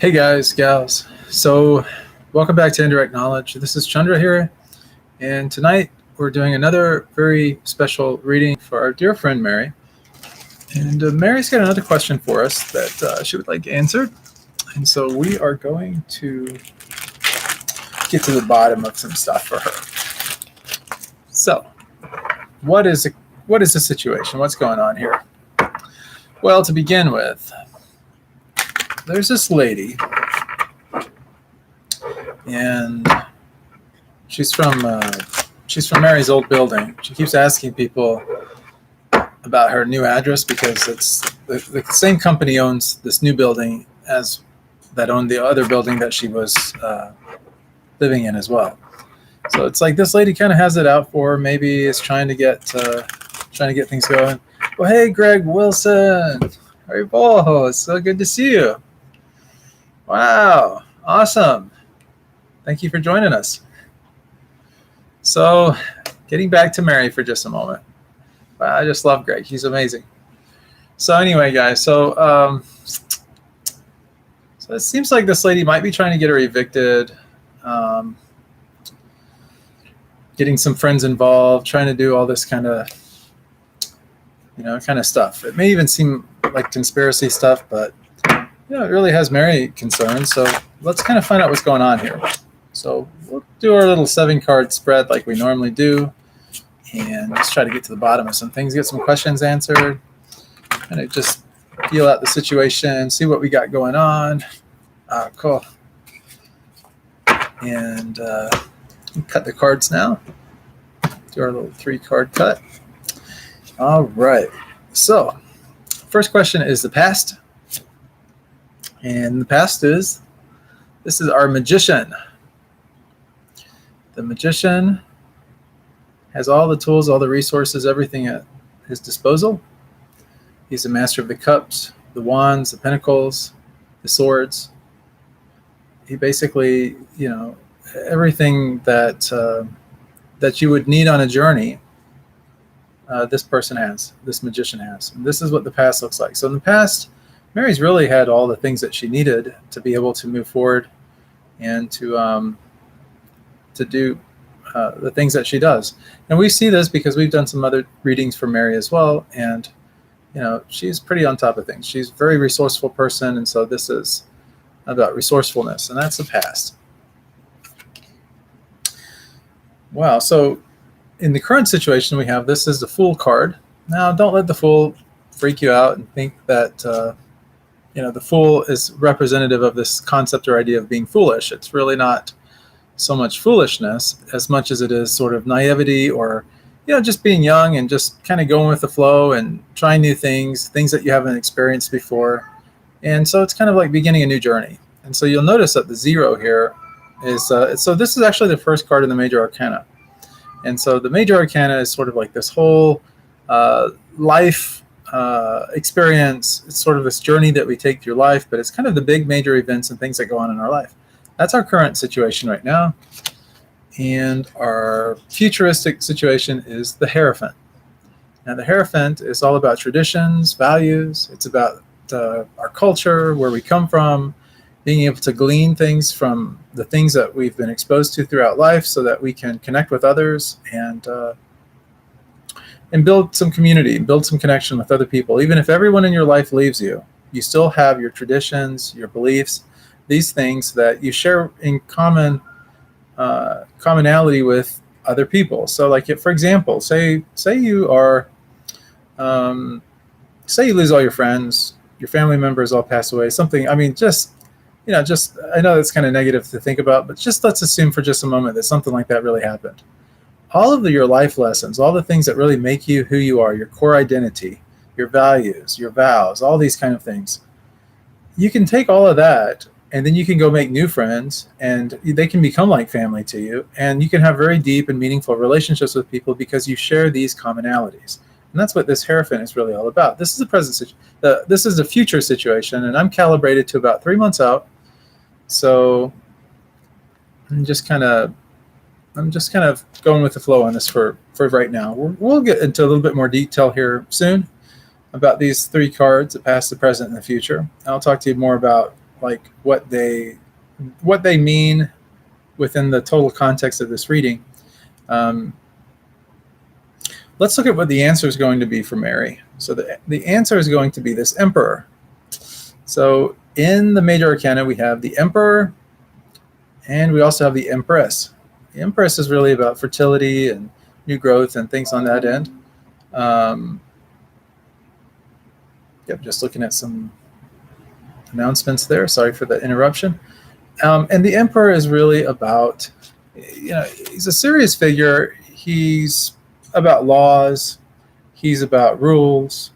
Hey guys, gals. So, welcome back to Indirect Knowledge. This is Chandra here, and tonight we're doing another very special reading for our dear friend Mary. And Mary's got another question for us that she would like answered. And so we are going to get to the bottom of some stuff for her. So, what is the situation? What's going on here? Well, to begin with, there's this lady, and she's from Mary's old building. She keeps asking people about her new address because it's the same company owns this new building as that owned the other building that she was living in as well. So it's like this lady kind of has it out for her. Maybe is trying to get things going. Well, hey, Greg Wilson. Hey, Paul. It's so good to see you. Wow, awesome. Thank you for joining us. So, getting back to Mary for just a moment. Wow, I just love Greg. He's amazing. So anyway, guys, so it seems like this lady might be trying to get her evicted, getting some friends involved, trying to do all this kind of stuff. It may even seem like conspiracy stuff, but it really has Mary concerned. So let's kind of find out what's going on here. So we'll do our little 7-card spread like we normally do, and let's try to get to the bottom of some things, get some questions answered, and just feel out the situation, see what we got going on. Cool. And cut the cards now. Do our little 3-card cut. All right. So first question is the past. And the past is, this is our magician. The magician has all the tools, all the resources, everything at his disposal. He's a master of the cups, the wands, the pentacles, the swords. He basically, everything that you would need on a journey, this person has, this magician has. And this is what the past looks like. So in the past, Mary's really had all the things that she needed to be able to move forward and to do the things that she does. And we see this because we've done some other readings for Mary as well. And, she's pretty on top of things. She's a very resourceful person. And so this is about resourcefulness, and that's the past. Wow. So in the current situation we have, this is the Fool card. Now, don't let the Fool freak you out and think that, the Fool is representative of this concept or idea of being foolish. It's really not so much foolishness as much as it is sort of naivety or, just being young and just kind of going with the flow and trying new things that you haven't experienced before. And so it's kind of like beginning a new journey. And so you'll notice that the 0 here is, so this is actually the first card in the Major Arcana. And so the Major Arcana is sort of like this whole life experience. It's sort of this journey that we take through life, but it's kind of the big major events and things that go on in our life. That's our current situation right now. And our futuristic situation is the Hierophant. Now the Hierophant is all about traditions, values. It's about our culture, where we come from, being able to glean things from the things that we've been exposed to throughout life so that we can connect with others and build some community, build some connection with other people. Even if everyone in your life leaves you, you still have your traditions, your beliefs, these things that you share in commonality with other people. So like, for example, say you are, say you lose all your friends, your family members all pass away, something, I know it's kind of negative to think about, but just let's assume for just a moment that something like that really happened. All of your life lessons, all the things that really make you who you are, your core identity, your values, your vows, all these kind of things, you can take all of that and then you can go make new friends and they can become like family to you, and you can have very deep and meaningful relationships with people because you share these commonalities. And that's what this Hierophant is really all about. This is the present situation. This is the future situation, and I'm calibrated to about 3 months out. So I'm just kind of going with the flow on this for right now. We'll get into a little bit more detail here soon about these 3 cards, the past, the present, and the future. And I'll talk to you more about like what they mean within the total context of this reading. Let's look at what the answer is going to be for Mary. So the answer is going to be this emperor. So in the major arcana, we have the emperor, and we also have the empress. The empress is really about fertility and new growth and things on that end. Yep, just looking at some announcements there. Sorry for the interruption. And the emperor is really about, he's a serious figure. He's about laws. He's about rules,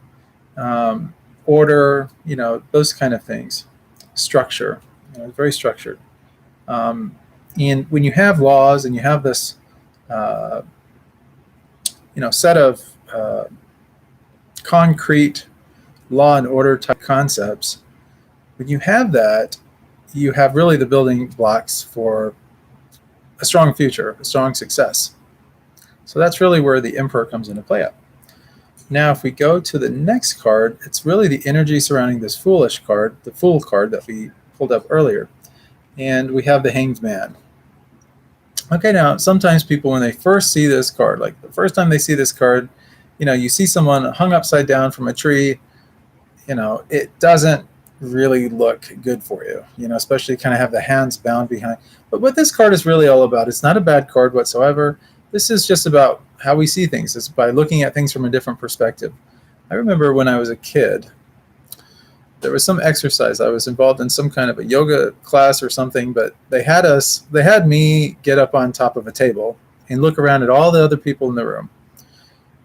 order, those kind of things. Structure, very structured. And when you have laws and you have this, set of concrete law and order type concepts, when you have that, you have really the building blocks for a strong future, a strong success. So that's really where the emperor comes into play. Now, if we go to the next card, it's really the energy surrounding this foolish card, the fool card that we pulled up earlier. And we have the hanged man. Okay, now, sometimes people, when they first see this card, like the first time they see this card, you see someone hung upside down from a tree, it doesn't really look good for you, especially kind of have the hands bound behind. But what this card is really all about, it's not a bad card whatsoever. This is just about how we see things. It's by looking at things from a different perspective. I remember when I was a kid, there was some exercise. I was involved in some kind of a yoga class or something, but they had me get up on top of a table and look around at all the other people in the room.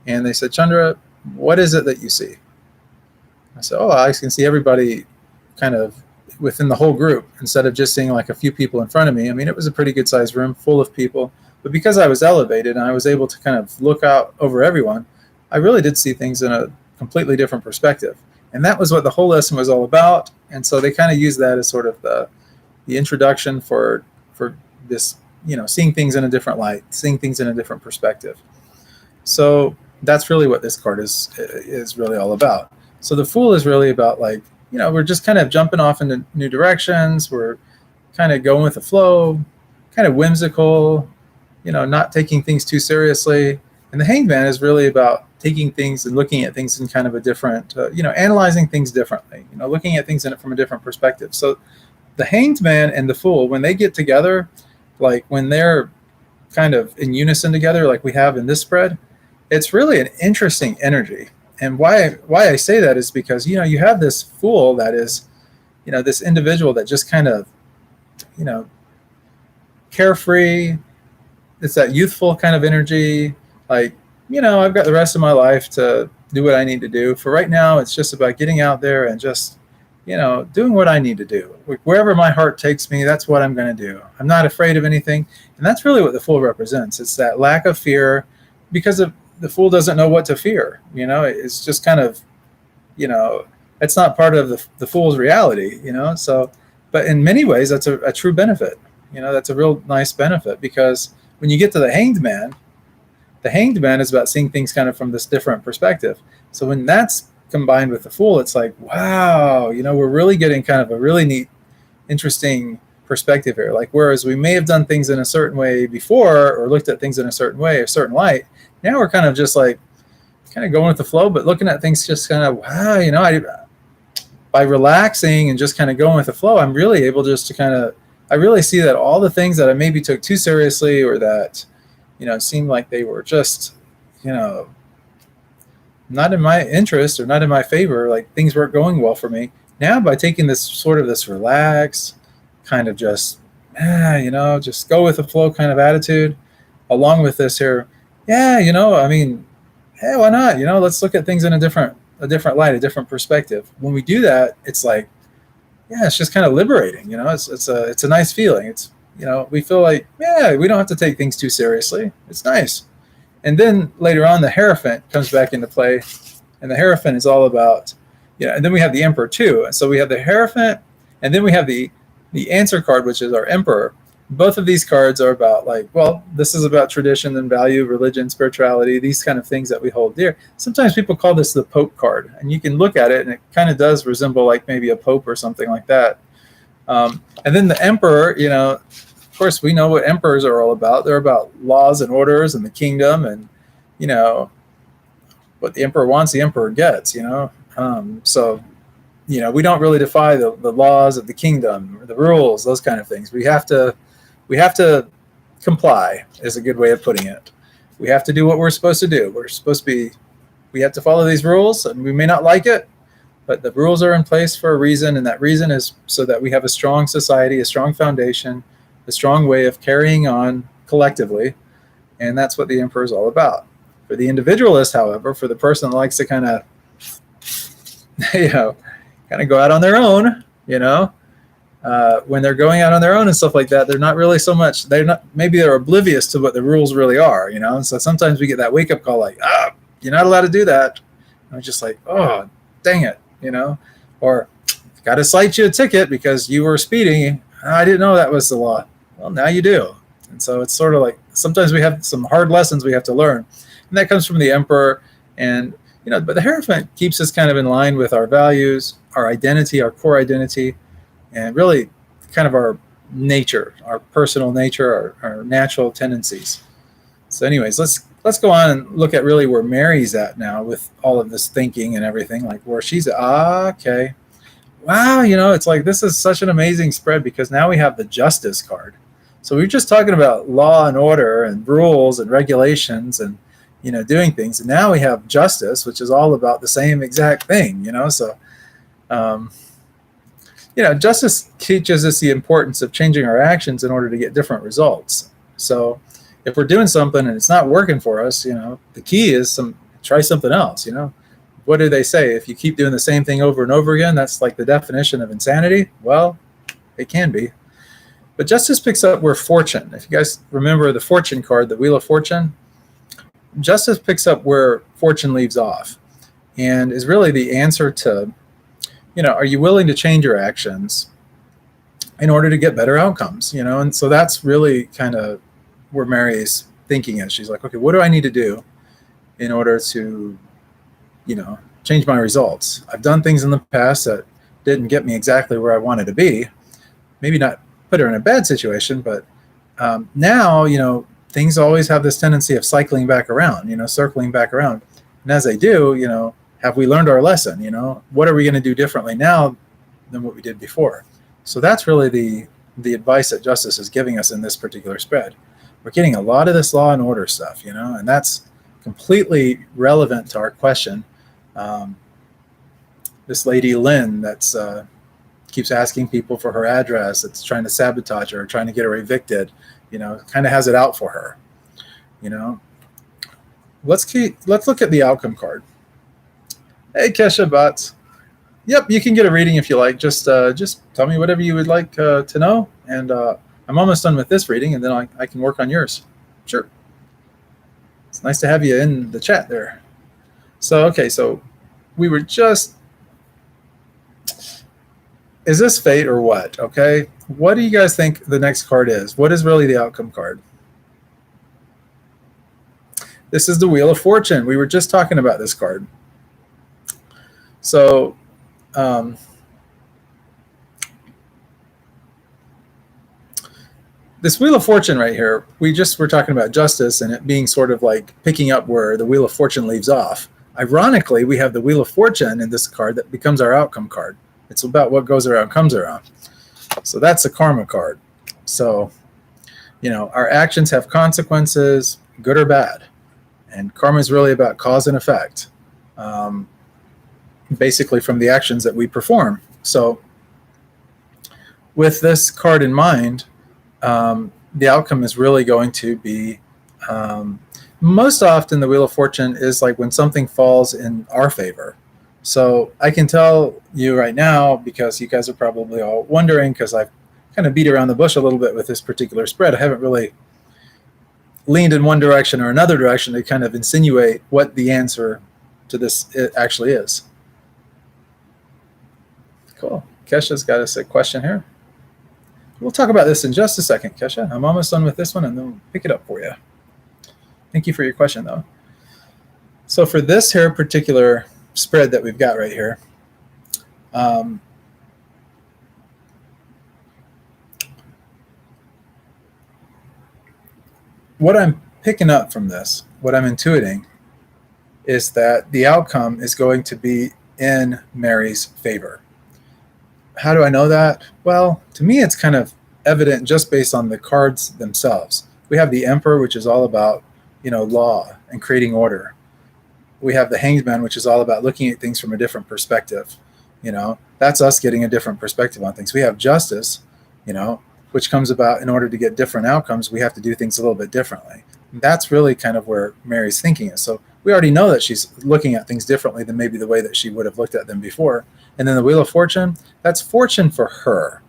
And they said, Chandra, what is it that you see? I said, I can see everybody kind of within the whole group instead of just seeing like a few people in front of me. I mean, it was a pretty good sized room full of people, but because I was elevated and I was able to kind of look out over everyone, I really did see things in a completely different perspective. And that was what the whole lesson was all about. And so they kind of used that as sort of the introduction for this, seeing things in a different light, seeing things in a different perspective. So that's really what this card is really all about. So the Fool is really about we're just kind of jumping off into new directions. We're kind of going with the flow, kind of whimsical, not taking things too seriously. And the Hanged Man is really about taking things and looking at things in kind of a different, analyzing things differently, looking at things in it from a different perspective. So the Hanged Man and the Fool, when they get together, like when they're kind of in unison together, like we have in this spread, it's really an interesting energy. And why I say that is because, you have this Fool that is, this individual that just kind of, carefree. It's that youthful kind of energy. Like, I've got the rest of my life to do what I need to do. For right now, it's just about getting out there and just, doing what I need to do. Wherever my heart takes me, that's what I'm going to do. I'm not afraid of anything. And that's really what the Fool represents. It's that lack of fear because the Fool doesn't know what to fear. It's just kind of, it's not part of the Fool's reality, So, but in many ways, that's a true benefit. That's a real nice benefit because when you get to the Hanged Man is about seeing things kind of from this different perspective. So when that's combined with the Fool, it's like, wow, we're really getting kind of a really neat, interesting perspective here. Like, whereas we may have done things in a certain way before or looked at things in a certain way, a certain light, now we're kind of just like, kind of going with the flow, but looking at things just kind of, wow, by relaxing and just kind of going with the flow, I'm really able just to kind of, I really see that all the things that I maybe took too seriously or that, seemed like they were just, not in my interest or not in my favor, like things weren't going well for me. Now, by taking this sort of this relax, kind of just, just go with the flow kind of attitude, along with this here, hey, why not? Let's look at things in a different light, a different perspective. When we do that, it's like, yeah, it's just kind of liberating. It's a nice feeling. It's, we feel like, yeah, we don't have to take things too seriously. It's nice. And then later on, the Hierophant comes back into play, and the Hierophant is all about, and then we have the Emperor too. And so we have the Hierophant, and then we have the Answer card, which is our Emperor. Both of these cards are about this is about tradition and value, religion, spirituality, these kind of things that we hold dear. Sometimes people call this the Pope card, and you can look at it, and it kind of does resemble like maybe a Pope or something like that. And then the emperor, of course, we know what emperors are all about. They're about laws and orders and the kingdom, and you know what the emperor wants, the emperor gets. So we don't really defy the laws of the kingdom, or the rules, those kind of things. We have to comply, is a good way of putting it. We have to do what we're supposed to do. We have to follow these rules, and we may not like it, but the rules are in place for a reason, and that reason is so that we have a strong society, a strong foundation, a strong way of carrying on collectively, and that's what the emperor is all about. For the individualist, however, for the person that likes to kind of, go out on their own, when they're going out on their own and stuff like that, they're not really so much. Maybe they're oblivious to what the rules really are, And so sometimes we get that wake up call, like, you're not allowed to do that. And I'm just like, oh, dang it, or got to cite you a ticket because you were speeding. I didn't know that was the law. Well, now you do. And so it's sort of like sometimes we have some hard lessons we have to learn, and that comes from the emperor. And but the Hierophant keeps us kind of in line with our values, our identity, our core identity, and really kind of our nature, our personal nature, our natural tendencies. So anyways, let's go on and look at really where Mary's at now with all of this thinking and everything, like where she's at. Okay. Wow, it's like this is such an amazing spread because now we have the justice card. So we're just talking about law and order and rules and regulations and doing things, and now we have justice, which is all about the same exact thing. So justice teaches us the importance of changing our actions in order to get different results. So if we're doing something and it's not working for us, the key is try something else. What do they say? If you keep doing the same thing over and over again, that's like the definition of insanity. Well, it can be. But justice picks up where fortune. If you guys remember the fortune card, the Wheel of Fortune, justice picks up where fortune leaves off, and is really the answer to, are you willing to change your actions in order to get better outcomes? And so that's really kind of where Mary's thinking is. She's like, okay, what do I need to do in order to, change my results? I've done things in the past that didn't get me exactly where I wanted to be. Maybe not put her in a bad situation, but now, things always have this tendency of cycling back around, circling back around. And as they do, have we learned our lesson? What are we going to do differently now than what we did before? So that's really the advice that justice is giving us in this particular spread. We're getting a lot of this law and order stuff, and that's completely relevant to our question. This lady Lynn that's keeps asking people for her address, that's trying to sabotage her, trying to get her evicted, kind of has it out for her. Let's look at the outcome card. Hey, Kesha Butts. Yep, you can get a reading if you like. Just tell me whatever you would like to know, and I'm almost done with this reading, and then I can work on yours. Sure. It's nice to have you in the chat there. So, okay, so we were just... Is this fate or what? Okay, what do you guys think the next card is? What is really the outcome card? This is the Wheel of Fortune. We were just talking about this card. So, this Wheel of Fortune right here, we just were talking about justice and it being sort of like picking up where the Wheel of Fortune leaves off. Ironically, we have the Wheel of Fortune in this card that becomes our outcome card. It's about what goes around comes around. So that's the karma card. So, our actions have consequences, good or bad. And karma is really about cause and effect, basically from the actions that we perform. So with this card in mind, the outcome is really going to be, most often the Wheel of Fortune is like when something falls in our favor. So I can tell you right now, because you guys are probably all wondering, because I've kind of beat around the bush a little bit with this particular spread. I haven't really leaned in one direction or another direction to kind of insinuate what the answer to this actually is. Cool. Kesha's got us a question here. We'll talk about this in just a second, Kesha. I'm almost done with this one, and then we'll pick it up for you. Thank you for your question, though. So for this here particular spread that we've got right here, what I'm picking up from this, what I'm intuiting, is that the outcome is going to be in Mary's favor. How do I know that? Well, to me, it's kind of evident just based on the cards themselves. We have the Emperor, which is all about, law and creating order. We have the Hanged Man, which is all about looking at things from a different perspective. That's us getting a different perspective on things. We have Justice, which comes about in order to get different outcomes. We have to do things a little bit differently. And that's really kind of where Mary's thinking is. So we already know that she's looking at things differently than maybe the way that she would have looked at them before. And then the Wheel of Fortune, that's fortune for her.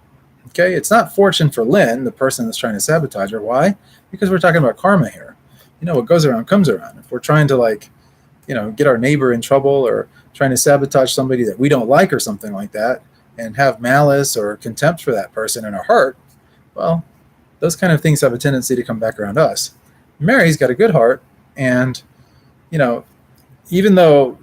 Okay, it's not fortune for Lynn, the person that's trying to sabotage her. Why? Because we're talking about karma here. What goes around comes around. If we're trying to get our neighbor in trouble or trying to sabotage somebody that we don't like or something like that and have malice or contempt for that person in our heart, well, those kind of things have a tendency to come back around us. Mary's got a good heart, and even though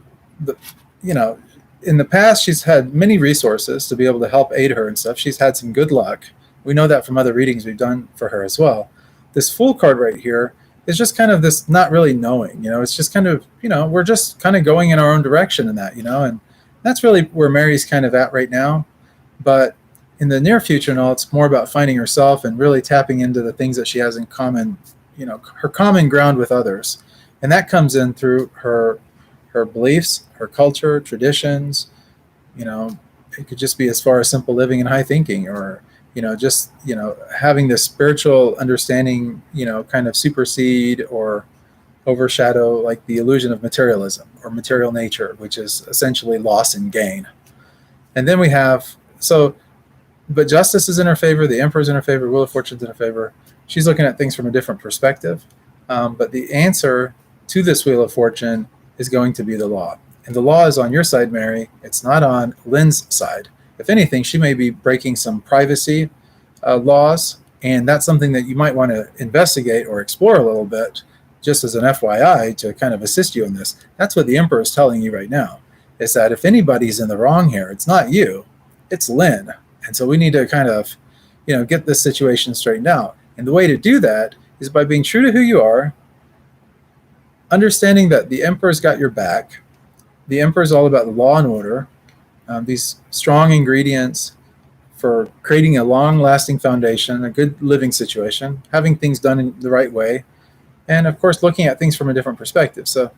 in the past she's had many resources to be able to help aid her and stuff, she's had some good luck. We know that from other readings we've done for her as well. This Fool card right here is just kind of this not really knowing. It's just kind of, we're just kind of going in our own direction in that, and that's really where Mary's kind of at right now. But in the near future, it's more about finding herself and really tapping into the things that she has in common, her common ground with others. And that comes in through her beliefs, her culture, traditions. It could just be as far as simple living and high thinking, or just having this spiritual understanding kind of supersede or overshadow like the illusion of materialism or material nature, which is essentially loss and gain. And then we have but Justice is in her favor, the Emperor's in her favor, Wheel of Fortune's in her favor. She's looking at things from a different perspective. But the answer to this Wheel of Fortune is going to be the law. And the law is on your side, Mary. It's not on Lynn's side. If anything, she may be breaking some privacy laws, and that's something that you might want to investigate or explore a little bit, just as an FYI to kind of assist you in this. That's what the Emperor is telling you right now, is that if anybody's in the wrong here, it's not you, it's Lynn. And so we need to kind of, get this situation straightened out. And the way to do that is by being true to who you are, understanding that the Emperor's got your back. The Emperor's all about the law and order, these strong ingredients for creating a long-lasting foundation, a good living situation, having things done in the right way, and of course looking at things from a different perspective. So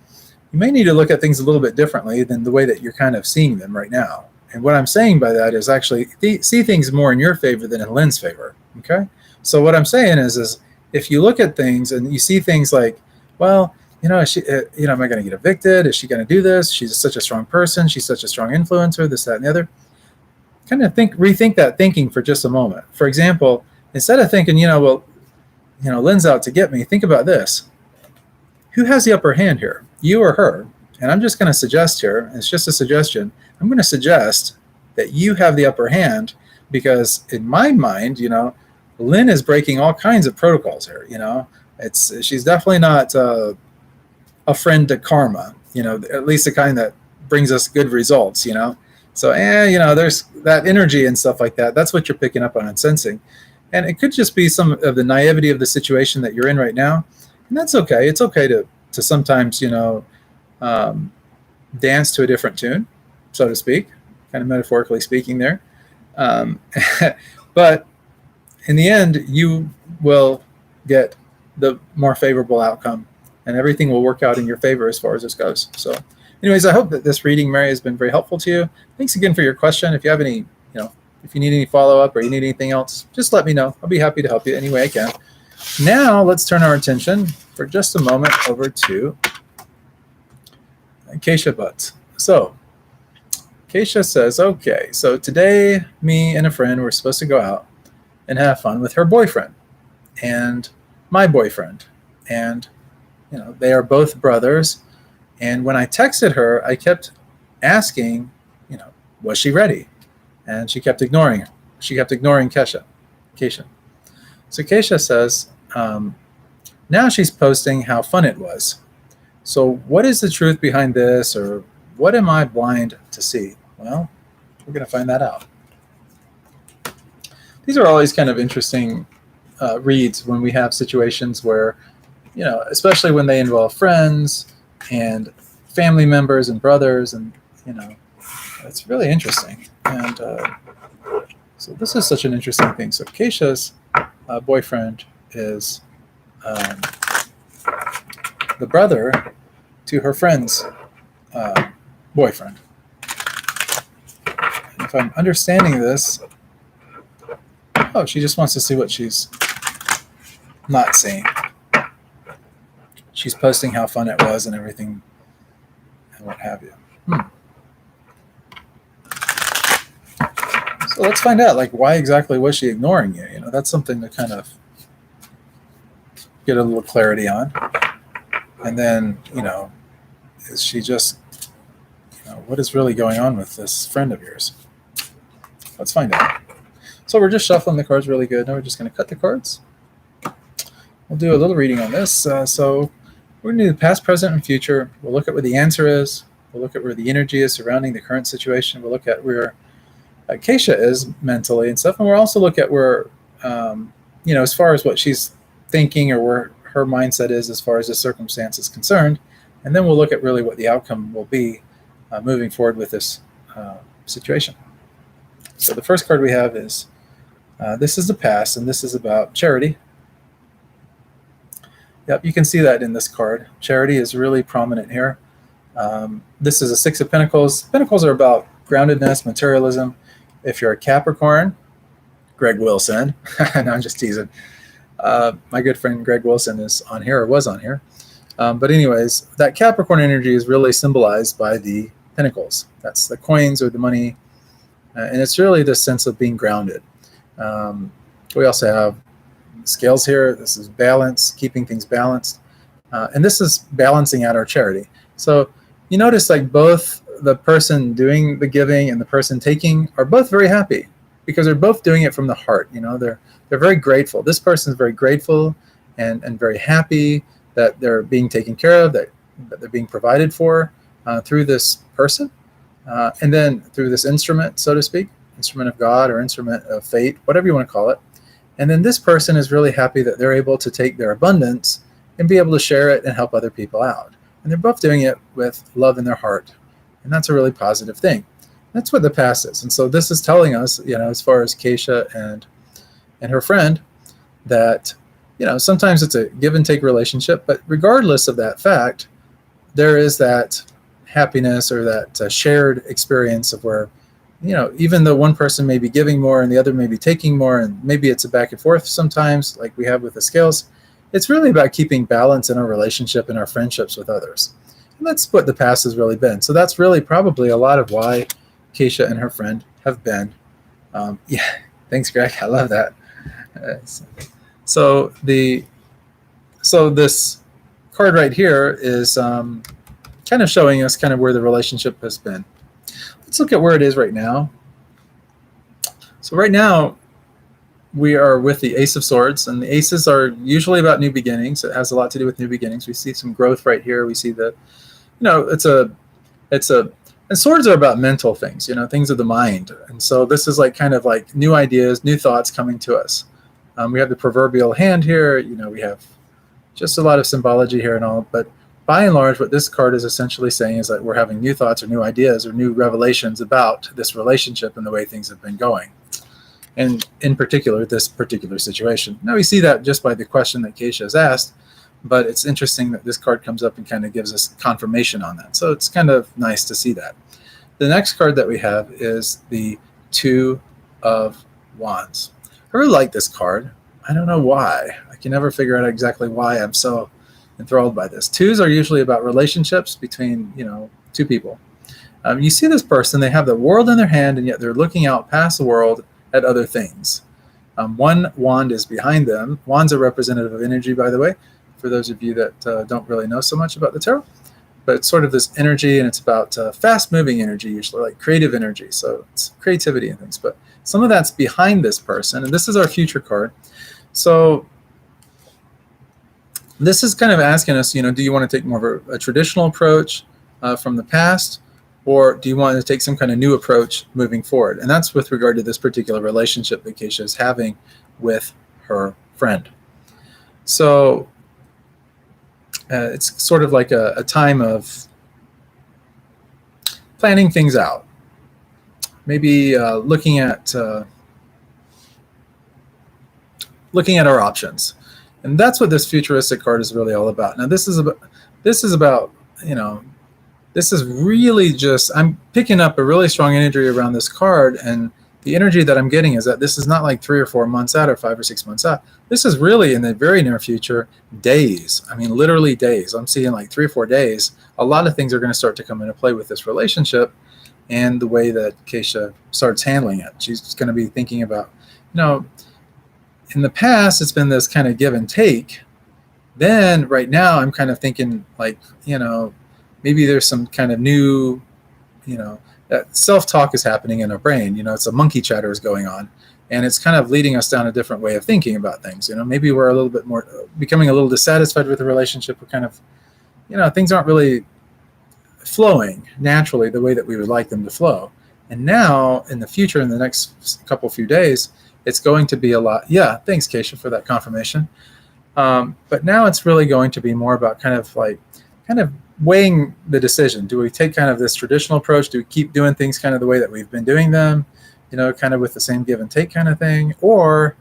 you may need to look at things a little bit differently than the way that you're kind of seeing them right now. And what I'm saying by that is actually see things more in your favor than in Lynn's favor. Okay? So what I'm saying is if you look at things and you see things like, well, is she, am I going to get evicted? Is she going to do this? She's such a strong person. She's such a strong influencer, this, that, and the other. Kind of rethink that thinking for just a moment. For example, instead of thinking, Lynn's out to get me, think about this. Who has the upper hand here? You or her? And I'm just going to suggest here, and it's just a suggestion, I'm going to suggest that you have the upper hand because in my mind, Lynn is breaking all kinds of protocols here. She's definitely not a friend to karma, at least the kind that brings us good results, So, there's that energy and stuff like that. That's what you're picking up on and sensing. And it could just be some of the naivety of the situation that you're in right now. And that's okay. It's okay to sometimes, dance to a different tune, so to speak, kind of metaphorically speaking there. But in the end, you will get the more favorable outcome, and everything will work out in your favor as far as this goes. So anyways, I hope that this reading, Mary, has been very helpful to you. Thanks again for your question. If you have any, if you need any follow-up or you need anything else, just let me know. I'll be happy to help you any way I can. Now let's turn our attention for just a moment over to Keisha Butts. So Keisha says, okay, so today me and a friend were supposed to go out and have fun with her boyfriend and my boyfriend. And, they are both brothers. And when I texted her, I kept asking, was she ready? And she kept ignoring her. She kept ignoring Keisha. So Keisha says, now she's posting how fun it was. So what is the truth behind this, or what am I blind to see? Well, we're going to find that out. These are always kind of interesting reads when we have situations where especially when they involve friends and family members and brothers, and it's really interesting. And so this is such an interesting thing. So Keisha's boyfriend is um, the brother to her friend's boyfriend. And if I'm understanding this, oh, she just wants to see what she's not seeing. She's posting how fun it was and everything and what have you. So let's find out, like, why exactly was she ignoring you? That's something to kind of get a little clarity on. And then, is she just, what is really going on with this friend of yours? Let's find out. So we're just shuffling the cards really good. Now we're just going to cut the cards. We'll do a little reading on this. So we're going to do the past, present, and future. We'll look at where the answer is. We'll look at where the energy is surrounding the current situation. We'll look at where Keisha is mentally and stuff. And we'll also look at where, as far as what she's thinking or where her mindset is as far as the circumstance is concerned. And then we'll look at really what the outcome will be moving forward with this situation. So the first card we have is, this is the past, and this is about charity. Yep, you can see that in this card. Charity is really prominent here. This is a Six of Pentacles. Pentacles are about groundedness, materialism. If you're a Capricorn, Greg Wilson. No, I'm just teasing. My good friend Greg Wilson is on here, or was on here. But anyways, that Capricorn energy is really symbolized by the Pentacles. That's the coins or the money. And it's really this sense of being grounded. We also have scales here. This is balance, keeping things balanced. And this is balancing out our charity. So you notice like both the person doing the giving and the person taking are both very happy because they're both doing it from the heart. They're very grateful. This person is very grateful and very happy that they're being taken care of, that they're being provided for through this person. And then through this instrument, so to speak, instrument of God or instrument of fate, whatever you want to call it. And then this person is really happy that they're able to take their abundance and be able to share it and help other people out. And they're both doing it with love in their heart. And that's a really positive thing. That's what the past is. And so this is telling us, as far as Keisha and her friend, that, sometimes it's a give and take relationship, but regardless of that fact, there is that happiness or that shared experience of where, even though one person may be giving more and the other may be taking more, and maybe it's a back and forth sometimes, like we have with the scales, it's really about keeping balance in our relationship and our friendships with others. And that's what the past has really been. So that's really probably a lot of why Keisha and her friend have been. Yeah, thanks, Greg. I love that. So this card right here is kind of showing us kind of where the relationship has been. Let's look at where it is right now. So right now, we are with the Ace of Swords, and the Aces are usually about new beginnings. It has a lot to do with new beginnings. We see some growth right here. We see that, and swords are about mental things, things of the mind. And so this is like kind of like new ideas, new thoughts coming to us. We have the proverbial hand here. We have just a lot of symbology here and all, but by and large, what this card is essentially saying is that we're having new thoughts or new ideas or new revelations about this relationship and the way things have been going. And in particular, this particular situation. Now we see that just by the question that Keisha has asked, but it's interesting that this card comes up and kind of gives us confirmation on that. So it's kind of nice to see that. The next card that we have is the Two of Wands. I really like this card. I don't know why. I can never figure out exactly why I'm so enthralled by this. Twos are usually about relationships between, two people. You see this person, they have the world in their hand, and yet they're looking out past the world at other things. One wand is behind them. Wands are representative of energy, by the way, for those of you that don't really know so much about the tarot. But it's sort of this energy, and it's about fast-moving energy, usually, like creative energy. So it's creativity and things. But some of that's behind this person, and this is our future card. So this is kind of asking us, do you want to take more of a traditional approach from the past, or do you want to take some kind of new approach moving forward? And that's with regard to this particular relationship that Keisha is having with her friend. So It's sort of like a time of planning things out, maybe looking at our options, and that's what this futuristic card is really all about. Now, this is about you know this is really just, I'm picking up a really strong energy around this card, and the energy that I'm getting is that this is not like 3 or 4 months out or 5 or 6 months out. This is really in the very near future, days. I mean, literally days. I'm seeing like 3 or 4 days. A lot of things are going to start to come into play with this relationship and the way that Keisha starts handling it. She's going to be thinking about, in the past, it's been this kind of give and take. Then right now, I'm kind of thinking like, maybe there's some kind of new, that self-talk is happening in our brain. It's a monkey chatter is going on, and it's kind of leading us down a different way of thinking about things. Maybe we're a little bit more becoming a little dissatisfied with the relationship. We're kind of, things aren't really flowing naturally the way that we would like them to flow. And now in the future, in the next few days, it's going to be a lot. Yeah, thanks, Keisha, for that confirmation. But now it's really going to be more about kind of weighing the decision. Do we take kind of this traditional approach? Do we keep doing things kind of the way that we've been doing them, kind of with the same give and take kind of thing? Or,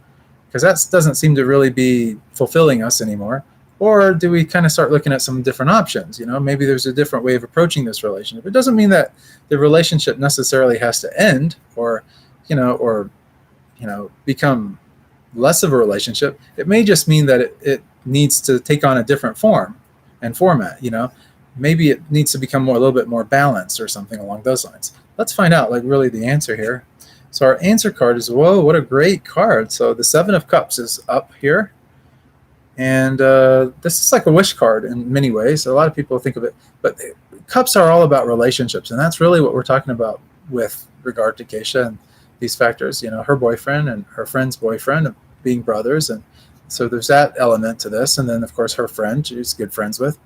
because that doesn't seem to really be fulfilling us anymore. Or do we kind of start looking at some different options? Maybe there's a different way of approaching this relationship. It doesn't mean that the relationship necessarily has to end or become less of a relationship. It may just mean that it needs to take on a different form and format. Maybe it needs to become a little bit more balanced or something along those lines. Let's find out really the answer here. So our answer card is, whoa, what a great card. So the 7 of Cups is up here. And this is like a wish card in many ways. A lot of people think of it, but cups are all about relationships. And that's really what we're talking about with regard to Keisha and these factors, her boyfriend and her friend's boyfriend being brothers. And so there's that element to this. And then, of course, her friend, she's good friends with.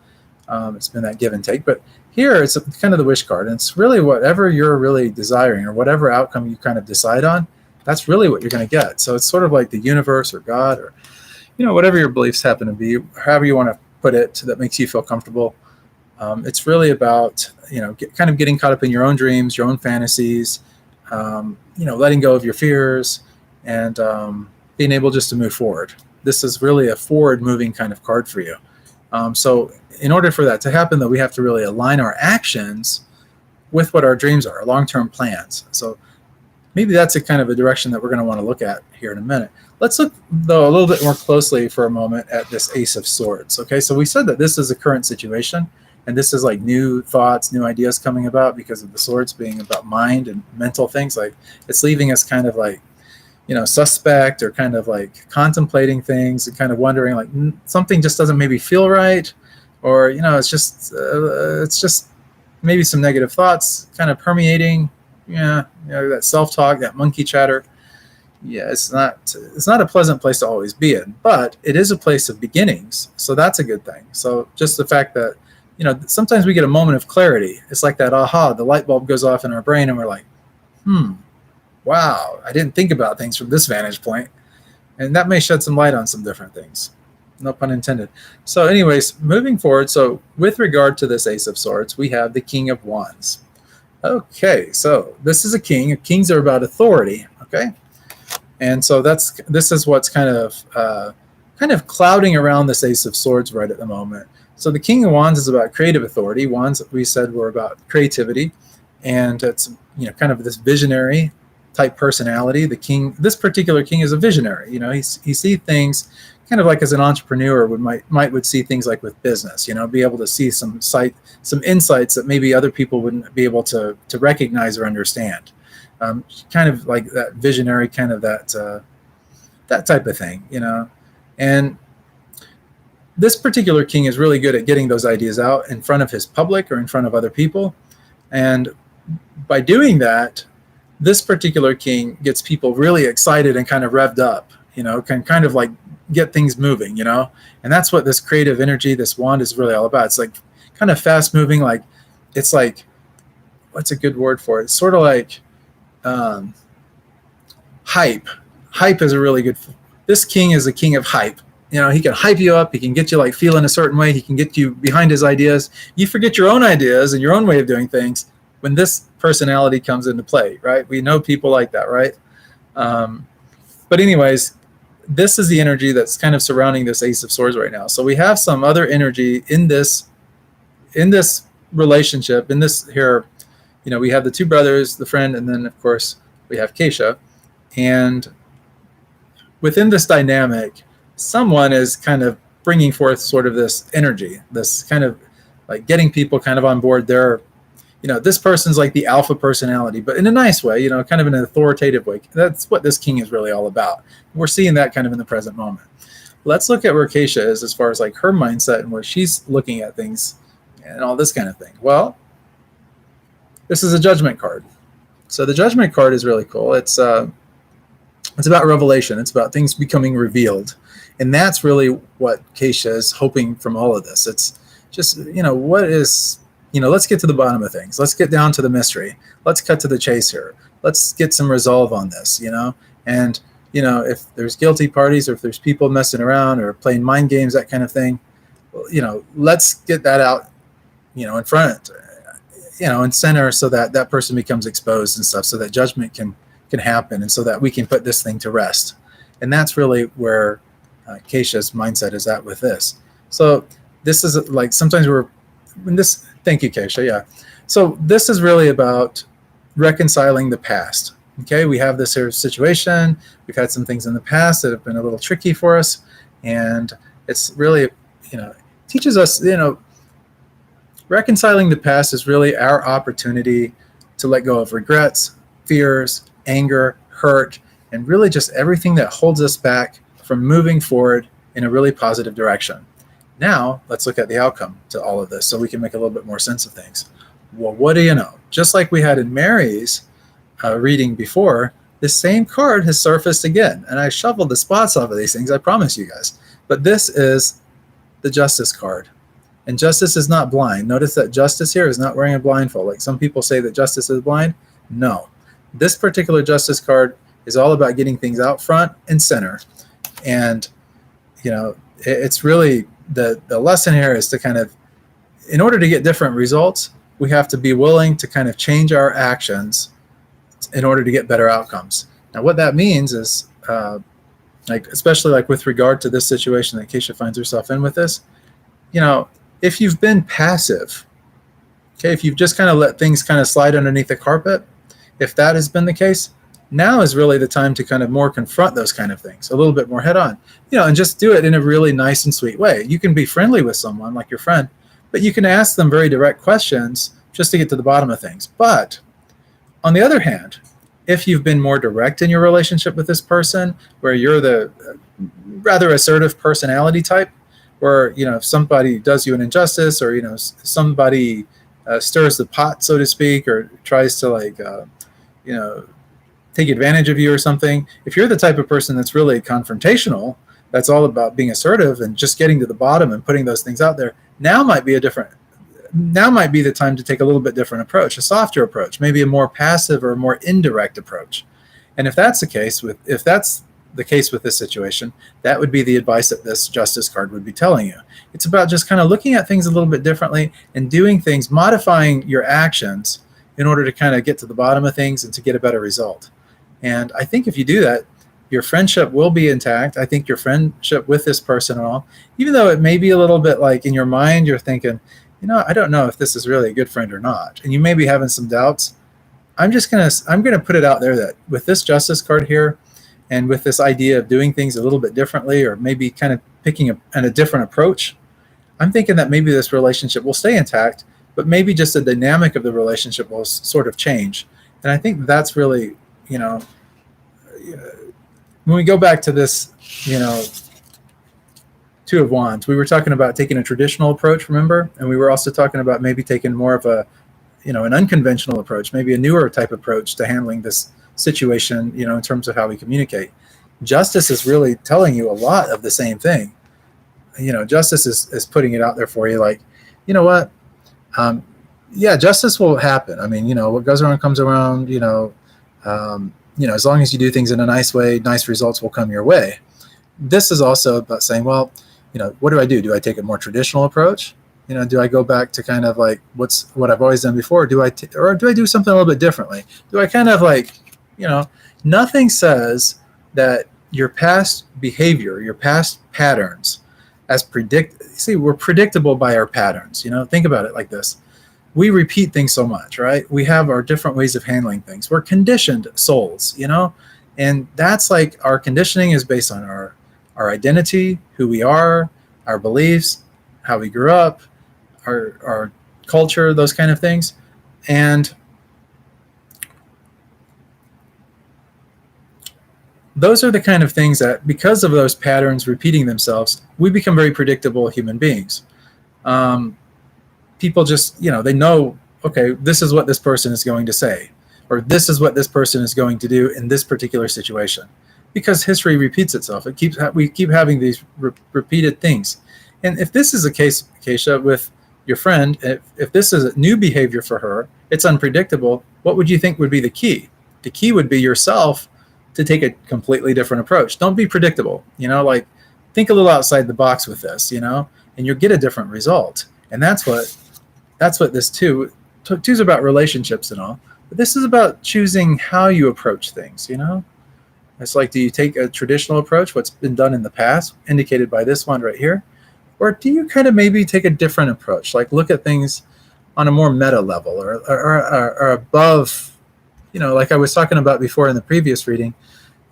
It's been that give and take. But here it's kind of the wish card. And it's really whatever you're really desiring or whatever outcome you kind of decide on, that's really what you're going to get. So it's sort of like the universe or God or, whatever your beliefs happen to be, however you want to put it that makes you feel comfortable. It's really about, kind of getting caught up in your own dreams, your own fantasies, letting go of your fears and being able just to move forward. This is really a forward moving kind of card for you. So in order for that to happen, though, we have to really align our actions with what our dreams are, our long-term plans. So maybe that's a kind of a direction that we're going to want to look at here in a minute. Let's look, though, a little bit more closely for a moment at this Ace of Swords. Okay, so we said that this is a current situation, and this is like new thoughts, new ideas coming about because of the swords being about mind and mental things. Like it's leaving us kind of like, suspect or kind of like contemplating things and kind of wondering like something just doesn't maybe feel right, or it's just maybe some negative thoughts kind of permeating. That self-talk, that monkey chatter. Yeah, it's not a pleasant place to always be in, but it is a place of beginnings, so that's a good thing. So just the fact that sometimes we get a moment of clarity. It's like that aha, the light bulb goes off in our brain and we're like, wow, I didn't think about things from this vantage point. And that may shed some light on some different things. No pun intended. So anyways, moving forward, so with regard to this Ace of Swords, we have the King of Wands. Okay, so this is a king. Kings are about authority, okay? And so this is what's kind of clouding around this Ace of Swords right at the moment. So the King of Wands is about creative authority. Wands, we said, were about creativity. And it's kind of this visionary type personality. The king, this particular king, is a visionary. He sees things kind of like as an entrepreneur would see things like with business. Be able to see some insights that maybe other people wouldn't be able to recognize or understand. Kind of like that visionary, kind of that type of thing. And this particular king is really good at getting those ideas out in front of his public or in front of other people, and by doing that, this particular king gets people really excited and kind of revved up, can kind of like get things moving, and that's what this creative energy, this wand, is really all about. It's like kind of fast moving, like it's like, what's a good word for it? It's sort of like hype. Hype is a really good, this king is a king of hype. he can hype you up. He can get you like feeling a certain way. He can get you behind his ideas. You forget your own ideas and your own way of doing things when this personality comes into play, right? We know people like that, right? But anyways, this is the energy that's kind of surrounding this Ace of Swords right now. So we have some other energy in this relationship, in this here. We have the two brothers, the friend, and then of course we have Keisha. And within this dynamic, someone is kind of bringing forth sort of this energy, this kind of like getting people kind of on board their, this person's like the alpha personality, but in a nice way, kind of in an authoritative way. That's what this king is really all about. We're seeing that kind of in the present moment. Let's look at where Keisha is as far as like her mindset and where she's looking at things and all this kind of thing. Well, this is a Judgment card. So the Judgment card is really cool. It's about revelation. It's about things becoming revealed. And that's really what Keisha is hoping from all of this. It's just, what is, let's get to the bottom of things. Let's get down to the mystery. Let's cut to the chase here. Let's get some resolve on this, And, if there's guilty parties or if there's people messing around or playing mind games, that kind of thing, let's get that out, in front, and center so that that person becomes exposed and stuff, so that judgment can happen and so that we can put this thing to rest. And that's really where Keisha's mindset is at with this. So this is like sometimes thank you, Keisha. Yeah. So this is really about reconciling the past. Okay. We have this here situation. We've had some things in the past that have been a little tricky for us. And it's really, teaches us, reconciling the past is really our opportunity to let go of regrets, fears, anger, hurt, and really just everything that holds us back from moving forward in a really positive direction. Now, let's look at the outcome to all of this so we can make a little bit more sense of things. Well, what do you know? Just like we had in Mary's reading before, this same card has surfaced again. And I shuffled the spots off of these things, I promise you guys. But this is the Justice card. And Justice is not blind. Notice that Justice here is not wearing a blindfold. Like some people say that Justice is blind. No. This particular Justice card is all about getting things out front and center. And, it's really the lesson here is to kind of, in order to get different results, we have to be willing to kind of change our actions in order to get better outcomes. Now, what that means is, especially like with regard to this situation that Keisha finds herself in with this, if you've been passive, okay, if you've just kind of let things kind of slide underneath the carpet, if that has been the case, now is really the time to kind of more confront those kind of things a little bit more head on, and just do it in a really nice and sweet way. You can be friendly with someone like your friend, but you can ask them very direct questions just to get to the bottom of things. But on the other hand, if you've been more direct in your relationship with this person, where you're the rather assertive personality type, where, if somebody does you an injustice or, somebody stirs the pot, so to speak, or tries to take advantage of you or something, if you're the type of person that's really confrontational, that's all about being assertive and just getting to the bottom and putting those things out there, now might be the time to take a little bit different approach, a softer approach, maybe a more passive or more indirect approach. And if that's the case with this situation, that would be the advice that this Justice card would be telling you. It's about just kind of looking at things a little bit differently and doing things, modifying your actions in order to kind of get to the bottom of things and to get a better result. And I think if you do that, your friendship will be intact. I think your friendship with this person and all, even though it may be a little bit like in your mind, you're thinking, I don't know if this is really a good friend or not. And you may be having some doubts. I'm going to put it out there that with this Justice card here, and with this idea of doing things a little bit differently, or maybe kind of picking a different approach, I'm thinking that maybe this relationship will stay intact, but maybe just the dynamic of the relationship will sort of change. And I think that's really, when we go back to this, Two of Wands, we were talking about taking a traditional approach, remember? And we were also talking about maybe taking more of an unconventional approach, maybe a newer type approach to handling this situation, in terms of how we communicate. Justice is really telling you a lot of the same thing. Justice is putting it out there for you, like, what? Justice will happen. I mean, what goes around comes around, as long as you do things in a nice way, nice results will come your way. this is also about saying, well, what do I do? Do I take a more traditional approach? Do I go back to kind of like what I've always done before? Or do I do something a little bit differently? Do I kind of like, nothing says that your past behavior, your past patterns, we're predictable by our patterns. Think about it like this. We repeat things so much, right? We have our different ways of handling things. We're conditioned souls, and that's like our conditioning is based on our identity, who we are, our beliefs, how we grew up, our culture, those kind of things. And those are the kind of things that, because of those patterns repeating themselves, we become very predictable human beings. People just, they know, okay, this is what this person is going to say, or this is what this person is going to do in this particular situation, because history repeats itself. We keep having these repeated things. And if this is the case, Keisha, with your friend, if this is a new behavior for her, it's unpredictable, what would you think would be the key? The key would be yourself to take a completely different approach. Don't be predictable, like think a little outside the box with this, and you'll get a different result. And that's what this two's about, relationships and all. But this is about choosing how you approach things, It's like, do you take a traditional approach, what's been done in the past, indicated by this one right here? Or do you kind of maybe take a different approach, like look at things on a more meta level or above, like I was talking about before in the previous reading,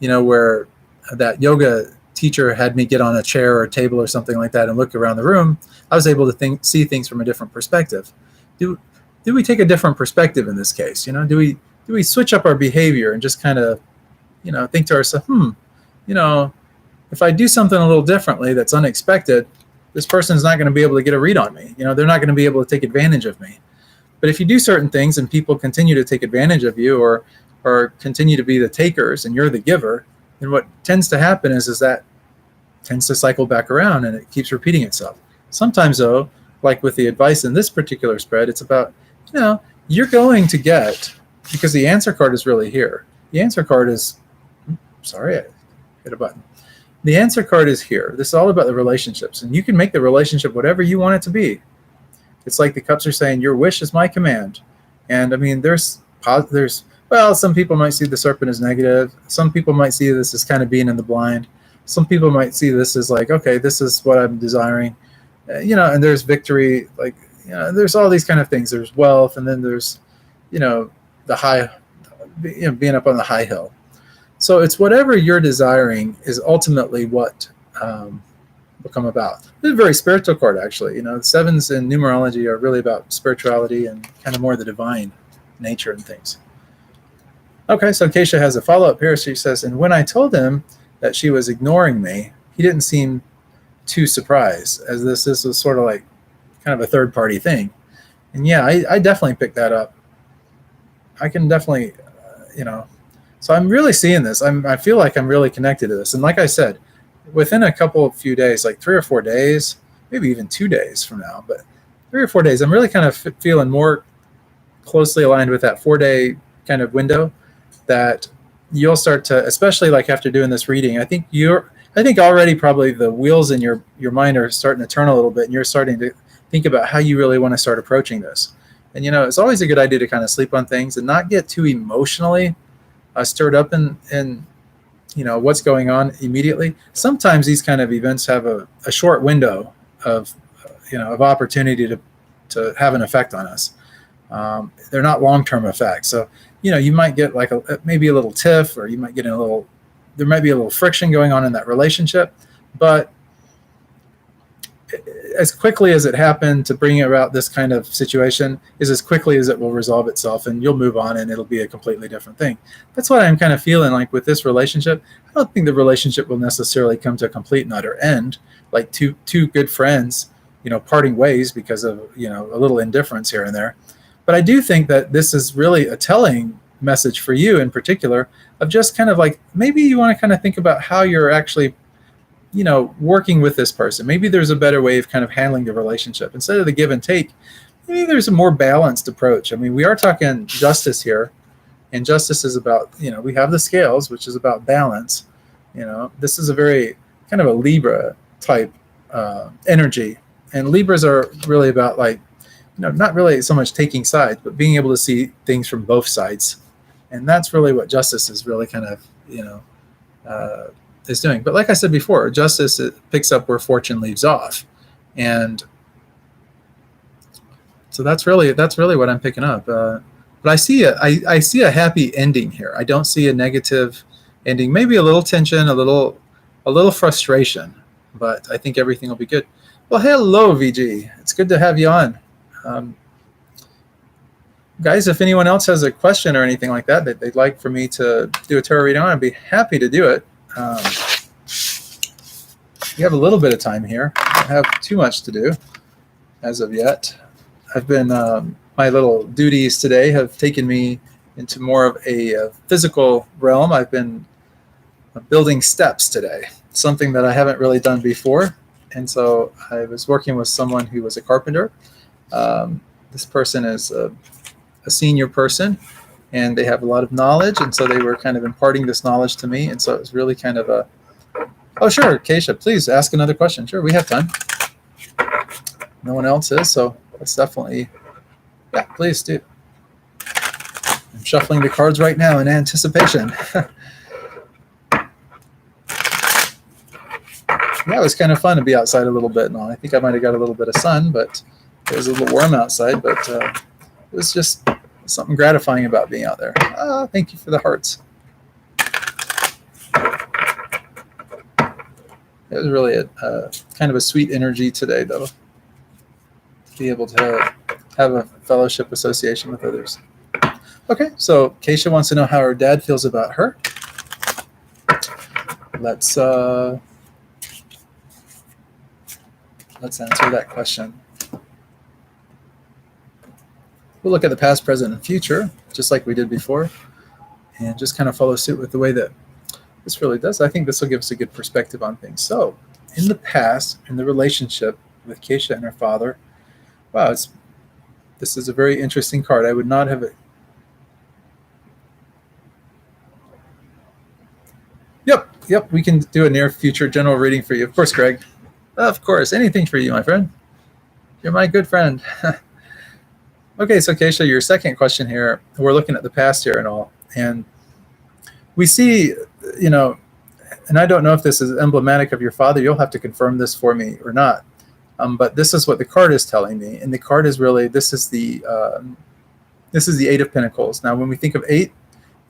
where that yoga teacher had me get on a chair or a table or something like that and look around the room. I was able to see things from a different perspective. Do we take a different perspective in this case? Do we switch up our behavior and just kind of, think to ourselves, if I do something a little differently that's unexpected, this person's not going to be able to get a read on me. They're not going to be able to take advantage of me. But if you do certain things and people continue to take advantage of you or continue to be the takers and you're the giver, then what tends to happen is that tends to cycle back around and it keeps repeating itself. Sometimes, though, like with the advice in this particular spread, it's about, you're going to get, because the answer card is really here. The answer card is, sorry, I hit a button. The answer card is here. This is all about the relationships, and you can make the relationship whatever you want it to be. It's like the cups are saying, your wish is my command. And I mean, some people might see the serpent as negative. Some people might see this as kind of being in the blind. Some people might see this as like, okay, this is what I'm desiring. And there's victory, like, there's all these kind of things. There's wealth, and then there's, the high, being up on the high hill. So it's whatever you're desiring is ultimately what will come about. This is a very spiritual card, actually. The sevens in numerology are really about spirituality and kind of more the divine nature and things. Okay, so Keisha has a follow-up here. She says, and when I told him that she was ignoring me, he didn't seem too surprised, as this was sort of like kind of a third-party thing. And yeah, I definitely picked that up. I can definitely, so I'm really seeing this. I feel like I'm really connected to this. And like I said, within a few days, like 3 or 4 days, maybe even 2 days from now, but 3 or 4 days, I'm really kind of feeling more closely aligned with that 4-day kind of window, that you'll start to, especially like after doing this reading, I think already probably the wheels in your mind are starting to turn a little bit, and you're starting to think about how you really want to start approaching this. And, it's always a good idea to kind of sleep on things and not get too emotionally stirred up in what's going on immediately. Sometimes these kind of events have a short window of opportunity to have an effect on us. They're not long-term effects. So, you might get like maybe a little tiff, or you might get there might be a little friction going on in that relationship, but as quickly as it happened to bring about this kind of situation is as quickly as it will resolve itself, and you'll move on and it'll be a completely different thing. That's what I'm kind of feeling like with this relationship. I don't think the relationship will necessarily come to a complete and utter end, like two good friends, parting ways because of, a little indifference here and there. But I do think that this is really a telling message for you in particular, of just kind of like, maybe you want to kind of think about how you're actually working with this person. Maybe there's a better way of kind of handling the relationship. Instead of the give and take, maybe there's a more balanced approach. I mean, we are talking justice here, and justice is about, we have the scales, which is about balance. This is a very kind of a Libra type energy. And Libras are really about like, not really so much taking sides, but being able to see things from both sides. And that's really what justice is really kind of, is doing. But like I said before, justice, it picks up where fortune leaves off. And so that's really what I'm picking up. But I see a happy ending here. I don't see a negative ending. Maybe a little tension, a little frustration, but I think everything will be good. Well, hello, VG. It's good to have you on. Guys, if anyone else has a question or anything like that they'd like for me to do a tarot reading on, I'd be happy to do it. We have a little bit of time here. I don't have too much to do as of yet. I've been, my little duties today have taken me into more of a physical realm. I've been building steps today, something that I haven't really done before. And so I was working with someone who was a carpenter. This person is a senior person, and they have a lot of knowledge. And so they were kind of imparting this knowledge to me. And so it was really kind of a, oh, sure, Keisha, please ask another question. Sure, we have time. No one else is, so let's definitely, yeah, please do. I'm shuffling the cards right now in anticipation. Yeah, it was kind of fun to be outside a little bit and all. I think I might have got a little bit of sun, but it was a little warm outside, but it was just something gratifying about being out there. Thank you for the hearts. It was really a kind of a sweet energy today, though, to be able to have a fellowship association with others. Okay, so Keisha wants to know how her dad feels about her. Let's answer that question. We'll look at the past, present, and future, just like we did before, and just kind of follow suit with the way that this really does. I think this will give us a good perspective on things. So, in the past, in the relationship with Keisha and her father, wow, this is a very interesting card. I would not have it. Yep, we can do a near future general reading for you. Of course, Greg. Of course, anything for you, my friend. You're my good friend. Okay, so Keisha, your second question here, we're looking at the past here and all, and we see, and I don't know if this is emblematic of your father. You'll have to confirm this for me or not. But this is what the card is telling me, and the card is really, this is the Eight of Pentacles. Now, when we think of eight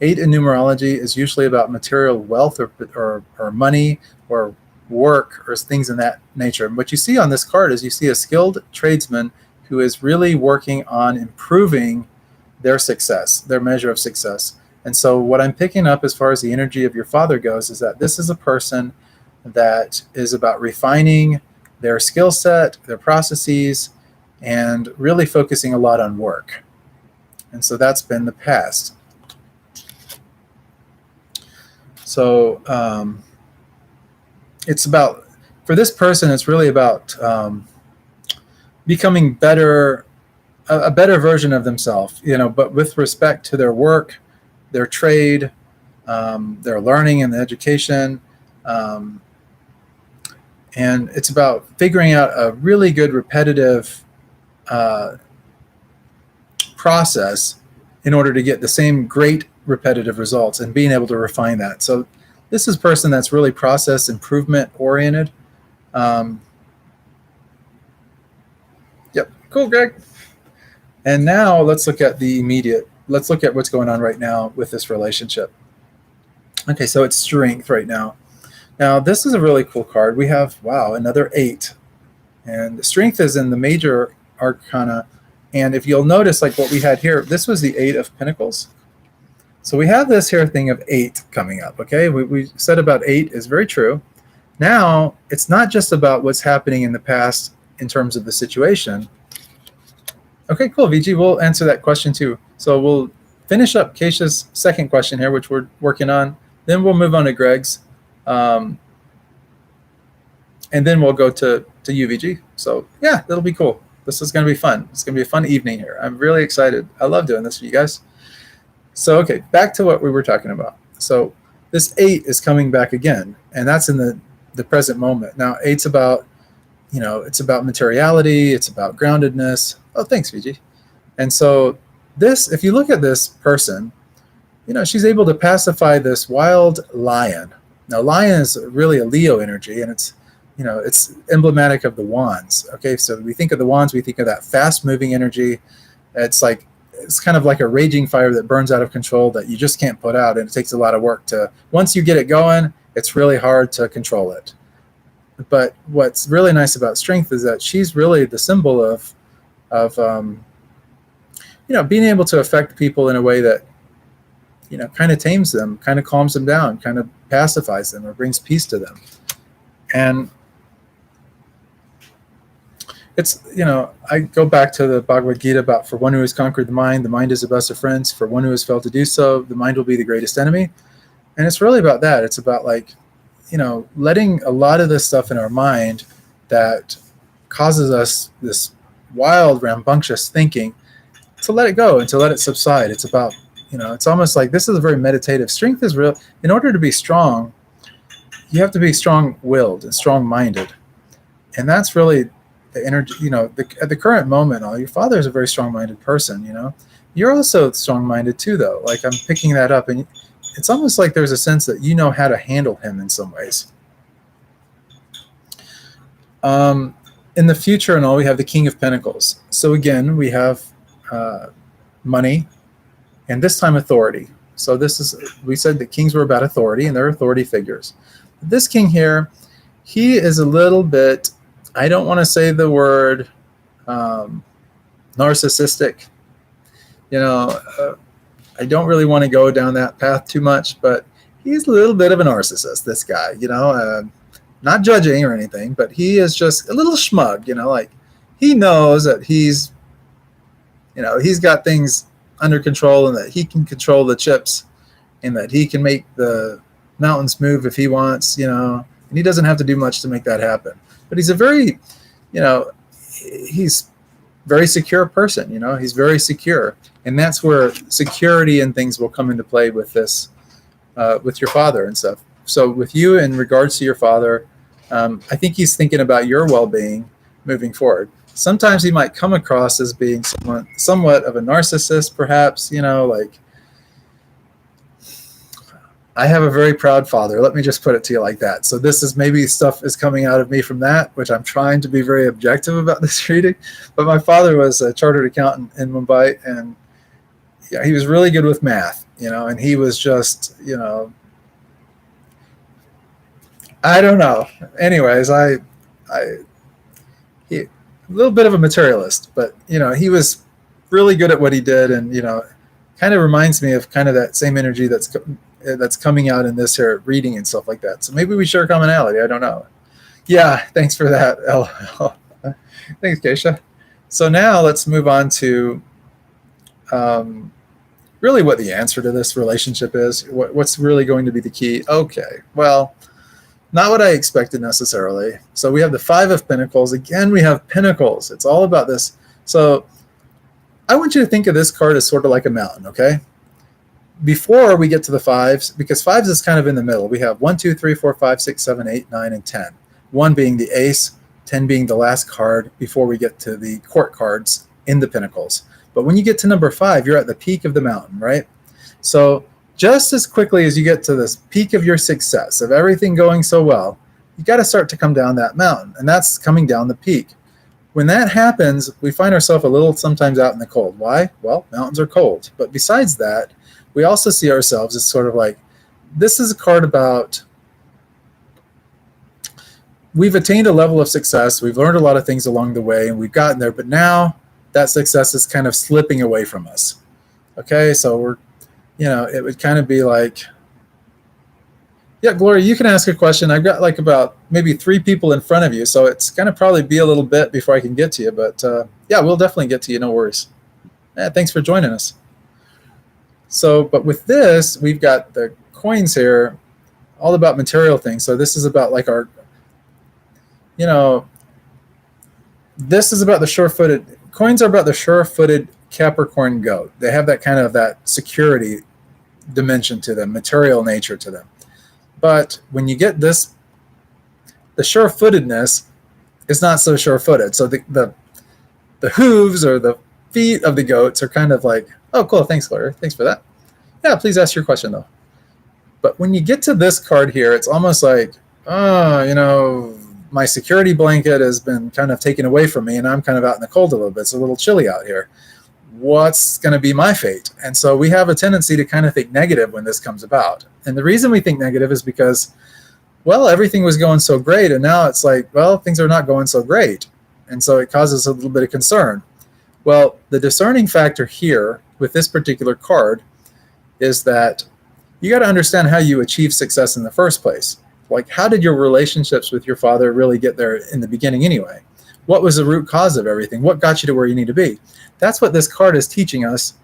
in numerology is usually about material wealth or money or work or things in that nature. And what you see on this card is you see a skilled tradesman who is really working on improving their success, their measure of success. And so what I'm picking up as far as the energy of your father goes is that this is a person that is about refining their skill set, their processes, and really focusing a lot on work. And so that's been the past. So it's about, for this person, it's really about becoming better, a better version of themselves, but with respect to their work, their trade, their learning and the education. And it's about figuring out a really good repetitive process in order to get the same great repetitive results and being able to refine that. So this is a person that's really process improvement oriented. Yep, cool, Greg. And now let's look at the immediate. Let's look at what's going on right now with this relationship. Okay, so it's strength right now. Now, this is a really cool card. We have, wow, another 8. And strength is in the major arcana. And if you'll notice, like what we had here, this was the 8 of Pentacles. So we have this here thing of 8 coming up, okay? We said about 8 is very true. Now, it's not just about what's happening in the past in terms of the situation. Okay, cool, VG, we'll answer that question too. So we'll finish up Keisha's second question here, which we're working on. Then we'll move on to Greg's. And then we'll go to UVG. So yeah, that'll be cool. This is going to be fun. It's going to be a fun evening here. I'm really excited. I love doing this for you guys. So, okay, back to what we were talking about. So this 8 is coming back again, and that's in the the present moment. Now, 8's about, it's about materiality, it's about groundedness. Oh, thanks, Fiji. And so this, if you look at this person, she's able to pacify this wild lion. Now, lion is really a Leo energy, and it's emblematic of the wands. Okay, so we think of the wands, we think of that fast-moving energy. It's kind of like a raging fire that burns out of control that you just can't put out, and it takes a lot of work to. Once you get it going, it's really hard to control it. But what's really nice about strength is that she's really the symbol of being able to affect people in a way that kind of tames them, kind of calms them down, kind of pacifies them, or brings peace to them. And it's, I go back to the Bhagavad Gita about, for one who has conquered the mind is the best of friends. For one who has failed to do so, the mind will be the greatest enemy. And it's really about that. It's about letting a lot of this stuff in our mind that causes us this wild, rambunctious thinking, to let it go and to let it subside. It's about, it's almost like this is a very meditative. Strength is real. In order to be strong, you have to be strong-willed and strong-minded. And that's really the energy, at the current moment, your father is a very strong-minded person, You're also strong-minded too, though. Like, I'm picking that up, and it's almost like there's a sense that you know how to handle him in some ways. In the future and all, we have the King of Pentacles. So again, we have money, and this time authority. So we said that kings were about authority, and they're authority figures. This king here, he is a little bit, I don't want to say the word narcissistic. I don't really want to go down that path too much, but he's a little bit of a narcissist, this guy, not judging or anything, but he is just a little smug, like he knows that he's got things under control, and that he can control the chips, and that he can make the mountains move if he wants, and he doesn't have to do much to make that happen. But he's a very, he's very secure person, he's very secure. And that's where security and things will come into play with this, with your father and stuff. So with you, in regards to your father, I think he's thinking about your well-being moving forward. Sometimes he might come across as being somewhat of a narcissist, perhaps, like, I have a very proud father. Let me just put it to you like that. So this is maybe stuff is coming out of me from that, which I'm trying to be very objective about this reading. But my father was a chartered accountant in Mumbai, and he was really good with math, and he was just, I don't know. Anyways, he a little bit of a materialist, but he was really good at what he did, and kind of reminds me of kind of that same energy that's coming out in this here reading and stuff like that. So maybe we share commonality. I don't know. Yeah, thanks for that. Thanks, Keisha. So now let's move on to really what the answer to this relationship is. What's really going to be the key? Okay, well, not what I expected necessarily. So we have the Five of Pentacles. Again, we have Pentacles. It's all about this. So I want you to think of this card as sort of like a mountain, okay? Before we get to the fives, because fives is kind of in the middle. We have 1, 2, 3, 4, 5, 6, 7, 8, 9, and 10. 1 being the ace, 10 being the last card before we get to the court cards in the Pentacles. But when you get to number 5, you're at the peak of the mountain, right? So just as quickly as you get to this peak of your success, of everything going so well, you got to start to come down that mountain, and that's coming down the peak. When that happens, we find ourselves a little sometimes out in the cold. Why? Well, mountains are cold. But besides that, we also see ourselves as sort of like, this is a card about, we've attained a level of success, we've learned a lot of things along the way, and we've gotten there, but now that success is kind of slipping away from us. Okay, so we're, it would kind of be like, yeah, Gloria, you can ask a question. I've got like about maybe 3 people in front of you, so it's going to probably be a little bit before I can get to you, but yeah, we'll definitely get to you, no worries. Yeah, thanks for joining us. So, but with this, we've got the coins here, all about material things. So this is about like our, this is about the sure-footed, coins are about the sure-footed Capricorn goat. They have that kind of that security dimension to them, material nature to them. But when you get this, the sure-footedness is not so sure-footed. So the hooves or the feet of the goats are kind of like, oh, cool, thanks, Gloria. Thanks for that. Yeah, please ask your question, though. But when you get to this card here, it's almost like, oh, my security blanket has been kind of taken away from me, and I'm kind of out in the cold a little bit. It's a little chilly out here. What's going to be my fate? And so we have a tendency to kind of think negative when this comes about. And the reason we think negative is because, well, everything was going so great, and now it's like, well, things are not going so great. And so it causes a little bit of concern. Well, the discerning factor here with this particular card is that you got to understand how you achieve success in the first place. Like, how did your relationships with your father really get there in the beginning anyway? What was the root cause of everything? What got you to where you need to be? That's what this card is teaching us.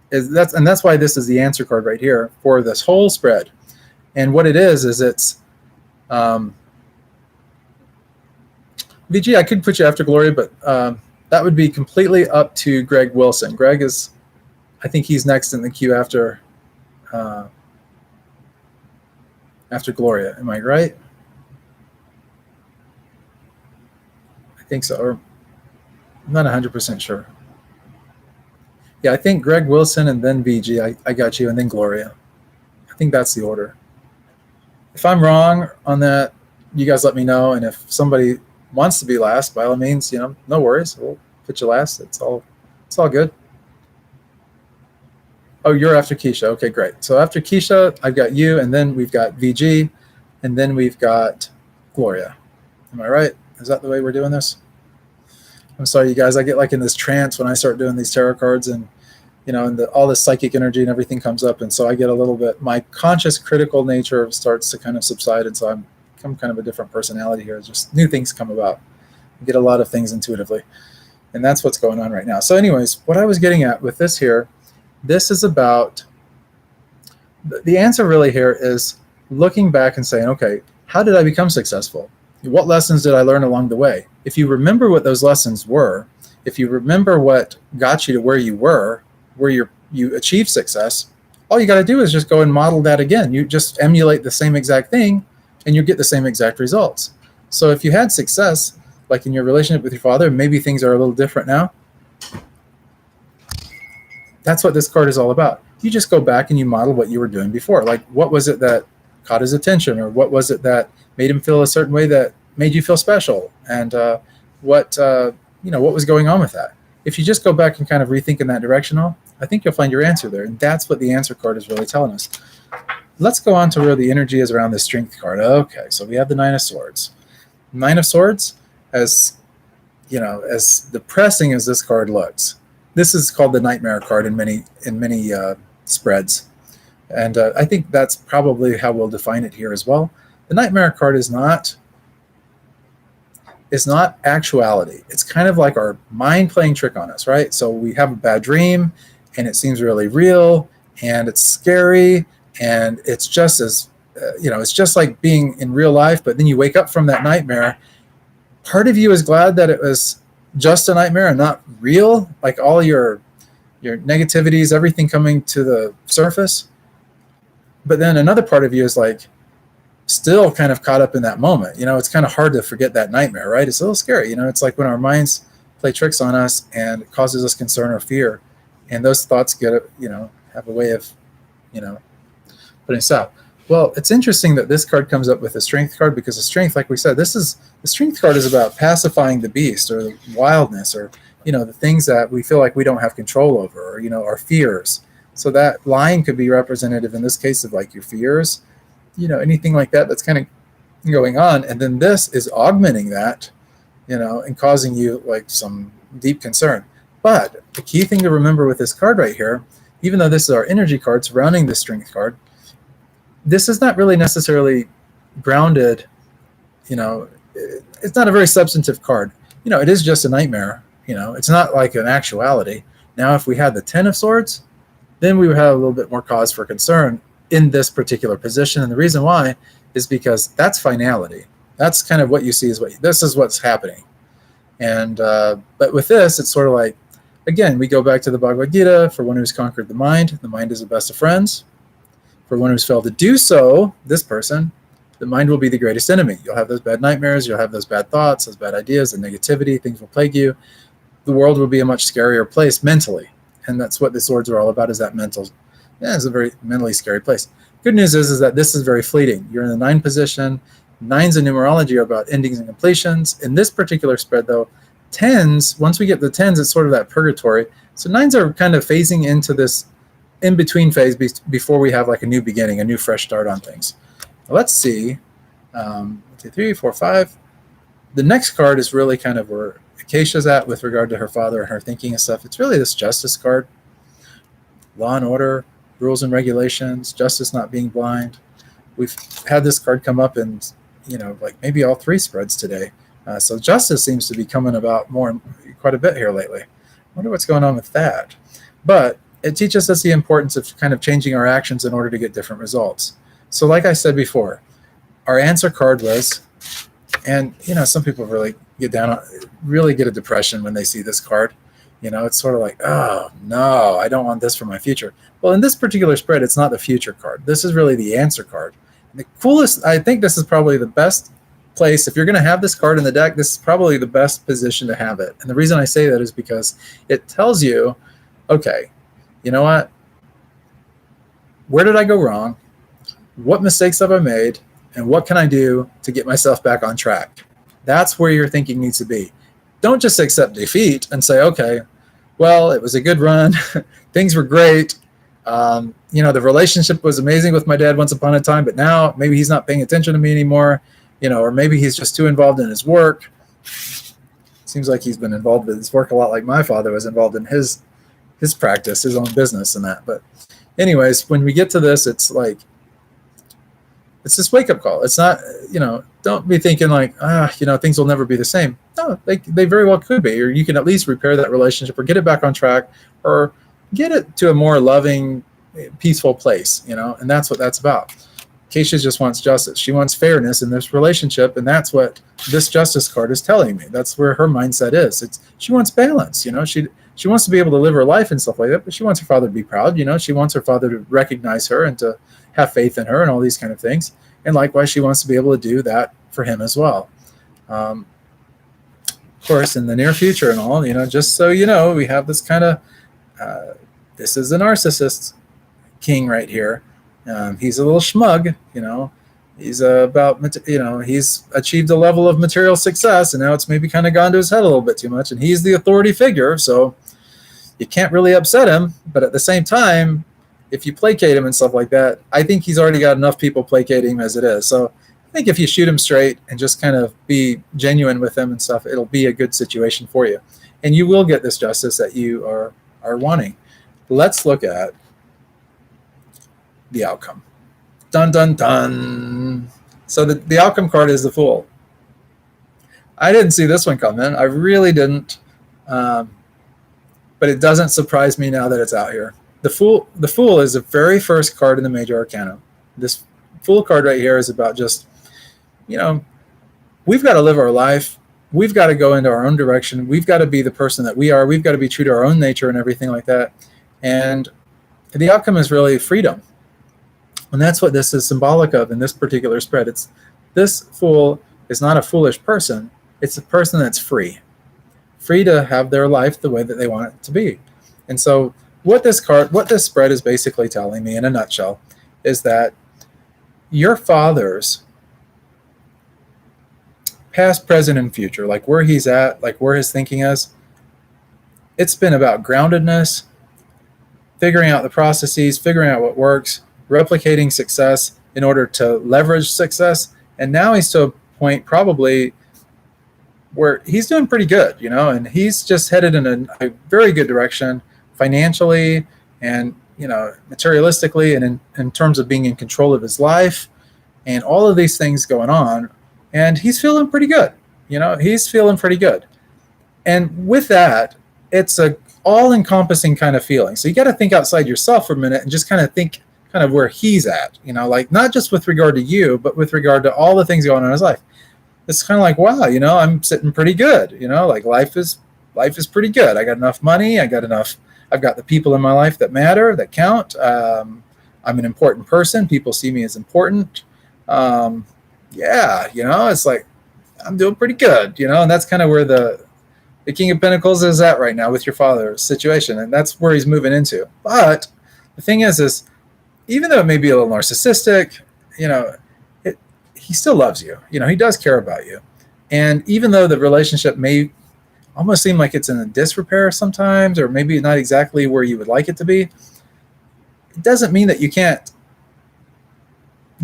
That's why this is the answer card right here for this whole spread. And what it is it's VG, I could put you after Gloria, but that would be completely up to Greg Wilson. Greg is, I think he's next in the queue after Gloria. Am I right? I think so. Or I'm not 100% sure. Yeah, I think Greg Wilson and then VG. I got you, and then Gloria. I think that's the order. If I'm wrong on that, you guys let me know. And if somebody wants to be last, by all means, no worries. We'll put you last. It's all good. Oh, you're after Keisha. Okay, great. So after Keisha, I've got you, and then we've got VG, and then we've got Gloria. Am I right? Is that the way we're doing this? I'm sorry, you guys. I get like in this trance when I start doing these tarot cards, and and all this psychic energy and everything comes up, and so I get a little bit. My conscious, critical nature starts to kind of subside, and so I'm kind of a different personality here. Just new things come about. I get a lot of things intuitively, and that's what's going on right now. So, anyways, what I was getting at with this here, this is about the answer. Really, here is looking back and saying, okay, how did I become successful? What lessons did I learn along the way? If you remember what those lessons were, if you remember what got you to where you were, where you achieved success, all you got to do is just go and model that again. You just emulate the same exact thing, and you get the same exact results. So if you had success, like in your relationship with your father, maybe things are a little different now. That's what this card is all about. You just go back and you model what you were doing before. Like, what was it that caught his attention, or what was it that made him feel a certain way that made you feel special, and what was going on with that? If you just go back and kind of rethink in that direction, I think you'll find your answer there, and that's what the answer card is really telling us. Let's go on to where the energy is around the strength card. Okay, so we have the Nine of Swords. Nine of Swords, as depressing as this card looks, this is called the Nightmare card in many spreads. And I think that's probably how we'll define it here as well. The Nightmare card is not actuality. It's kind of like our mind playing trick on us, right? So we have a bad dream, and it seems really real, and it's scary, and it's just as, it's just like being in real life, but then you wake up from that nightmare. Part of you is glad that it was just a nightmare and not real, like all your negativities, everything coming to the surface. But then another part of you is like still kind of caught up in that moment. It's kind of hard to forget that nightmare, right? It's a little scary. It's like when our minds play tricks on us and it causes us concern or fear. And those thoughts have a way of, putting us out. Well, it's interesting that this card comes up with the Strength card, because the Strength, like we said, the Strength card is about pacifying the beast, or the wildness, or, the things that we feel like we don't have control over, or, our fears. So that line could be representative in this case of like your fears, anything like that that's kind of going on. And then this is augmenting that, and causing you like some deep concern. But the key thing to remember with this card right here, even though this is our energy card surrounding the Strength card, this is not really necessarily grounded, it's not a very substantive card. It is just a nightmare, it's not like an actuality. Now, if we had the Ten of Swords, then we would have a little bit more cause for concern in this particular position. And the reason why is because that's finality. That's kind of what you see this is what's happening. And but with this, it's sort of like, again, we go back to the Bhagavad Gita. For one who's conquered the mind is the best of friends. For one who's failed to do so, this person the mind will be the greatest enemy. You'll have those bad nightmares, you'll have those bad thoughts, those bad ideas, and negativity, things will plague you. The world will be a much scarier place mentally. And that's what the swords are all about, is that mental. Yeah, it's a very mentally scary place. Good news is that this is very fleeting. You're in the 9 position. 9s in numerology are about endings and completions. In this particular spread, though, 10s, once we get the 10s, it's sort of that purgatory. So 9s are kind of phasing into this in-between phase before we have like a new beginning, a new fresh start on things. Let's see. 1, 2, 3, 4, 5. The next card is really kind of where Acacia's at with regard to her father and her thinking and stuff. It's really this justice card. Law and order, rules and regulations, justice not being blind. We've had this card come up in, like maybe all 3 spreads today. So justice seems to be coming about quite a bit here lately. I wonder what's going on with that. But it teaches us the importance of kind of changing our actions in order to get different results. So like I said before, our answer card was, and some people really really get a depression when they see this card. It's sort of like, oh no, I don't want this for my future. Well, in this particular spread, it's not the future card. This is really the answer card. The coolest, I think this is probably the best place. If you're going to have this card in the deck, this is probably the best position to have it. And the reason I say that is because it tells you, okay, you know what? Where did I go wrong? What mistakes have I made? And what can I do to get myself back on track? That's where your thinking needs to be. Don't just accept defeat and say, okay, well, it was a good run. Things were great. The relationship was amazing with my dad once upon a time, but now maybe he's not paying attention to me anymore, or maybe he's just too involved in his work. Seems like he's been involved with his work a lot like my father was involved in his practice, his own business and that. But anyways, when we get to this, it's like, it's this wake-up call. It's not, don't be thinking like, things will never be the same. No, they very well could be, or you can at least repair that relationship or get it back on track or get it to a more loving, peaceful place, and that's what that's about. Acacia just wants justice. She wants fairness in this relationship, and that's what this justice card is telling me. That's where her mindset is. She wants balance, she wants to be able to live her life and stuff like that, but she wants her father to be proud, she wants her father to recognize her and to have faith in her and all these kind of things. And likewise, she wants to be able to do that for him as well. Of course, in the near future and all, just so we have this kind of, this is a narcissist king right here. He's a little schmug, he's he's achieved a level of material success, and now it's maybe kind of gone to his head a little bit too much, and he's the authority figure, so you can't really upset him. But at the same time, if you placate him and stuff like that, I think he's already got enough people placating him as it is. So I think if you shoot him straight and just kind of be genuine with him and stuff, it'll be a good situation for you. And you will get this justice that you are wanting. Let's look at the outcome. Dun, dun, dun. So the outcome card is the Fool. I didn't see this one coming. I really didn't. But it doesn't surprise me now that it's out here. The Fool is the very first card in the Major Arcana. This Fool card right here is about just, we've got to live our life. We've got to go into our own direction. We've got to be the person that we are. We've got to be true to our own nature and everything like that. And the outcome is really freedom. And that's what this is symbolic of in this particular spread. This Fool is not a foolish person. It's a person that's free to have their life the way that they want it to be. And so what this spread is basically telling me in a nutshell is that your father's past, present, and future, like where he's at, like where his thinking is, it's been about groundedness, figuring out the processes, figuring out what works, replicating success in order to leverage success. And now he's to a point probably where he's doing pretty good, and he's just headed in a very good direction financially and, materialistically, and in terms of being in control of his life and all of these things going on. And he's feeling pretty good. He's feeling pretty good. And with that, it's a all-encompassing kind of feeling. So you got to think outside yourself for a minute and just kind of think kind of where he's at, like not just with regard to you, but with regard to all the things going on in his life. It's kind of like, wow, I'm sitting pretty good, like life is pretty good. I got enough money. I've got the people in my life that matter, that count. I'm an important person. People see me as important. yeah, it's like, I'm doing pretty good, and that's kind of where the King of Pentacles is at right now with your father's situation, and that's where he's moving into. But the thing is even though it may be a little narcissistic, you know, it, he still loves you. He does care about you. And even though the relationship may almost seem like it's in a disrepair sometimes, or maybe not exactly where you would like it to be, it doesn't mean that you can't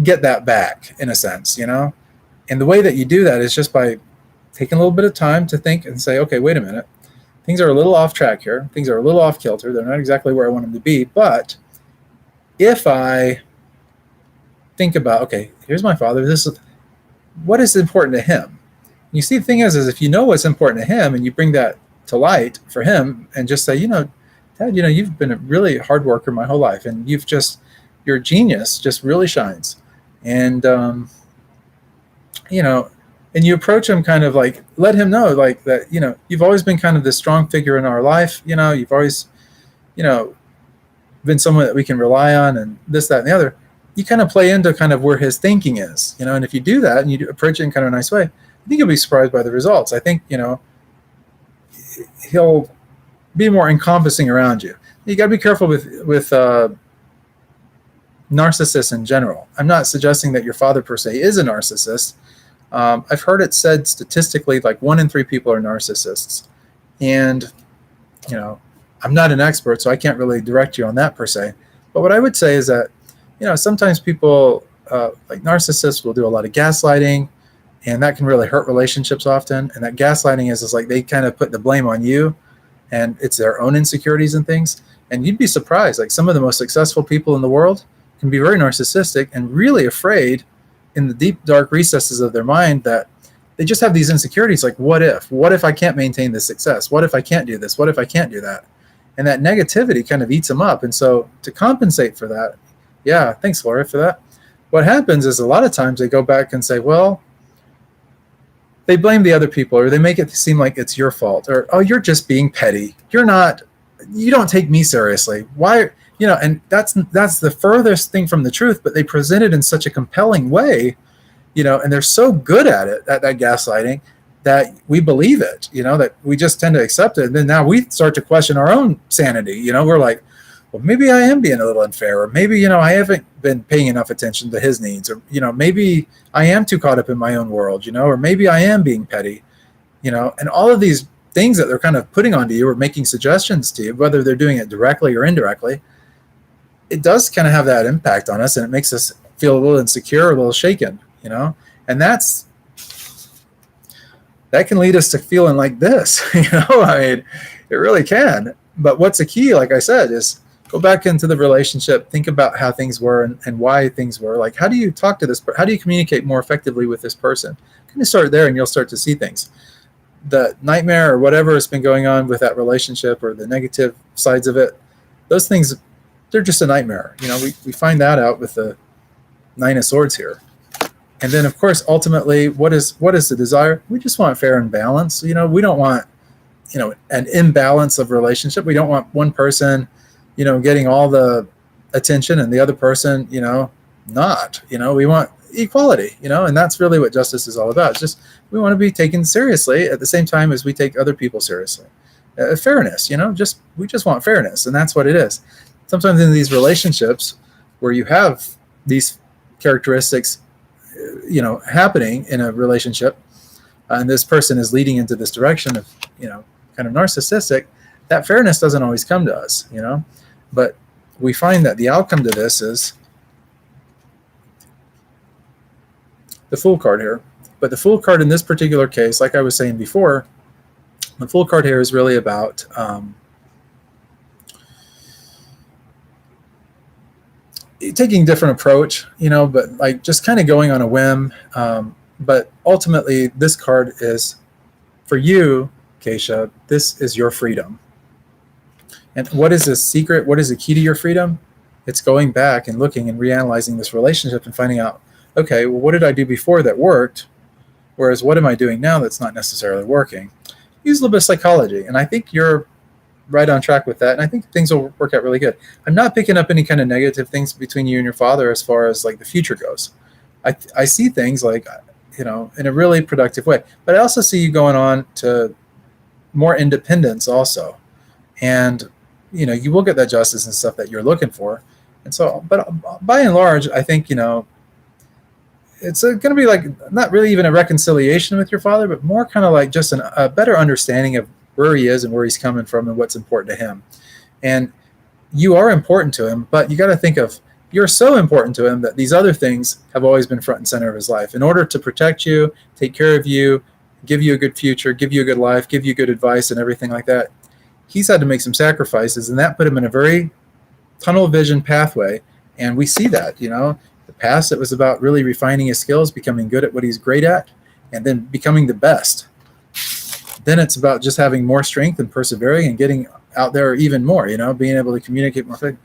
get that back in a sense, And the way that you do that is just by taking a little bit of time to think and say, okay, wait a minute. Things are a little off track here. Things are a little off kilter. They're not exactly where I want them to be. But if I think about, okay, here's my father. This is what is important to him. You see, the thing is if you know what's important to him and you bring that to light for him and just say, Dad, you've been a really hard worker my whole life, and your genius just really shines. And, and you approach him kind of like, let him know like that, you've always been kind of this strong figure in our life. You've always, been someone that we can rely on, and this, that, and the other. You kind of play into kind of where his thinking is, and if you do that and you approach it in kind of a nice way, I think you'll be surprised by the results. I think, he'll be more encompassing around you. You got to be careful with narcissists in general. I'm not suggesting that your father per se is a narcissist. I've heard it said statistically like 1 in 3 people are narcissists. And, I'm not an expert, so I can't really direct you on that per se. But what I would say is that, sometimes people, like narcissists, will do a lot of gaslighting, and that can really hurt relationships often. And that gaslighting is like they kind of put the blame on you, and it's their own insecurities and things. And you'd be surprised, like some of the most successful people in the world can be very narcissistic and really afraid in the deep, dark recesses of their mind that they just have these insecurities like, what if I can't maintain this success? What if I can't do this? What if I can't do that? And that negativity kind of eats them up. And so to compensate for that, yeah, thanks, Laura, for that. What happens is a lot of times they go back and say, well, they blame the other people, or they make it seem like it's your fault, or, oh, you're just being petty. You don't take me seriously. Why? And that's the furthest thing from the truth, but they present it in such a compelling way, and they're so good at it, at that gaslighting, that we believe it, that we just tend to accept it. And then now we start to question our own sanity. We're like, well, maybe I am being a little unfair, or maybe, I haven't been paying enough attention to his needs, or, maybe I am too caught up in my own world, or maybe I am being petty, and all of these things that they're kind of putting onto you or making suggestions to you, whether they're doing it directly or indirectly, it does kind of have that impact on us, and it makes us feel a little insecure, a little shaken, and that can lead us to feeling like this, I mean, it really can. But what's the key, like I said, is go back into the relationship, think about how things were and why things were. Like, how do you talk to this? How do you communicate more effectively with this person? Kind of start there, and you'll start to see things. The nightmare or whatever has been going on with that relationship, or the negative sides of it, those things, they're just a nightmare. We find that out with the 9 of Swords here. And then, of course, ultimately, what is the desire? We just want fair and balance. We don't want, an imbalance of relationship. We don't want one person, getting all the attention and the other person, not. We want equality, and that's really what justice is all about. It's just we want to be taken seriously at the same time as we take other people seriously. Fairness, we just want fairness, and that's what it is. Sometimes in these relationships where you have these characteristics, happening in a relationship, and this person is leading into this direction of, kind of narcissistic, that fairness doesn't always come to us, but we find that the outcome to this is the Fool card here. But the Fool card in this particular case, like I was saying before, the Fool card here is really about taking a different approach, but like just kind of going on a whim. But ultimately, this card is for you, Keisha. This is your freedom. And what is the secret? What is the key to your freedom? It's going back and looking and reanalyzing this relationship and finding out, okay, well, what did I do before that worked? Whereas what am I doing now that's not necessarily working? Use a little bit of psychology. And I think you're right on track with that. And I think things will work out really good. I'm not picking up any kind of negative things between you and your father as far as like the future goes. I see things like, in a really productive way. But I also see you going on to more independence also. And, you will get that justice and stuff that you're looking for. And so, but by and large, I think, it's going to be like not really even a reconciliation with your father, but more kind of like just a better understanding of where he is and where he's coming from and what's important to him. And you are important to him, but you got to think of, you're so important to him that these other things have always been front and center of his life. In order to protect you, take care of you, give you a good future, give you a good life, give you good advice and everything like that, he's had to make some sacrifices, and that put him in a very tunnel vision pathway. And we see that, the past, it was about really refining his skills, becoming good at what he's great at, and then becoming the best. Then it's about just having more strength and persevering and getting out there even more, being able to communicate more.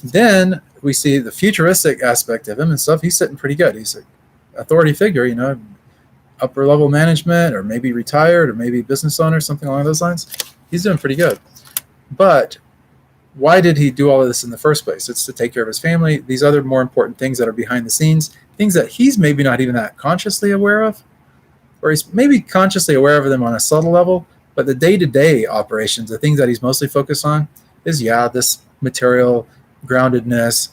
Then we see the futuristic aspect of him and stuff. He's sitting pretty good. He's an authority figure, upper level management, or maybe retired, or maybe business owner, something along those lines. He's doing pretty good. But why did he do all of this in the first place? It's to take care of his family, these other more important things that are behind the scenes, things that he's maybe not even that consciously aware of, or he's maybe consciously aware of them on a subtle level, but the day-to-day operations, the things that he's mostly focused on is, this material groundedness,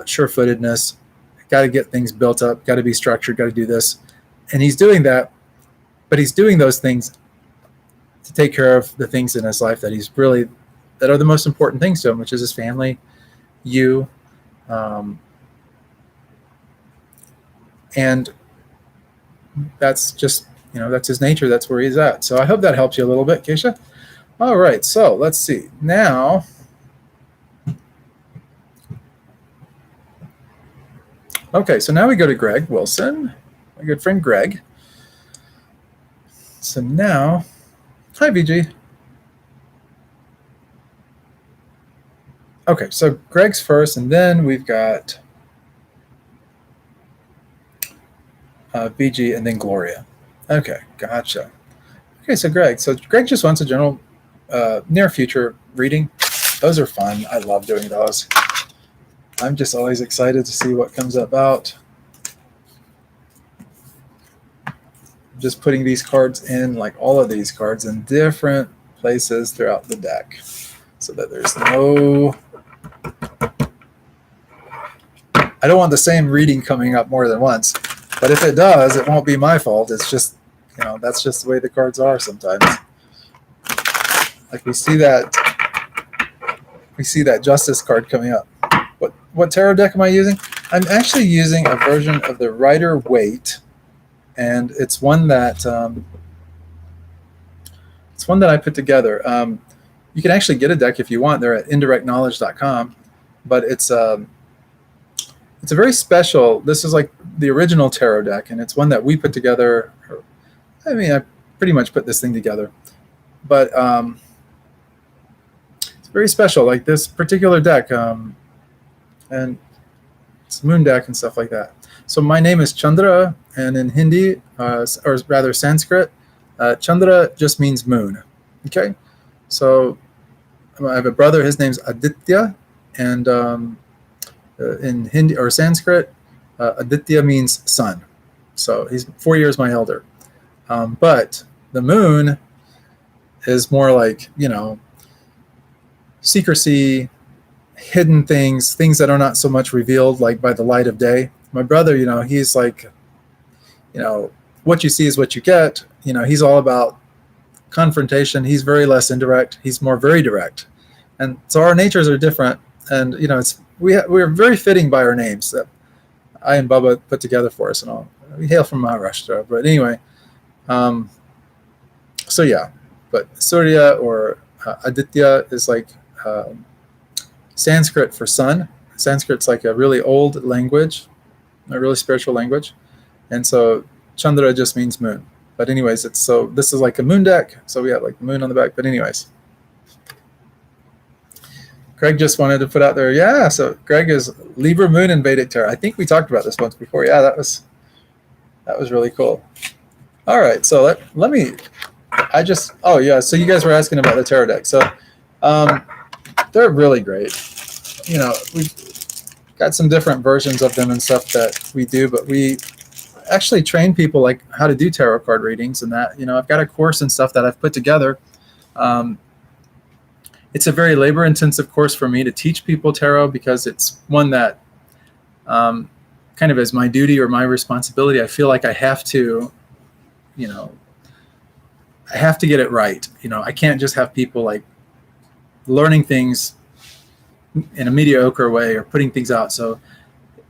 sure-footedness, got to get things built up, got to be structured, got to do this. And he's doing that, but he's doing those things to take care of the things in his life that are the most important things to him, which is his family, you, and that's just, that's his nature. That's where he's at. So I hope that helps you a little bit, Keisha. All right. So let's see. Now, okay. So now we go to Greg Wilson, my good friend Greg. So now, hi, VG. Okay. So Greg's first, and then we've got BG, and then Gloria. Okay, gotcha. Okay, so Greg just wants a general near future reading. Those are fun. I love doing those. I'm just always excited to see what comes about. Just putting these cards in, like all of these cards, in different places throughout the deck, so that there's no... I don't want the same reading coming up more than once. But if it does, it won't be my fault. It's just, that's just the way the cards are sometimes. Like we see that Justice card coming up. What tarot deck am I using? I'm actually using a version of the Rider-Waite, and it's one that I put together. You can actually get a deck if you want. They're at indirectknowledge.com, but it's a very special. This is like the original tarot deck, and it's one that we put together. I pretty much put this thing together, but it's very special. Like this particular deck, and it's moon deck and stuff like that. So my name is Chandra, and in Hindi, or rather Sanskrit, Chandra just means moon. Okay, so I have a brother. His name's Aditya, and in Hindi or Sanskrit, Aditya means sun. So he's 4 years my elder. But the moon is more like, secrecy, hidden things that are not so much revealed like by the light of day. My brother, he's like, what you see is what you get. He's all about confrontation. He's very less indirect. He's more very direct. And so our natures are different. And, we're very fitting by our names that I and Bubba put together for us and all. We hail from Maharashtra. But anyway, so yeah. But Surya or Aditya is like Sanskrit for sun. Sanskrit's like a really old language, a really spiritual language. And so Chandra just means moon. But anyways, this is like a moon deck. So we have like the moon on the back. But anyways, Greg just wanted to put out there. Yeah, so Greg is Libra moon in Vedic tarot. I think we talked about this once before. Yeah, that was really cool. All right, so let me. Oh yeah, so you guys were asking about the tarot deck. So they're really great. got some different versions of them and stuff that we do, but we actually train people like how to do tarot card readings and that. I've got a course and stuff that I've put together. It's a very labor-intensive course for me to teach people tarot because it's one that kind of is my duty or my responsibility. I feel like I have to, I have to get it right. I can't just have people like learning things in a mediocre way or putting things out. So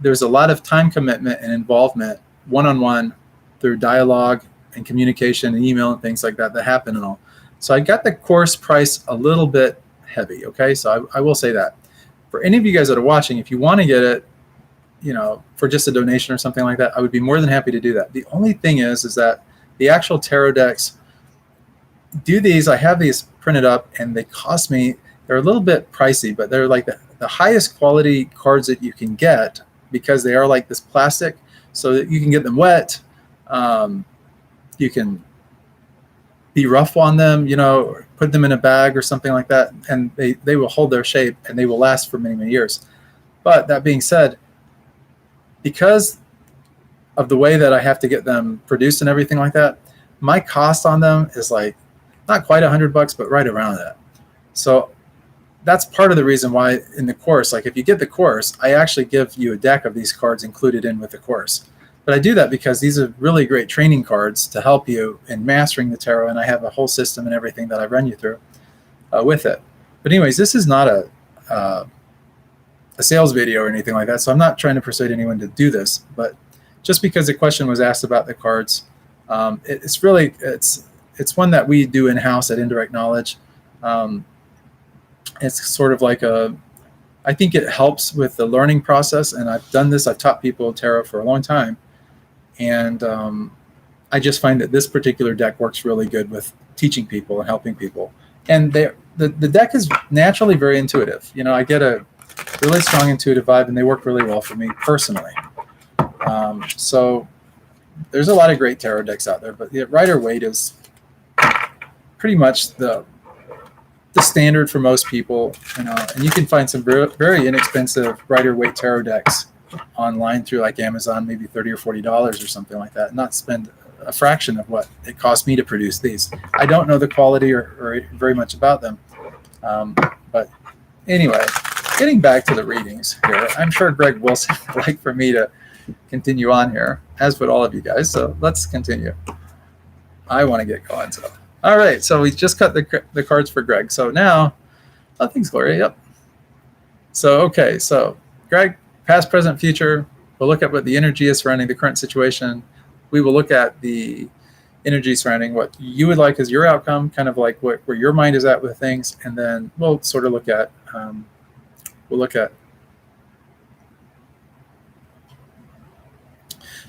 there's a lot of time commitment and involvement one-on-one through dialogue and communication and email and things like that happen and all. So I got the course price a little bit heavy. Okay. So I will say that for any of you guys that are watching, if you want to get it, for just a donation or something like that, I would be more than happy to do that. The only thing is that the actual tarot decks I have these printed up and they cost me, they're a little bit pricey, but they're like the highest quality cards that you can get because they are like this plastic so that you can get them wet. You can be rough on them, or put them in a bag or something like that. And they will hold their shape and they will last for many, many years. But that being said, because of the way that I have to get them produced and everything like that, my cost on them is like not quite $100, but right around that. So that's part of the reason why in the course, like if you get the course, I actually give you a deck of these cards included in with the course. But I do that because these are really great training cards to help you in mastering the tarot, and I have a whole system and everything that I run you through with it. But anyways, this is not a sales video or anything like that, so I'm not trying to persuade anyone to do this. But just because the question was asked about the cards, it's one that we do in-house at Indirect Knowledge. It's sort of like I think it helps with the learning process, and I've taught people tarot for a long time, and I just find that this particular deck works really good with teaching people and helping people. And the deck is naturally very intuitive. I get a really strong intuitive vibe, and they work really well for me personally. So there's a lot of great tarot decks out there, but the Rider-Waite is pretty much the standard for most people, and you can find some very inexpensive Rider-Waite tarot decks online through like Amazon, maybe $30 or $40 or something like that, and not spend a fraction of what it cost me to produce these. I don't know the quality or very much about them, but anyway, getting back to the readings here, I'm sure Greg Wilson would like for me to continue on here, as would all of you guys, so let's continue. I want to get going, so. All right, so we just cut the cards for Greg. So now, oh, thanks, Gloria. Yep. So, okay, so Greg, past, present, future. We'll look at what the energy is surrounding the current situation. We will look at the energy surrounding what you would like as your outcome, kind of like where your mind is at with things. And then we'll sort of look at,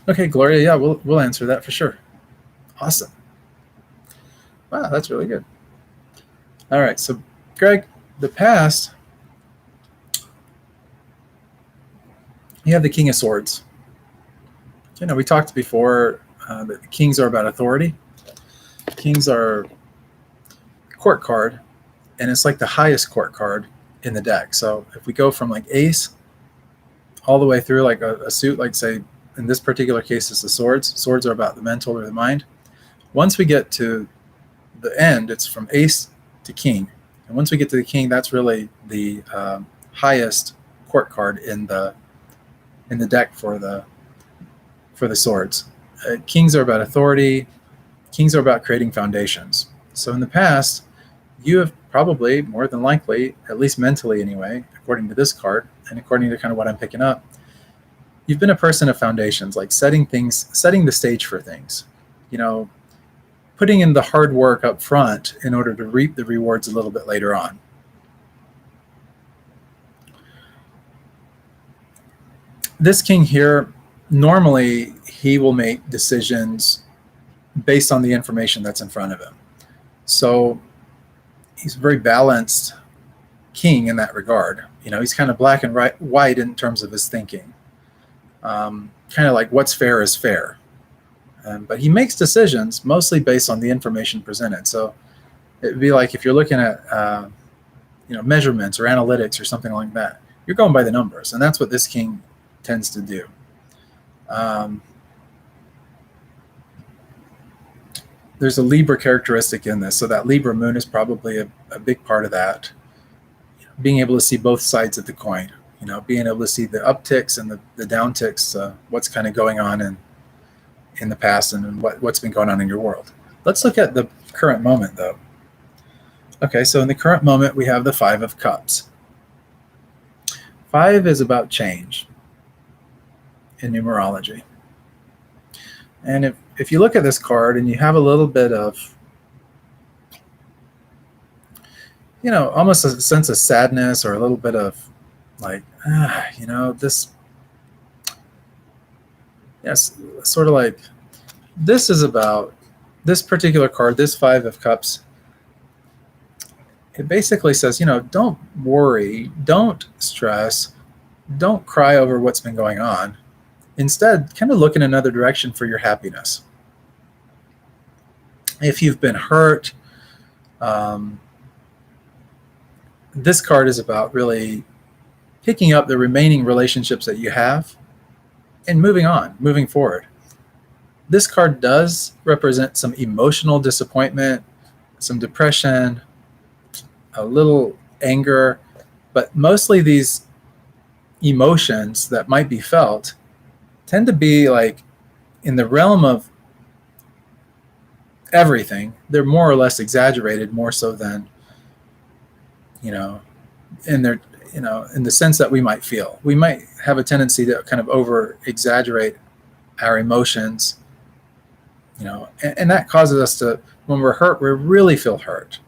okay, Gloria, yeah, we'll answer that for sure. Awesome. Wow, that's really good. All right, so Greg, the past, you have the King of Swords. We talked before that the kings are about authority. Kings are court card, and it's like the highest court card in the deck. So if we go from like ace all the way through like a suit, like say in this particular case it's the swords. Swords are about the mental or the mind. Once we get to the end, it's from ace to king, and once we get to the king, that's really the highest court card in the deck for the swords. Kings are about authority. Kings are about creating foundations. So in the past, you have probably, more than likely, at least mentally anyway, according to this card and according to kind of what I'm picking up, you've been a person of foundations, like setting the stage for things, putting in the hard work up front in order to reap the rewards a little bit later on. This king here, normally he will make decisions based on the information that's in front of him. So he's a very balanced king in that regard. He's kind of black and white in terms of his thinking. Kind of like what's fair is fair. But he makes decisions mostly based on the information presented. So it would be like if you're looking at measurements or analytics or something like that. you're going by the numbers, and that's what this king tends to do. There's a Libra characteristic in this, so that Libra moon is probably a big part of that. Being able to see both sides of the coin, being able to see the upticks and the downticks, what's kind of going on in the past and what's been going on in your world. Let's look at the current moment, though. Okay, so in the current moment, we have the Five of Cups. 5 is about change in numerology. And if you look at this card and you have a little bit of, almost a sense of sadness or a little bit of like, this, yes, sort of like, this is about this particular card, this Five of Cups. It basically says, don't worry, don't stress, don't cry over what's been going on. Instead, kind of look in another direction for your happiness. If you've been hurt, this card is about really picking up the remaining relationships that you have and moving on, moving forward. This card does represent some emotional disappointment, some depression, a little anger, but mostly these emotions that might be felt tend to be like in the realm of everything. They're more or less exaggerated, more so than, in their, in the sense that we might feel. We might have a tendency to kind of over exaggerate our emotions, and that causes us to, when we're hurt, we really feel hurt.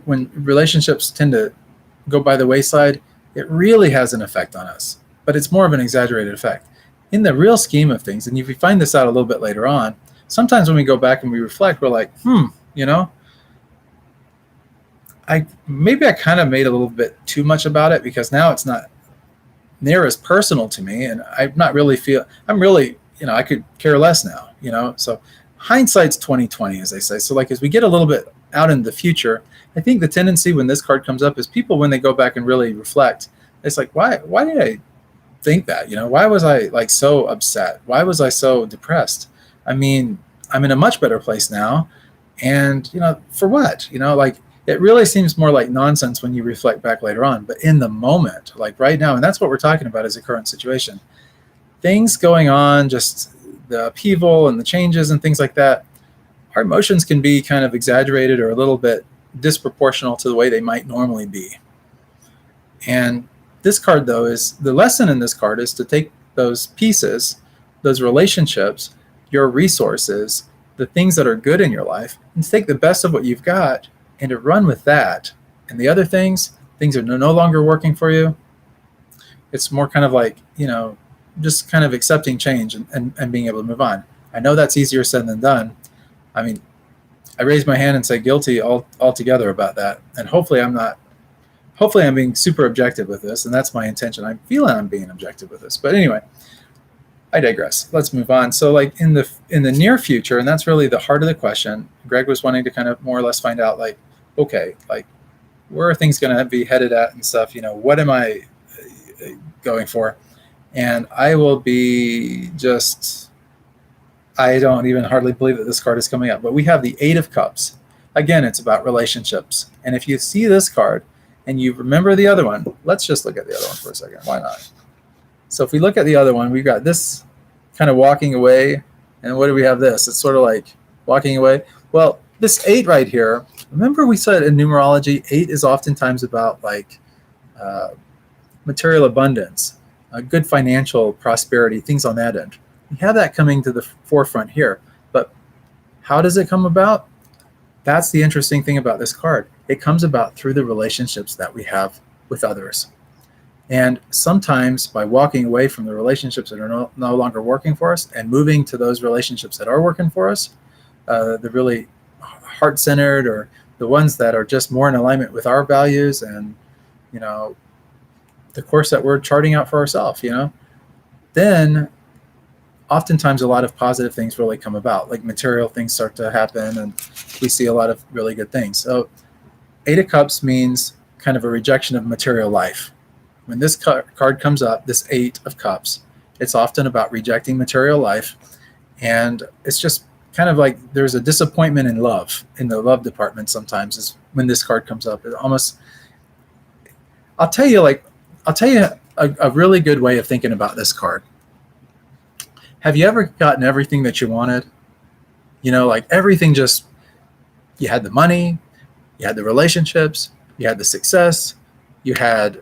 When relationships tend to go by the wayside, it really has an effect on us, but it's more of an exaggerated effect. In the real scheme of things, and if you find this out a little bit later on, sometimes when we go back and we reflect, we're like, I kind of made a little bit too much about it, because now it's not near as personal to me, and I could care less now, so hindsight's 20/20, as they say. So like, as we get a little bit out in the future, I think the tendency when this card comes up is people, when they go back and really reflect, it's like, why did I think that? Why was I like so upset? Why was I so depressed? I mean, I'm in a much better place now, and for what? Like, it really seems more like nonsense when you reflect back later on. But in the moment, like right now, and that's what we're talking about, is the current situation, things going on, just the upheaval and the changes and things like that. Our emotions can be kind of exaggerated or a little bit disproportional to the way they might normally be. And this card, though, is the lesson in this card is to take those pieces, those relationships, your resources, the things that are good in your life, and to take the best of what you've got and to run with that. And the other things are no longer working for you. It's more kind of like, just kind of accepting change and being able to move on. I know that's easier said than done. I mean, I raise my hand and say guilty altogether about that. And hopefully I'm being super objective with this, and that's my intention. I'm feeling I'm being objective with this. But anyway, I digress. Let's move on. So like in the near future, and that's really the heart of the question, Greg was wanting to kind of more or less find out, like, okay, like, where are things going to be headed at and stuff? What am I going for? And I will be just, I don't even hardly believe that this card is coming up, but we have the Eight of Cups. Again, it's about relationships. And if you see this card and you remember the other one, let's just look at the other one for a second. Why not? So if we look at the other one, we've got this kind of walking away. And what do we have this? It's sort of like walking away. Well, this 8 right here, remember we said in numerology, 8 is oftentimes about like material abundance, good financial prosperity, things on that end. We have that coming to the forefront here. But how does it come about? That's the interesting thing about this card. It comes about through the relationships that we have with others. And sometimes by walking away from the relationships that are no longer working for us and moving to those relationships that are working for us, the really heart-centered, or the ones that are just more in alignment with our values and, the course that we're charting out for ourselves, then oftentimes a lot of positive things really come about, like material things start to happen and we see a lot of really good things. So 8 of Cups means kind of a rejection of material life. When this card comes up, this 8 of Cups, it's often about rejecting material life. And it's just kind of like there's a disappointment in love, in the love department sometimes, is when this card comes up. It almost, I'll tell you a really good way of thinking about this card. Have you ever gotten everything that you wanted? You know, like everything, just, you had the money, you had the relationships, you had the success, you had,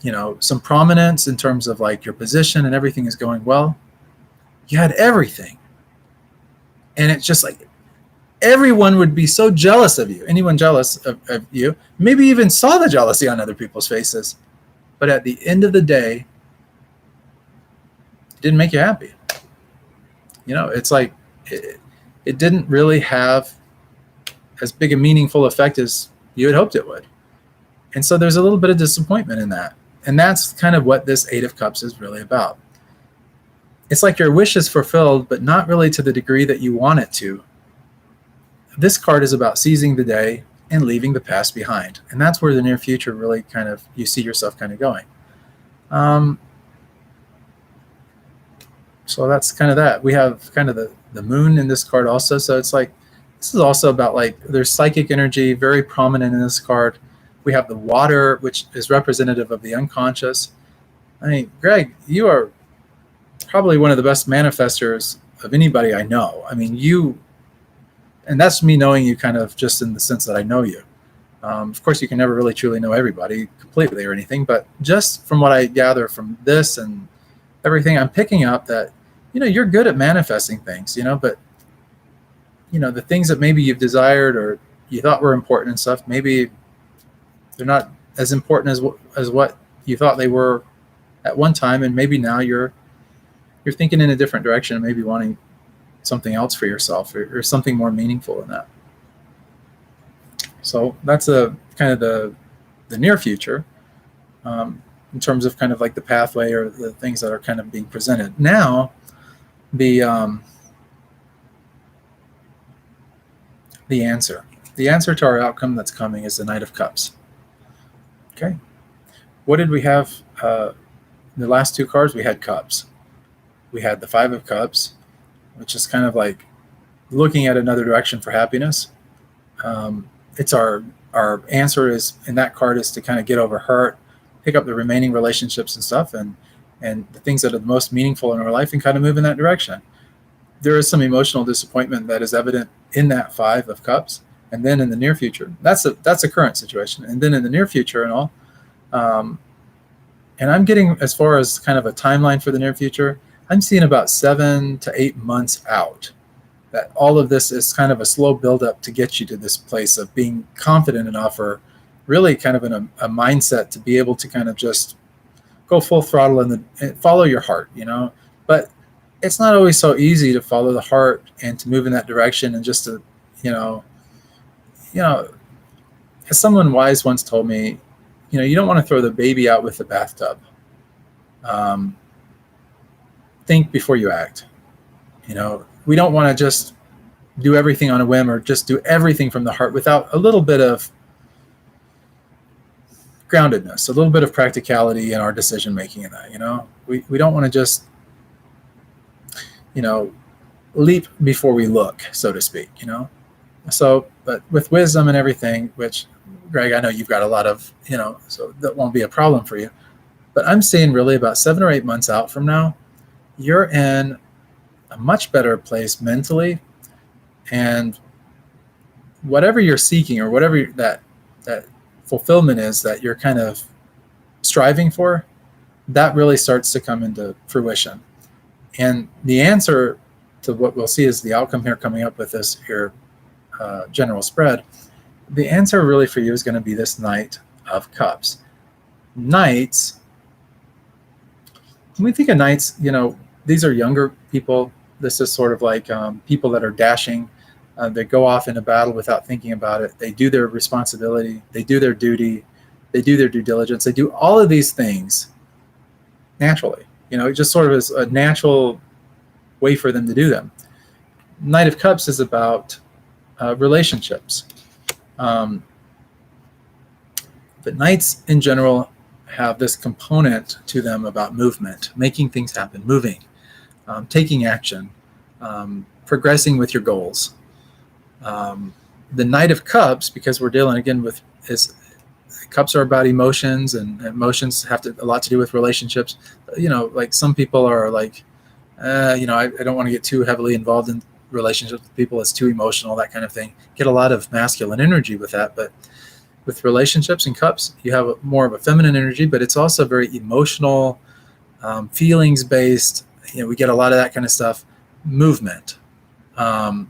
you know, some prominence in terms of like your position, and everything is going well. You had everything. And it's just like everyone would be so jealous of you. Anyone jealous of you, maybe even saw the jealousy on other people's faces. But at the end of the day, it didn't make you happy. You know, it's like it didn't really have as big a meaningful effect as you had hoped it would. And so there's a little bit of disappointment in that. And that's kind of what this 8 of Cups is really about. It's like your wish is fulfilled, but not really to the degree that you want it to. This card is about seizing the day and leaving the past behind. And that's where the near future really kind of, you see yourself kind of going. So that's kind of that. We have kind of the moon in this card also. So it's like, this is also about like, there's psychic energy very prominent in this card. We have the water, which is representative of the unconscious. I mean, Greg, you are probably one of the best manifestors of anybody I know. I mean, and that's me knowing you kind of just in the sense that I know you. Of course, you can never really truly know everybody completely or anything, but just from what I gather from this and everything, I'm picking up that, you know, you're good at manifesting things, you know, but, you know, the things that maybe you've desired or you thought were important and stuff, maybe they're not as important as what you thought they were at one time. And maybe now you're thinking in a different direction and maybe wanting something else for yourself or something more meaningful than that. So that's a kind of the near future in terms of kind of like the pathway or the things that are kind of being presented. Now, the answer to our outcome that's coming is the Knight of Cups. Okay. What did we have? The last 2 cards, we had Cups. We had the 5 of Cups, which is kind of like looking at another direction for happiness. It's our answer is in that card is to kind of get over hurt, pick up the remaining relationships and stuff, and the things that are the most meaningful in our life, and kind of move in that direction. There is some emotional disappointment that is evident in that 5 of Cups, and then in the near future, that's a current situation, and then in the near future and all. And I'm getting, as far as kind of a timeline for the near future, I'm seeing about 7 to 8 months out, that all of this is kind of a slow buildup to get you to this place of being confident enough, or really kind of in a mindset to be able to kind of just go full throttle and follow your heart, you know. But it's not always so easy to follow the heart and to move in that direction, and just to, you know, as someone wise once told me, you know, you don't want to throw the baby out with the bathtub. Think before you act. You know, we don't want to just do everything on a whim, or just do everything from the heart without a little bit of groundedness, a little bit of practicality in our decision making in that. You know, we don't want to just, you know, leap before we look, so to speak, you know. So, but with wisdom and everything, which, Greg, I know you've got a lot of, you know, so that won't be a problem for you. But I'm saying really about 7 or 8 months out from now, you're in a much better place mentally, and whatever you're seeking, or whatever that fulfillment is that you're kind of striving for, that really starts to come into fruition. And the answer to what we'll see is the outcome here coming up with this here general spread. The answer really for you is going to be this Knight of Cups. Knights, when we think of knights, you know, these are younger people. This is sort of like people that are dashing. They go off into battle without thinking about it. They do their responsibility. They do their duty. They do their due diligence. They do all of these things naturally. You know, it just sort of is a natural way for them to do them. Knight of Cups is about relationships. But Knights in general have this component to them about movement, making things happen, moving, taking action, progressing with your goals. The Knight of Cups, because we're dealing again with cups are about emotions, and emotions have a lot to do with relationships. Like some people are like, I don't want to get too heavily involved in relationships with people. It's too emotional, that kind of thing. Get a lot of masculine energy with that, but with relationships and cups, you have more of a feminine energy, but it's also very emotional, feelings based. We get a lot of that kind of stuff, movement. But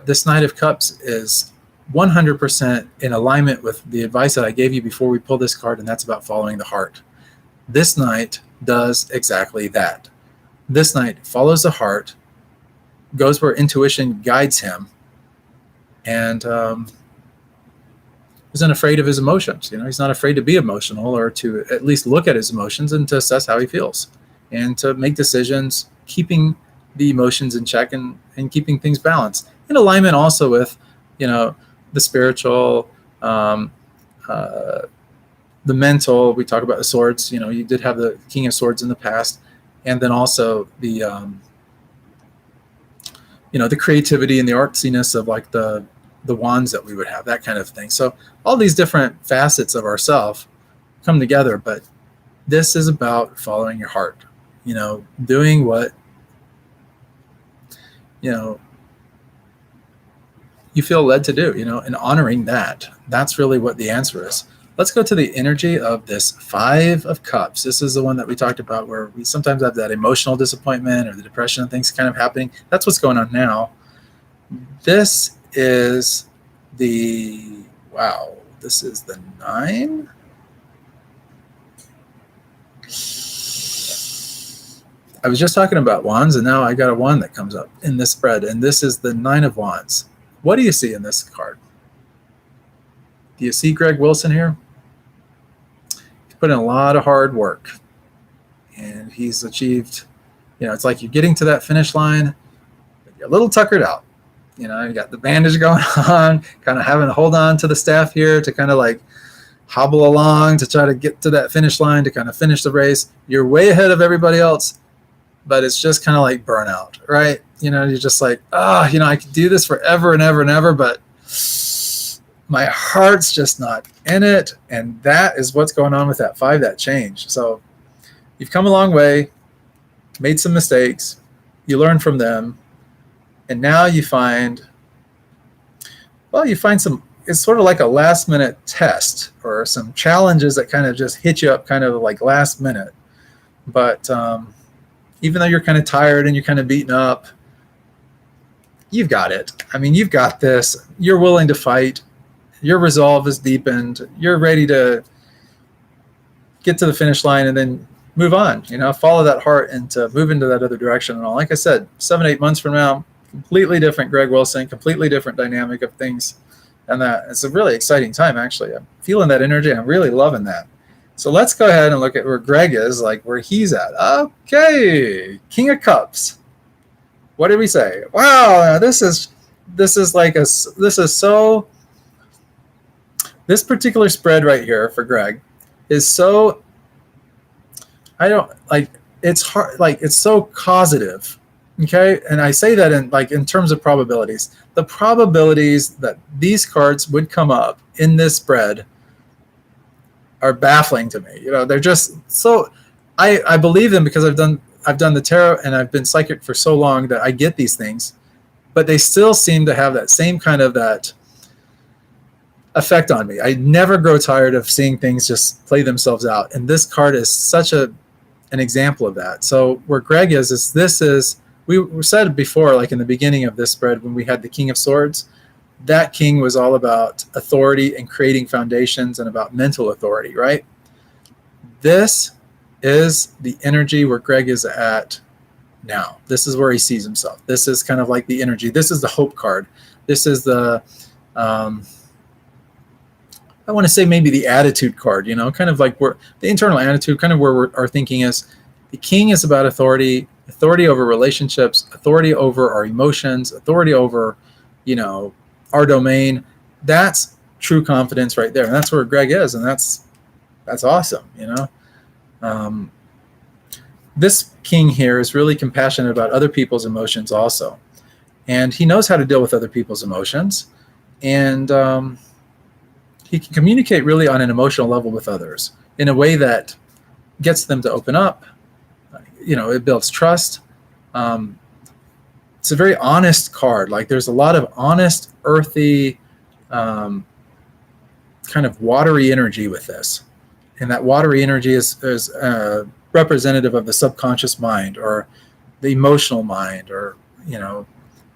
this Knight of Cups is 100% in alignment with the advice that I gave you before we pulled this card, and that's about following the heart. This Knight does exactly that. This Knight follows the heart, goes where intuition guides him, and isn't afraid of his emotions. He's not afraid to be emotional, or to at least look at his emotions and to assess how he feels, and to make decisions, keeping the emotions in check and keeping things balanced, in alignment also with, the spiritual, the mental. We talk about the swords. You did have the King of Swords in the past, and then also the, the creativity and the artsiness of like the wands that we would have, that kind of thing. So all these different facets of ourself come together, but this is about following your heart, doing what, you feel led to do, and honoring that. That's really what the answer is. Let's go to the energy of this Five of Cups. This is the one that we talked about, where we sometimes have that emotional disappointment or the depression and things kind of happening. That's what's going on now. This is this is the 9. I was just talking about wands, and now I got a wand that comes up in this spread, and this is the 9 of Wands. What do you see in this card? Do you see Greg Wilson here? He's put in a lot of hard work, and he's achieved, it's like you're getting to that finish line, but you're a little tuckered out. You got the bandage going on, kind of having to hold on to the staff here to kind of like hobble along to try to get to that finish line, to kind of finish the race. You're way ahead of everybody else, but it's just kind of like burnout, right? You're just like, I could do this forever and ever and ever, but my heart's just not in it. And that is what's going on with that 5, that change. So you've come a long way, made some mistakes, you learn from them, and now you find some, it's sort of like a last minute test or some challenges that kind of just hit you up kind of like last minute. But even though you're kind of tired and you're kind of beaten up, you've got it. You've got this. You're willing to fight. Your resolve is deepened. You're ready to get to the finish line and then move on. Follow that heart and to move into that other direction and all. Like I said, 7-8 months from now, completely different Greg Wilson, completely different dynamic of things. And that it's a really exciting time, actually. I'm feeling that energy. I'm really loving that. So let's go ahead and look at where Greg is, like where he's at. Okay, King of Cups. What did we say? Wow, this particular spread right here for Greg is so, it's hard, it's so causative. Okay, and I say that in terms of probabilities. The probabilities that these cards would come up in this spread are baffling to me. They're just so, I believe them because I've done the tarot and I've been psychic for so long that I get these things, but they still seem to have that same kind of that effect on me. I never grow tired of seeing things just play themselves out, and this card is such an example of that. So where Greg is we said before, like in the beginning of this spread when we had the King of Swords, that king was all about authority and creating foundations and about mental authority, right? This is the energy where Greg is at now. This is where he sees himself. This is kind of like the energy. This is the hope card. This is the, I want to say maybe the attitude card, kind of like where the internal attitude, kind of where our thinking is. The king is about authority over relationships, authority over our emotions, authority over, our domain. That's true confidence right there. And that's where Greg is, and that's awesome, you know. This king here is really compassionate about other people's emotions also. And he knows how to deal with other people's emotions. And he can communicate really on an emotional level with others in a way that gets them to open up. You know, it builds trust. It's a very honest card. Like, there's a lot of honest, earthy, kind of watery energy with this. And that watery energy is representative of the subconscious mind, or the emotional mind, or, you know,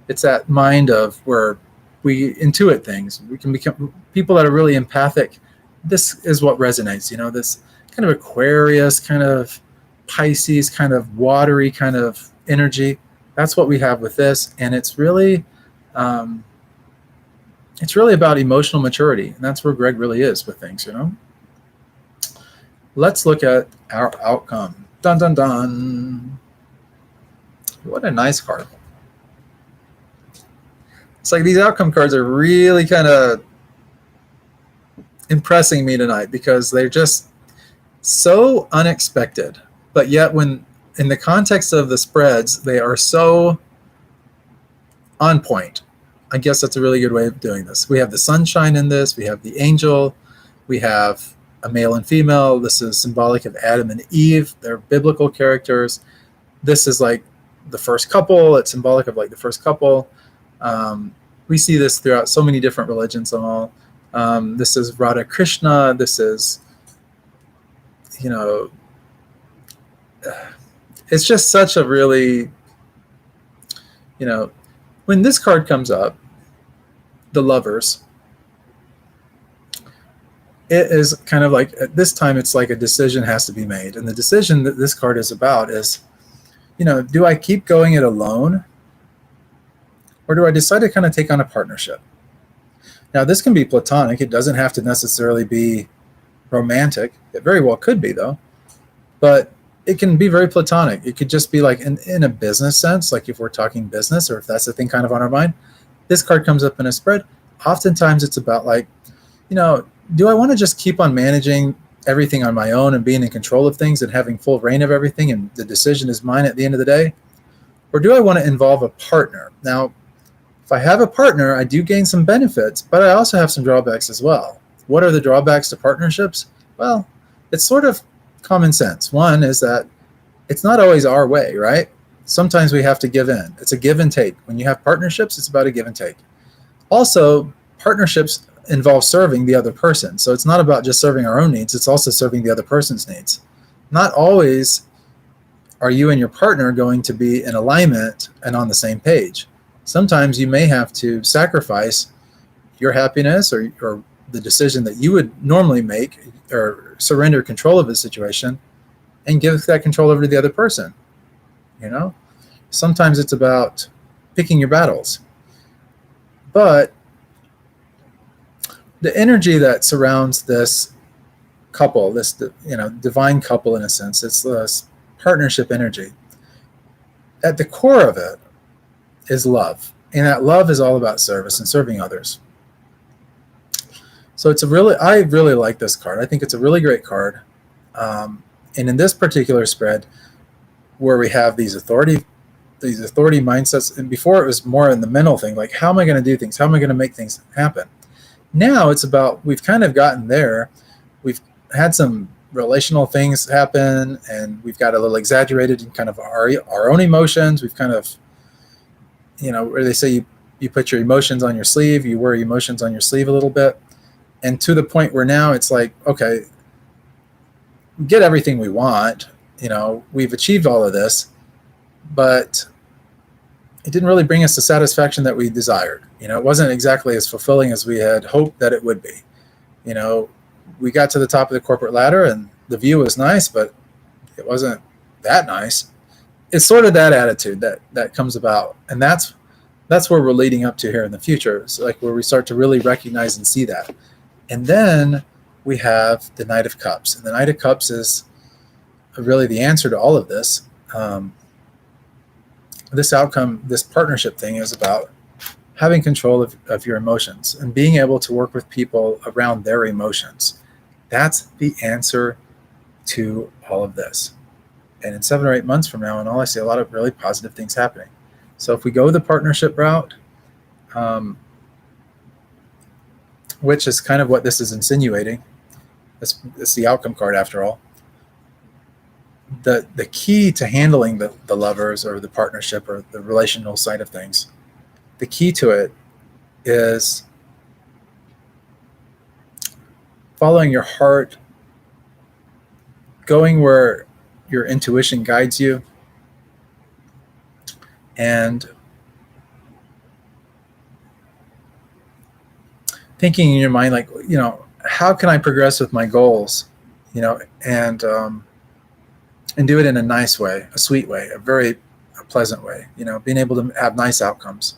it's that mind of where we intuit things. We can become people that are really empathic. This is what resonates, you know, this kind of Aquarius, kind of Pisces, kind of watery kind of energy. That's what we have with this. And it's really about emotional maturity. And that's where Greg really is with things, you know. Let's look at our outcome. Dun, dun, dun. What a nice card. It's like these outcome cards are really kind of impressing me tonight because they're just so unexpected. But yet, when in the context of the spreads, they are so on point. I guess that's a really good way of doing this. We have the sunshine in this. We have the angel. We have a male and female. This is symbolic of Adam and Eve. They're biblical characters. This is like the first couple. It's symbolic of like the first couple. We see this throughout so many different religions and all. This is Radha Krishna. This is, you know, it's just such a really, you know, when this card comes up, the lovers, it is kind of like, at this time, it's like a decision has to be made. And the decision that this card is about is, you know, do I keep going it alone? Or do I decide to kind of take on a partnership? Now, this can be platonic. It doesn't have to necessarily be romantic. It very well could be, though. But it can be very platonic. It could just be like in a business sense, like if we're talking business, or if that's the thing kind of on our mind. This card comes up in a spread. Oftentimes it's about like, you know, do I want to just keep on managing everything on my own and being in control of things and having full reign of everything, and the decision is mine at the end of the day? Or do I want to involve a partner? Now, if I have a partner, I do gain some benefits, but I also have some drawbacks as well. What are the drawbacks to partnerships? Well, it's sort of common sense. One is that it's not always our way, right? Sometimes we have to give in. It's a give and take. When you have partnerships, it's about a give and take. Also, partnerships involve serving the other person. So it's not about just serving our own needs. It's also serving the other person's needs. Not always are you and your partner going to be in alignment and on the same page. Sometimes you may have to sacrifice your happiness or the decision that you would normally make, or surrender control of the situation and give that control over to the other person. You know, sometimes it's about picking your battles. But the energy that surrounds this couple, this, you know, divine couple in a sense, it's this partnership energy. At the core of it is love. And that love is all about service and serving others. So I really like this card. I think it's a really great card. And in this particular spread, where we have these authority mindsets, and before it was more in the mental thing, like, how am I going to do things? How am I going to make things happen? Now it's about, we've kind of gotten there. We've had some relational things happen, and we've got a little exaggerated in kind of our own emotions. We've kind of, you know, where they say you put your emotions on your sleeve, you wear your emotions on your sleeve a little bit. And to the point where now it's like, okay, we get everything we want, you know, we've achieved all of this, but it didn't really bring us the satisfaction that we desired. You know, it wasn't exactly as fulfilling as we had hoped that it would be. You know, we got to the top of the corporate ladder and the view was nice, but it wasn't that nice. It's sort of that attitude that comes about. And that's where we're leading up to here in the future. It's like where we start to really recognize and see that. And then we have the Knight of Cups. And the Knight of Cups is really the answer to all of this. This outcome, this partnership thing is about having control of your emotions and being able to work with people around their emotions. That's the answer to all of this. And in 7 or 8 months from now, and all I see a lot of really positive things happening. So if we go the partnership route, which is kind of what this is insinuating, it's the outcome card after all. The key to handling the lovers or the partnership or the relational side of things, the key to it is following your heart, going where your intuition guides you, and thinking in your mind, like, how can I progress with my goals, and do it in a nice way, a sweet way, a pleasant way, being able to have nice outcomes.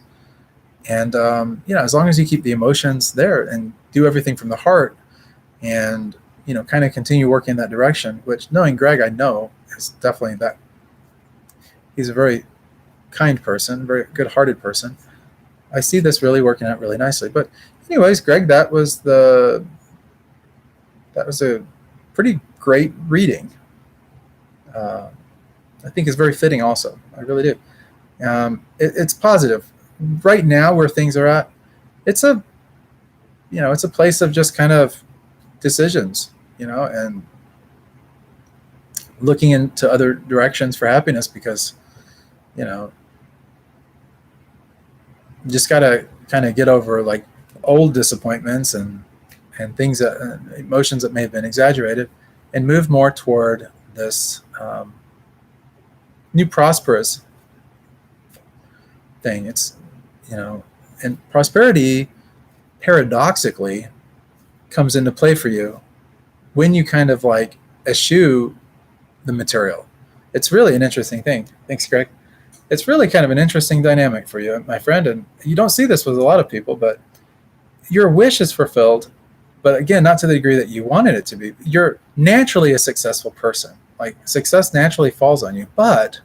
And, as long as you keep the emotions there and do everything from the heart and, kind of continue working in that direction, which knowing Greg, I know is definitely that. He's a very kind person, very good-hearted person. I see this really working out really nicely. But anyways, Greg, that was a pretty great reading. I think it's very fitting also. I really do. It's positive. Right now where things are at, it's a place of just kind of decisions, and looking into other directions for happiness, because, you just got to kind of get over like old disappointments and things emotions that may have been exaggerated, and move more toward this new prosperous thing. It's, and prosperity paradoxically comes into play for you when you kind of like eschew the material. It's really an interesting thing. Thanks, Greg. It's really kind of an interesting dynamic for you, my friend. And you don't see this with a lot of people, but your wish is fulfilled. But again, not to the degree that you wanted it to be. You're naturally a successful person. Like, success naturally falls on you. But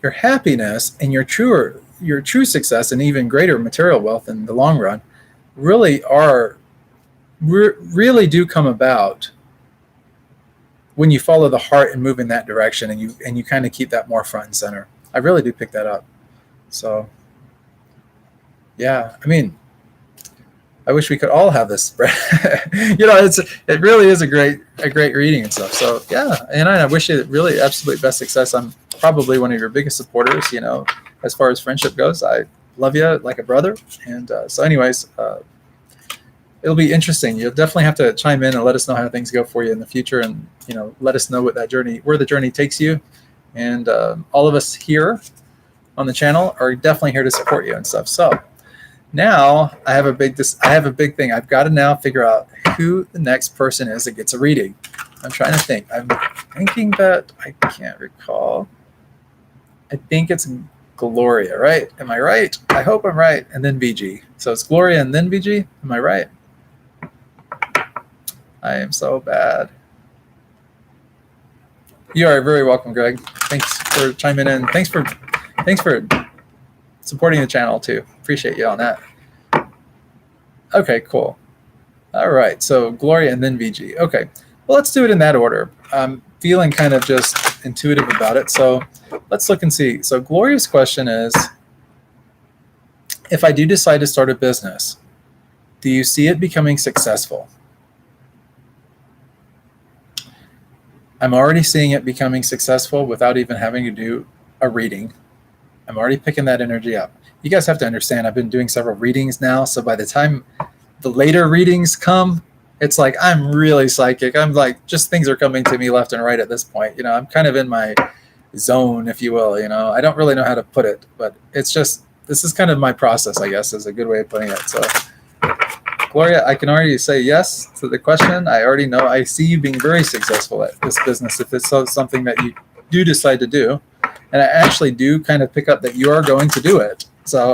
your happiness and your true success and even greater material wealth in the long run really do come about when you follow the heart and move in that direction, and you kind of keep that more front and center. I really do pick that up. So yeah, I mean, I wish we could all have this. It really is a great reading and stuff. So yeah, and I wish you really absolute best success. I'm probably one of your biggest supporters, as far as friendship goes. I love you like a brother. And so anyways, it'll be interesting. You'll definitely have to chime in and let us know how things go for you in the future, and let us know where the journey takes you. And all of us here on the channel are definitely here to support you and stuff. So now I have a big thing. I've got to now figure out who the next person is that gets a reading. I'm trying to think. I'm thinking that I can't recall. I think it's Gloria, right? Am I right? I hope I'm right. And then VG. So it's Gloria and then VG. Am I right? I am so bad. You are very welcome, Greg. Thanks for chiming in. Thanks for supporting the channel too. Appreciate you on that. Okay, cool. All right, so Gloria and then VG. Okay, well, let's do it in that order. I'm feeling kind of just intuitive about it. So let's look and see. So Gloria's question is, if I do decide to start a business, do you see it becoming successful? I'm already seeing it becoming successful without even having to do a reading. I'm already picking that energy up. You guys have to understand, I've been doing several readings now. So by the time the later readings come, it's like I'm really psychic. I'm like, just things are coming to me left and right at this point. I'm kind of in my zone, if you will. I don't really know how to put it, but it's just, this is kind of my process, I guess, is a good way of putting it. So Gloria, I can already say yes to the question. I already know. I see you being very successful at this business if it's something that you do decide to do. And I actually do kind of pick up that you are going to do it. So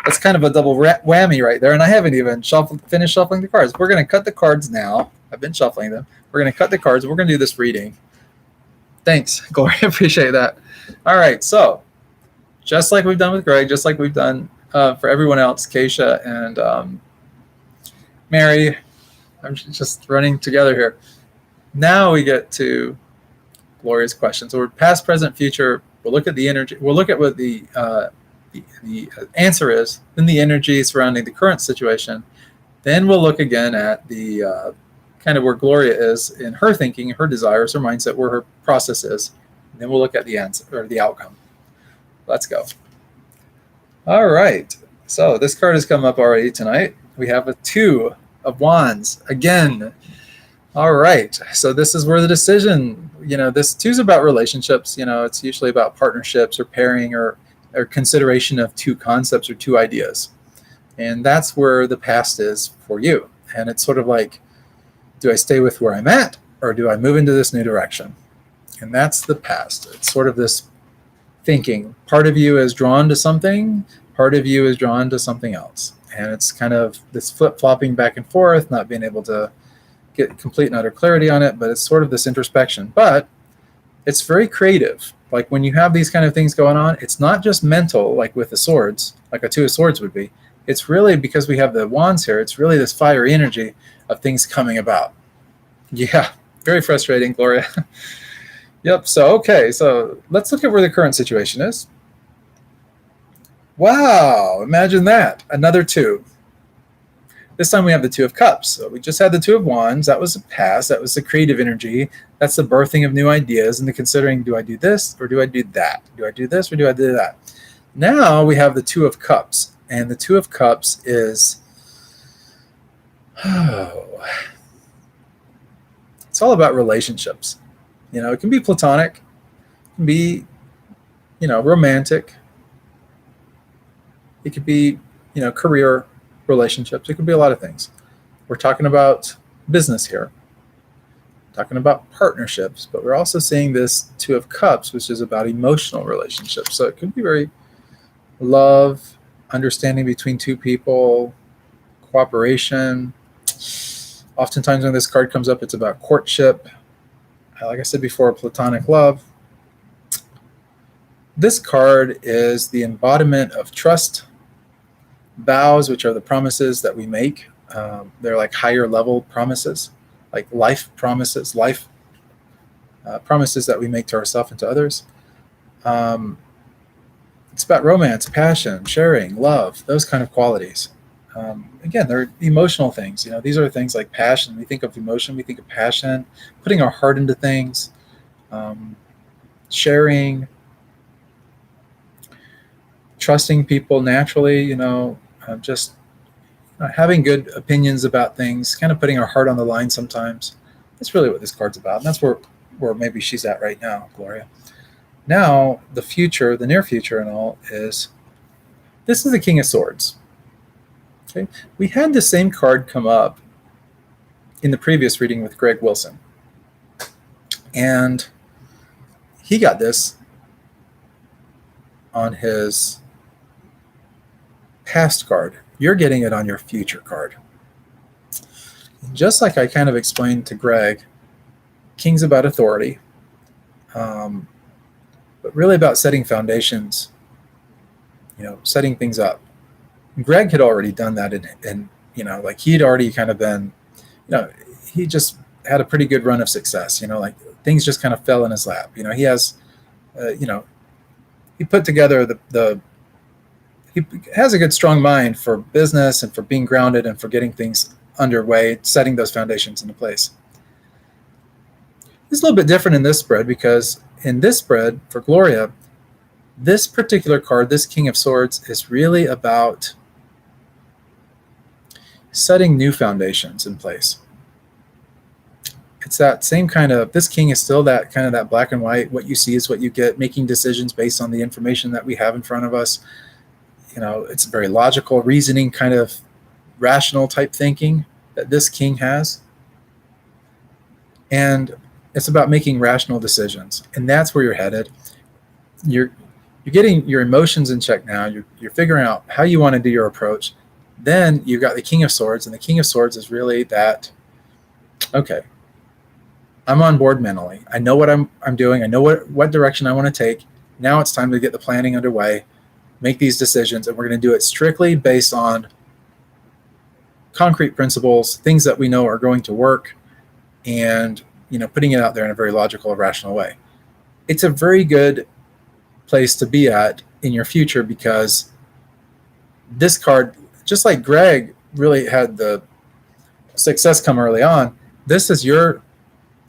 it's kind of a double whammy right there. And I haven't even finished shuffling the cards. We're going to cut the cards now. I've been shuffling them. We're going to cut the cards. We're going to do this reading. Thanks, Gloria. Appreciate that. All right. So just like we've done with Greg, just like we've done for everyone else, Keisha and Mary, I'm just running together here. Now we get to Gloria's question. So we're past, present, future. We'll look at the energy. We'll look at what the answer is, then the energy surrounding the current situation. Then we'll look again at the kind of where Gloria is in her thinking, her desires, her mindset, where her process is. And then we'll look at the answer or the outcome. Let's go. All right. So this card has come up already tonight. We have a 2 of Wands again. All right. So this is where the decision, this 2 is about relationships. It's usually about partnerships or pairing or consideration of 2 concepts or 2 ideas. And that's where the past is for you. And it's sort of like, do I stay with where I'm at or do I move into this new direction? And that's the past. It's sort of this thinking. Part of you is drawn to something, part of you is drawn to something else. And it's kind of this flip-flopping back and forth, not being able to get complete and utter clarity on it, but it's sort of this introspection. But it's very creative. Like when you have these kind of things going on, it's not just mental, like with the swords, like a 2 of swords would be. It's really, because we have the wands here, it's really this fiery energy of things coming about. Yeah, very frustrating, Gloria. Yep, so okay, so let's look at where the current situation is. Wow, imagine that, another 2. This time we have the 2 of Cups. So we just had the 2 of Wands. That was the past. That was the creative energy. That's the birthing of new ideas and the considering, do I do this or do I do that? Do I do this or do I do that? Now we have the 2 of Cups. And the 2 of Cups is, it's all about relationships. It can be platonic, it can be, romantic. It could be, career relationships. It could be a lot of things. We're talking about business here, talking about partnerships, but we're also seeing this 2 of Cups, which is about emotional relationships. So it could be very love, understanding between 2 people, cooperation. Oftentimes when this card comes up, it's about courtship. Like I said before, platonic love. This card is the embodiment of trust. Vows, which are the promises that we make. They're like higher level promises, like life promises, promises that we make to ourselves and to others. It's about romance, passion, sharing, love, those kind of qualities. Again, they're emotional things. These are things like passion. We think of emotion, we think of passion, putting our heart into things, sharing, trusting people naturally, just having good opinions about things, kind of putting our heart on the line sometimes. That's really what this card's about. And that's where maybe she's at right now, Gloria. Now, the future, the near future and all is, this is the King of Swords. Okay, we had the same card come up in the previous reading with Greg Wilson. And he got this on his past card. You're getting it on your future card. And just like I kind of explained to Greg, King's about authority, but really about setting foundations, setting things up. Greg had already done that in like he'd already kind of been, he just had a pretty good run of success, like things just kind of fell in his lap. He has, he put together he has a good strong mind for business and for being grounded and for getting things underway, setting those foundations into place. It's a little bit different in this spread because in this spread for Gloria, this particular card, this King of Swords, is really about setting new foundations in place. It's that same kind of, this king is still that kind of that black and white, what you see is what you get, making decisions based on the information that we have in front of us. It's very logical, reasoning, kind of rational type thinking that this king has. And it's about making rational decisions. And that's where you're headed. You're getting your emotions in check now. You're figuring out how you want to do your approach. Then you've got the King of Swords, and the King of Swords is really that, okay, I'm on board mentally. I know what I'm doing. I know what direction I want to take. Now it's time to get the planning underway, make these decisions, and we're going to do it strictly based on concrete principles, things that we know are going to work, and putting it out there in a very logical, rational way. It's a very good place to be at in your future, because this card, just like Greg really had the success come early on, this is your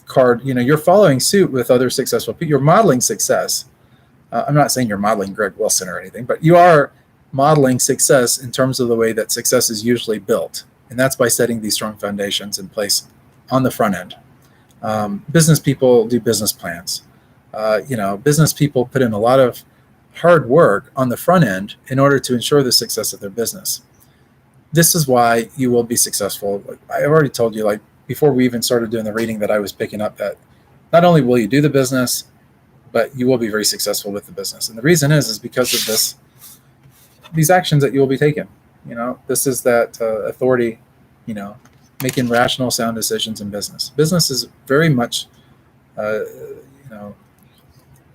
card. You're following suit with other successful people. You're modeling success. I'm not saying you're modeling Greg Wilson or anything, but you are modeling success in terms of the way that success is usually built. And that's by setting these strong foundations in place on the front end. Business people do business plans. Business people put in a lot of hard work on the front end in order to ensure the success of their business. This is why you will be successful. I've already told you, like before we even started doing the reading, that I was picking up that not only will you do the business, but you will be very successful with the business. And the reason is because of these actions that you will be taking. This is that authority, making rational, sound decisions in business. Business is very much,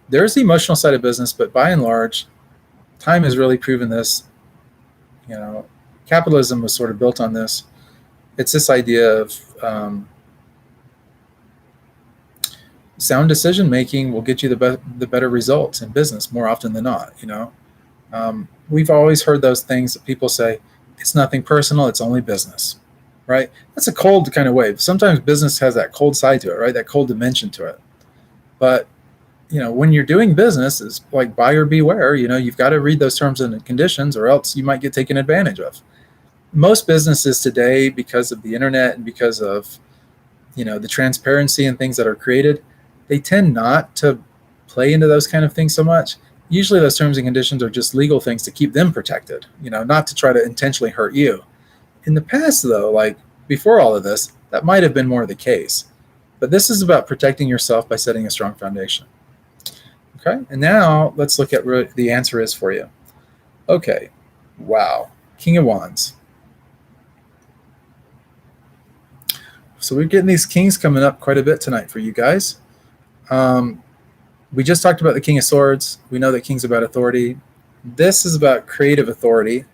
there's the emotional side of business, but by and large, time has really proven this. Capitalism was sort of built on this. It's this idea of sound decision making will get you the better results in business more often than not. We've always heard those things that people say, it's nothing personal, it's only business, right? That's a cold kind of way. Sometimes business has that cold side to it, right? That cold dimension to it. But when you're doing business, it's like buyer beware. You've got to read those terms and conditions, or else you might get taken advantage of. Most businesses today, because of the internet and because of the transparency and things that are created, they tend not to play into those kind of things so much. Usually those terms and conditions are just legal things to keep them protected, not to try to intentionally hurt you. In the past, though, like before all of this, that might have been more the case. But this is about protecting yourself by setting a strong foundation. Okay, and now let's look at what the answer is for you. Okay, wow, King of Wands. So we're getting these kings coming up quite a bit tonight for you guys. We just talked about the King of Swords. We know that king's about authority. This is about creative authority.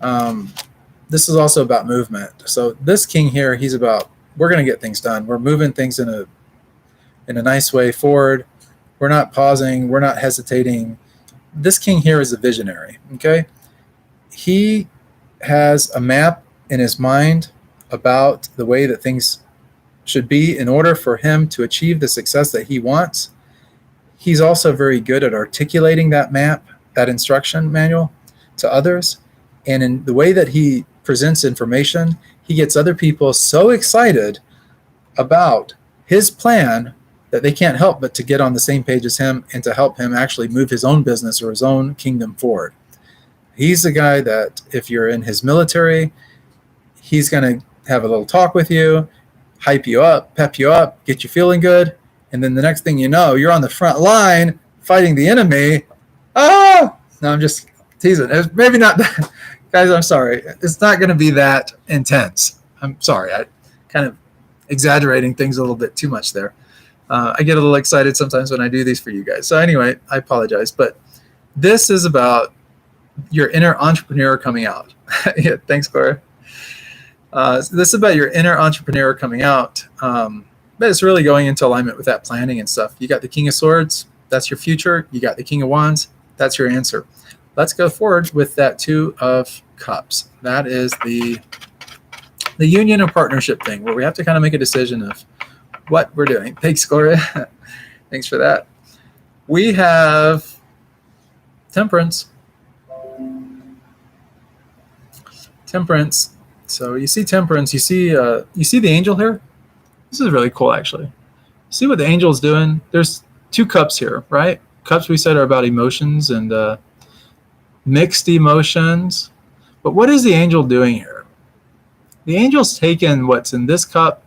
This is also about movement. So this king here, he's about, we're going to get things done. We're moving things in a nice way forward. We're not pausing. We're not hesitating. This king here is a visionary, okay? He has a map in his mind about the way that things should be in order for him to achieve the success that he wants. He's also very good at articulating that map, that instruction manual to others. And in the way that he presents information, he gets other people so excited about his plan that they can't help but to get on the same page as him and to help him actually move his own business or his own kingdom forward. He's the guy that if you're in his military, he's going to have a little talk with you, hype you up, pep you up, get you feeling good. And then the next thing you know, you're on the front line fighting the enemy. No, I'm just teasing. It's maybe not, guys, I'm sorry. It's not going to be that intense. I'm sorry. I kind of exaggerating things a little bit too much there. I get a little excited sometimes when I do these for you guys. So anyway, I apologize. But this is about your inner entrepreneur coming out. Yeah, thanks, Cora. This is about your inner entrepreneur coming out. But it's really going into alignment with that planning and stuff. You got the King of Swords. That's your future. You got the King of Wands. That's your answer. Let's go forward with that Two of Cups. That is the union or partnership thing where we have to kind of make a decision of what we're doing. Thanks, Cora. Thanks for that. We have Temperance. Temperance. So you see Temperance. You see the angel here. This is really cool, actually. See what the angel's doing? There's two cups here, right? Cups we said are about emotions and mixed emotions. But what is the angel doing here? The angel's taking what's in this cup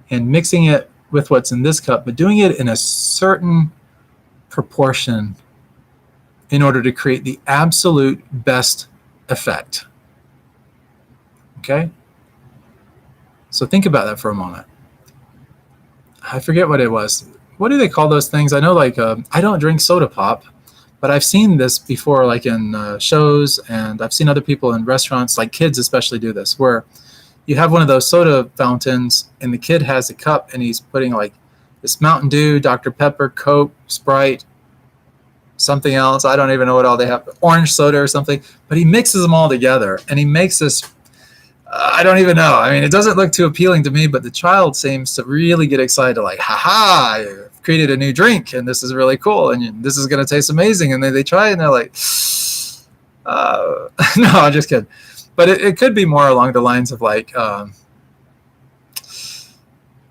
and mixing it with what's in this cup, but doing it in a certain proportion in order to create the absolute best effect. Okay? So think about that for a moment. I forget what it was. What do they call those things? I know, like, I don't drink soda pop, but I've seen this before, like in shows, and I've seen other people in restaurants, like kids especially, do this, where you have one of those soda fountains, and the kid has a cup, and he's putting like this Mountain Dew, Dr. Pepper, Coke, Sprite, something else. I don't even know what all they have, orange soda or something, but he mixes them all together, and he makes this. I don't even know. I mean, it doesn't look too appealing to me, but the child seems to really get excited, like, haha, I've created a new drink, and this is really cool, and this is going to taste amazing. And then they try it, and they're like, no, I'm just kidding. But it could be more along the lines of like,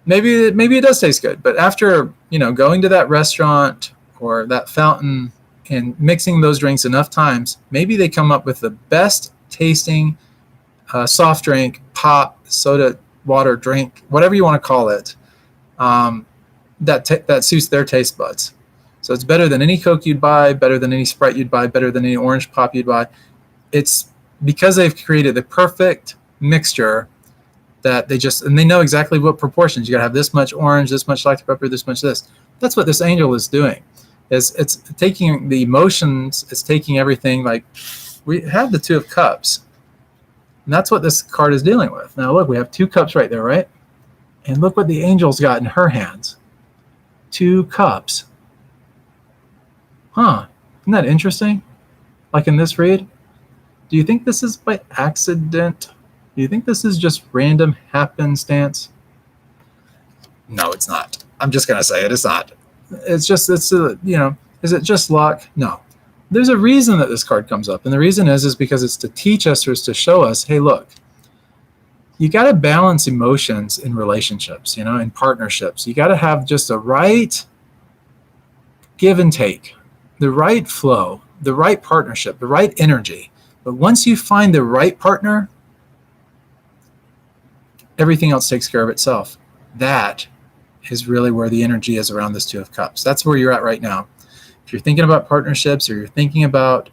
maybe it does taste good. But after, going to that restaurant or that fountain and mixing those drinks enough times, maybe they come up with the best tasting soft drink, pop, soda, water, drink, whatever you want to call it, that suits their taste buds. So it's better than any Coke you'd buy, better than any Sprite you'd buy, better than any orange pop you'd buy. It's because they've created the perfect mixture that they know exactly what proportions. You got to have this much orange, this much Dr. Pepper, this much this. That's what this angel is doing. It's taking the emotions, it's taking everything. Like, we have the Two of Cups. And that's what this card is dealing with. Now, look, we have 2 cups right there, right? And look what the angel's got in her hands. 2 cups. Huh. Isn't that interesting? Like in this read? Do you think this is by accident? Do you think this is just random happenstance? No, it's not. I'm just going to say it. It's not. Is it just luck? No. There's a reason that this card comes up, and the reason is because it's to teach us, or it's to show us, hey, look, you got to balance emotions in relationships, in partnerships. You got to have just the right give and take, the right flow, the right partnership, the right energy. But once you find the right partner, everything else takes care of itself. That is really where the energy is around this Two of Cups. That's where you're at right now. If you're thinking about partnerships, or you're thinking about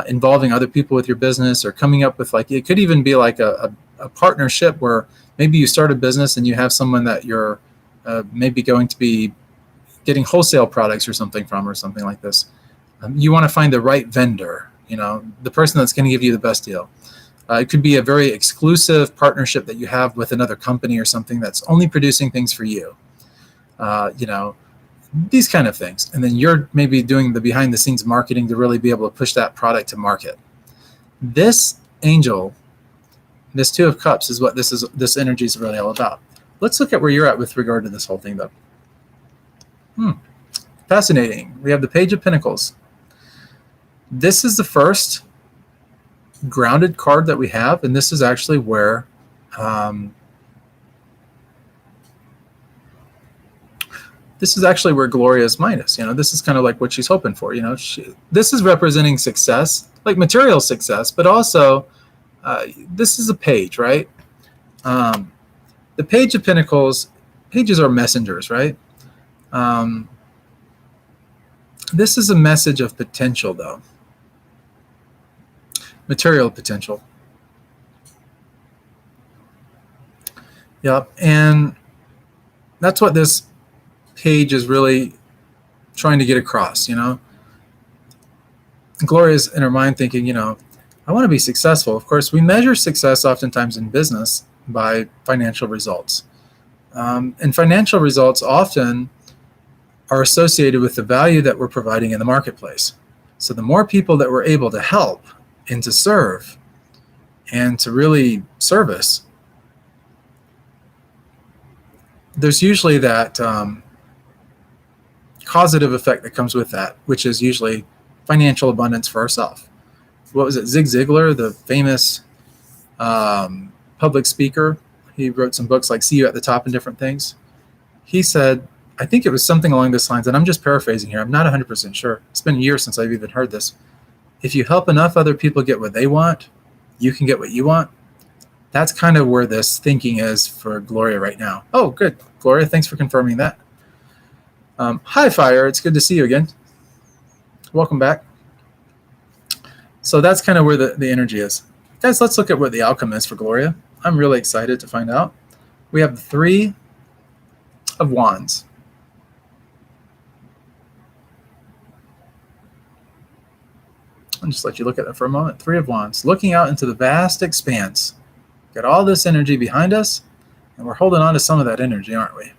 involving other people with your business, or coming up with, like, it could even be like a partnership where maybe you start a business and you have someone that you're maybe going to be getting wholesale products or something from, or something like this. You want to find the right vendor, the person that's going to give you the best deal. It could be a very exclusive partnership that you have with another company or something that's only producing things for you. These kind of things. And then you're maybe doing the behind the scenes marketing to really be able to push that product to market. This angel, this Two of Cups, is what this energy is really all about. Let's look at where you're at with regard to this whole thing, though. Fascinating. We have the Page of Pentacles. This is the first grounded card that we have, and this is actually where Gloria's minus. This is kind of like what she's hoping for. This is representing success, like material success, but also this is a page, right? The Page of Pentacles, pages are messengers, right? This is a message of potential, though. Material potential. Yep, and that's what this page is really trying to get across. Gloria's in her mind thinking, I want to be successful. Of course, we measure success oftentimes in business by financial results. And financial results often are associated with the value that we're providing in the marketplace. So the more people that we're able to help and to serve and to really service, there's usually that causative effect that comes with that, which is usually financial abundance for ourselves. What was it? Zig Ziglar, the famous public speaker, he wrote some books like See You at the Top and different things. He said, I think it was something along this lines, and I'm just paraphrasing here. I'm not 100% sure. It's been years since I've even heard this. If you help enough other people get what they want, you can get what you want. That's kind of where this thinking is for Gloria right now. Oh, good. Gloria, thanks for confirming that. Hi, Fire. It's good to see you again. Welcome back. So that's kind of where the energy is. Guys, let's look at what the outcome is for Gloria. I'm really excited to find out. We have the 3 of Wands. I'll just let you look at that for a moment. Three of Wands, looking out into the vast expanse. Got all this energy behind us, and we're holding on to some of that energy, aren't we?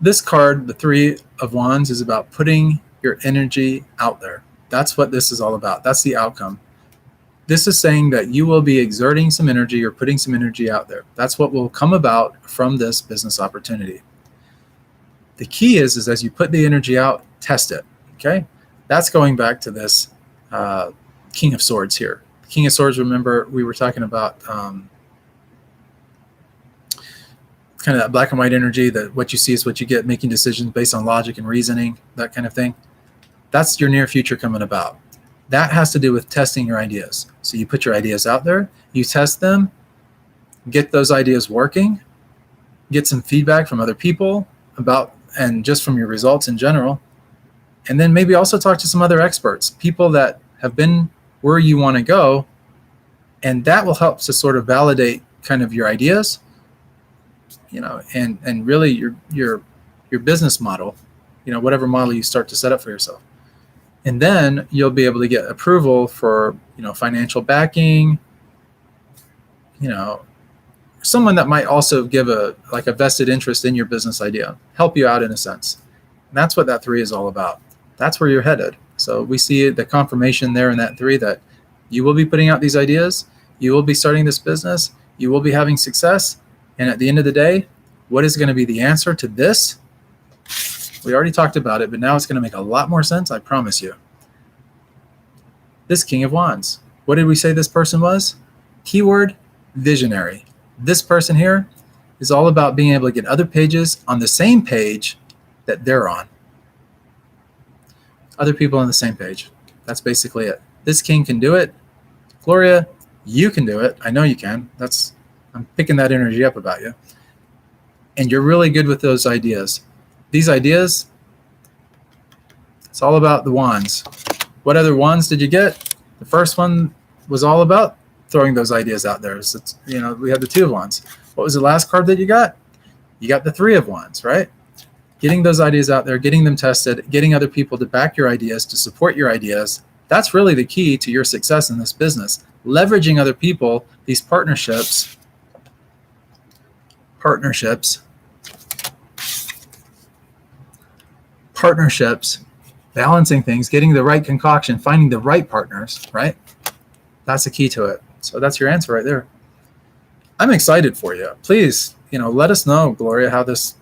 This card, the Three of Wands, is about putting your energy out there. That's what this is all about. That's the outcome. This is saying that you will be exerting some energy or putting some energy out there. That's what will come about from this business opportunity. The key is as you put the energy out, test it, okay? That's going back to this King of Swords here. King of Swords, remember, we were talking about kind of that black and white energy, that what you see is what you get, making decisions based on logic and reasoning, that kind of thing. That's your near future coming about. That has to do with testing your ideas. So you put your ideas out there, you test them, get those ideas working, get some feedback from other people about, and just from your results in general. And then maybe also talk to some other experts, people that have been where you want to go. And that will help to sort of validate kind of your ideas, you know, and really your business model, you know, whatever model you start to set up for yourself. And then you'll be able to get approval for, you know, financial backing, you know, someone that might also give a vested interest in your business idea, help you out in a sense. And that's what that three is all about. That's where you're headed. So we see the confirmation there in that three that you will be putting out these ideas, you will be starting this business, you will be having success. And at the end of the day, what is going to be the answer to this? We already talked about it, but now it's going to make a lot more sense, I promise you. This King of Wands. What did we say this person was? Keyword, visionary. This person here is all about being able to get other pages on the same page that they're on. Other people on the same page. That's basically it. This king can do it. Gloria, you can do it. I know you can. I'm picking that energy up about you. And you're really good with those ideas. These ideas, it's all about the wands. What other wands did you get? The first one was all about throwing those ideas out there. So it's, you know, we had the Two of Wands. What was the last card that you got? You got the Three of Wands, right? Getting those ideas out there, getting them tested, getting other people to back your ideas, to support your ideas. That's really the key to your success in this business. Leveraging other people, these partnerships, balancing things, getting the right concoction, finding the right partners, right? That's the key to it. So that's your answer right there. I'm excited for you. Please, you know, let us know, Gloria, how this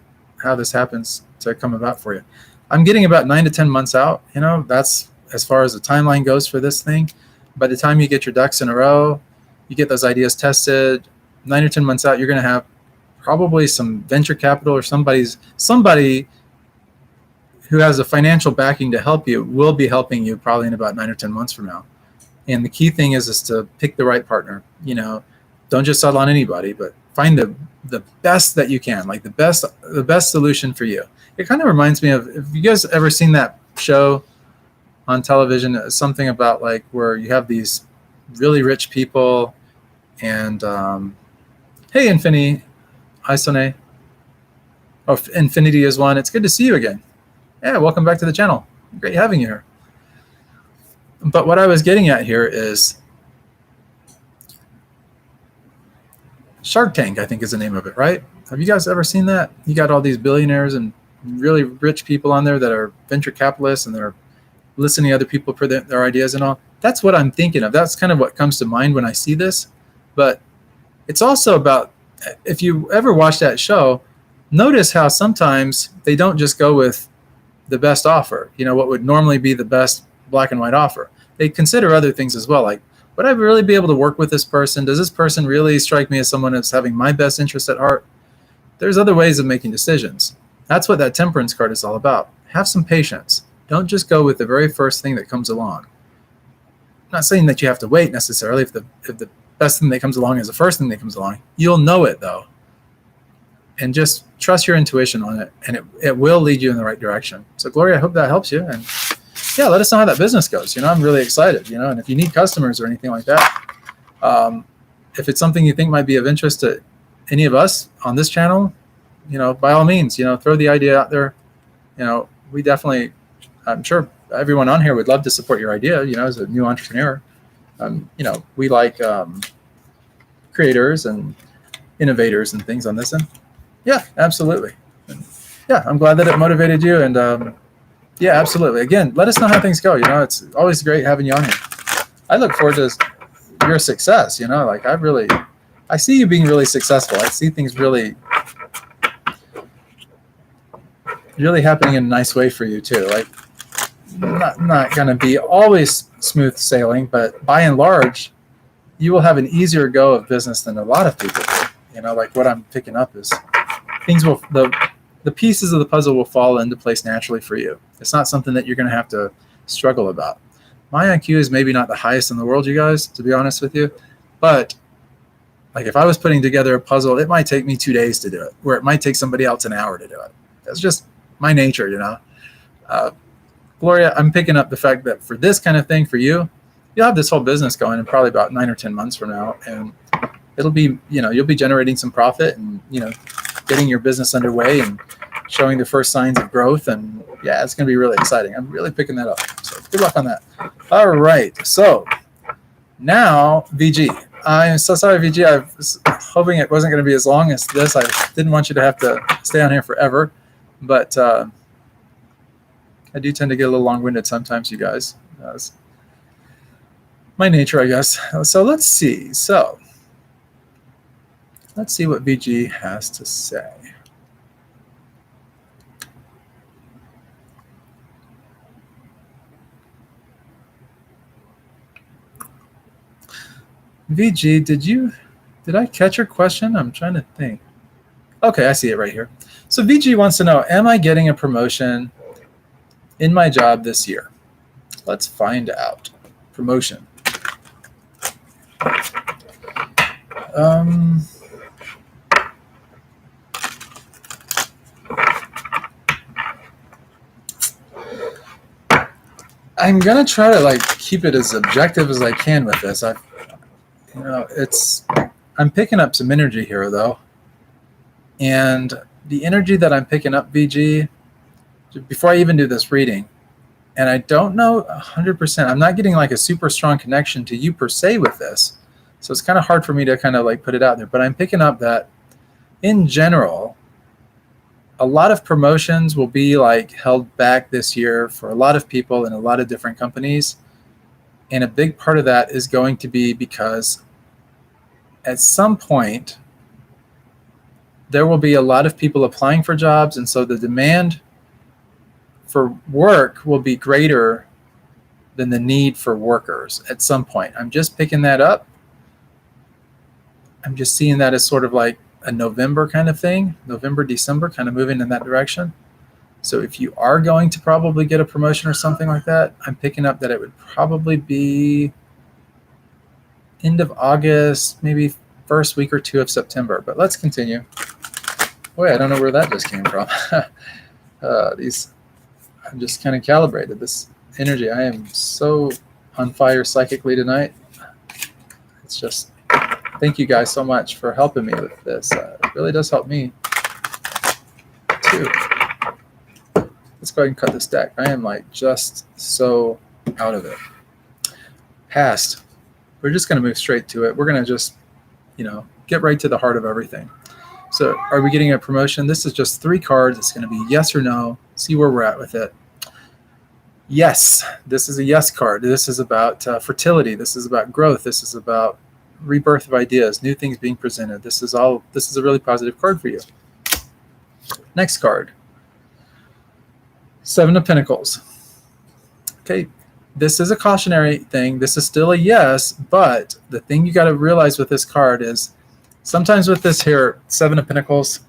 happens to come about for you. I'm getting about 9 to 10 months out. You know, that's as far as the timeline goes for this thing. By the time you get your ducks in a row, you get those ideas tested, 9 or 10 months out, you're going to have probably some venture capital or somebody who has a financial backing to help you will be helping you probably in about 9 or 10 months from now. And the key thing is to pick the right partner. You know, don't just settle on anybody, but find the best that you can, like the best solution for you. It kind of reminds me of, if you guys ever seen that show on television, something about like where you have these really rich people and hey, Infinity, hi Soné. Oh, Infinity is one. It's good to see you again. Yeah, welcome back to the channel. Great having you here. But what I was getting at here is Shark Tank, I think is the name of it, right? Have you guys ever seen that? You got all these billionaires and really rich people on there that are venture capitalists and they're listening to other people for their ideas and all. That's what I'm thinking of. That's kind of what comes to mind when I see this. But it's also about, if you ever watch that show, notice how sometimes they don't just go with the best offer, you know, what would normally be the best black and white offer. They consider other things as well, like, would I really be able to work with this person? Does this person really strike me as someone that's having my best interest at heart? There's other ways of making decisions. That's what that Temperance card is all about. Have some patience. Don't just go with the very first thing that comes along. I'm not saying that you have to wait necessarily. If the best thing that comes along is the first thing that comes along, you'll know it though. And just trust your intuition on it, and it will lead you in the right direction. So Gloria, I hope that helps you. And yeah, let us know how that business goes. You know, I'm really excited, you know, and if you need customers or anything like that, if it's something you think might be of interest to any of us on this channel, by all means, throw the idea out there. We definitely, I'm sure everyone on here would love to support your idea, as a new entrepreneur. We like creators and innovators and things on this end. Yeah, absolutely. And yeah, I'm glad that it motivated you. And yeah, absolutely. Again, let us know how things go. It's always great having you on here. I look forward to your success. Like I see you being really successful. I see things really happening in a nice way for you too. Like not going to be always smooth sailing, but by and large, you will have an easier go of business than a lot of people do. Like what I'm picking up is things will, the pieces of the puzzle will fall into place naturally for you. It's not something that you're going to have to struggle about. My IQ is maybe not the highest in the world, you guys, to be honest with you, but like if I was putting together a puzzle, it might take me 2 days to do it, where it might take somebody else an hour to do it. That's just my nature, Gloria, I'm picking up the fact that for this kind of thing for you, you'll have this whole business going in probably about 9 or 10 months from now, and it'll be, you'll be generating some profit and, getting your business underway and showing the first signs of growth. And yeah, it's going to be really exciting. I'm really picking that up. So good luck on that. All right. So now VG, I'm so sorry, VG. I was hoping it wasn't going to be as long as this. I didn't want you to have to stay on here forever, but I do tend to get a little long-winded sometimes, you guys. That's my nature, I guess. So let's see. Let's see what VG has to say. VG, did I catch your question? I'm trying to think. Okay, I see it right here. So VG wants to know, am I getting a promotion in my job this year? Let's find out. Promotion. I'm gonna try to keep it as objective as I can with this. I'm picking up some energy here though, and the energy that I'm picking up, VG, before I even do this reading, and I don't know 100%. I'm not getting a super strong connection to you per se with this, so it's kind of hard for me to kind of put it out there. But I'm picking up that in general, a lot of promotions will be held back this year for a lot of people in a lot of different companies. And a big part of that is going to be because at some point there will be a lot of people applying for jobs. And so the demand for work will be greater than the need for workers at some point. I'm just picking that up. I'm just seeing that as sort of a November kind of thing, November, December, kind of moving in that direction. So if you are going to probably get a promotion or something like that, I'm picking up that it would probably be end of August, maybe first week or two of September. But let's continue. Boy, I don't know where that just came from. I'm just kind of calibrated this energy. I am so on fire psychically tonight. It's just, thank you guys so much for helping me with this. It really does help me too. Let's go ahead and cut this deck. I am just so out of it. Past. We're just going to move straight to it. We're going to just, get right to the heart of everything. So are we getting a promotion? This is just 3 cards. It's going to be yes or no. See where we're at with it. Yes. This is a yes card. This is about fertility. This is about growth. This is about rebirth of ideas, new things being presented. This is a really positive card for you. Next card. 7 of Pentacles. Okay. This is a cautionary thing. This is still a yes, but the thing you got to realize with this card is sometimes with this here, 7 of Pentacles,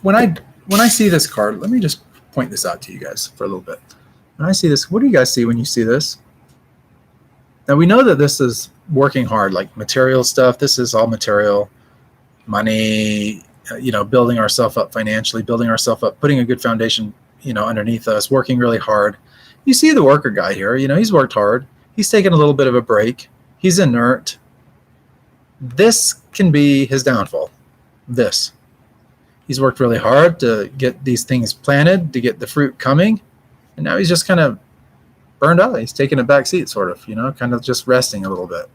when I see this card, let me just point this out to you guys for a little bit. When I see this, what do you guys see when you see this? Now we know that this is working hard, like material stuff. This is all material. money, building ourselves up financially, building ourselves up, putting a good foundation, underneath us, working really hard. You see the worker guy here, he's worked hard. He's taken a little bit of a break. He's inert. This can be his downfall. He's worked really hard to get these things planted, to get the fruit coming, and now he's just kind of burned out. He's taking a back seat, sort of, kind of just resting a little bit.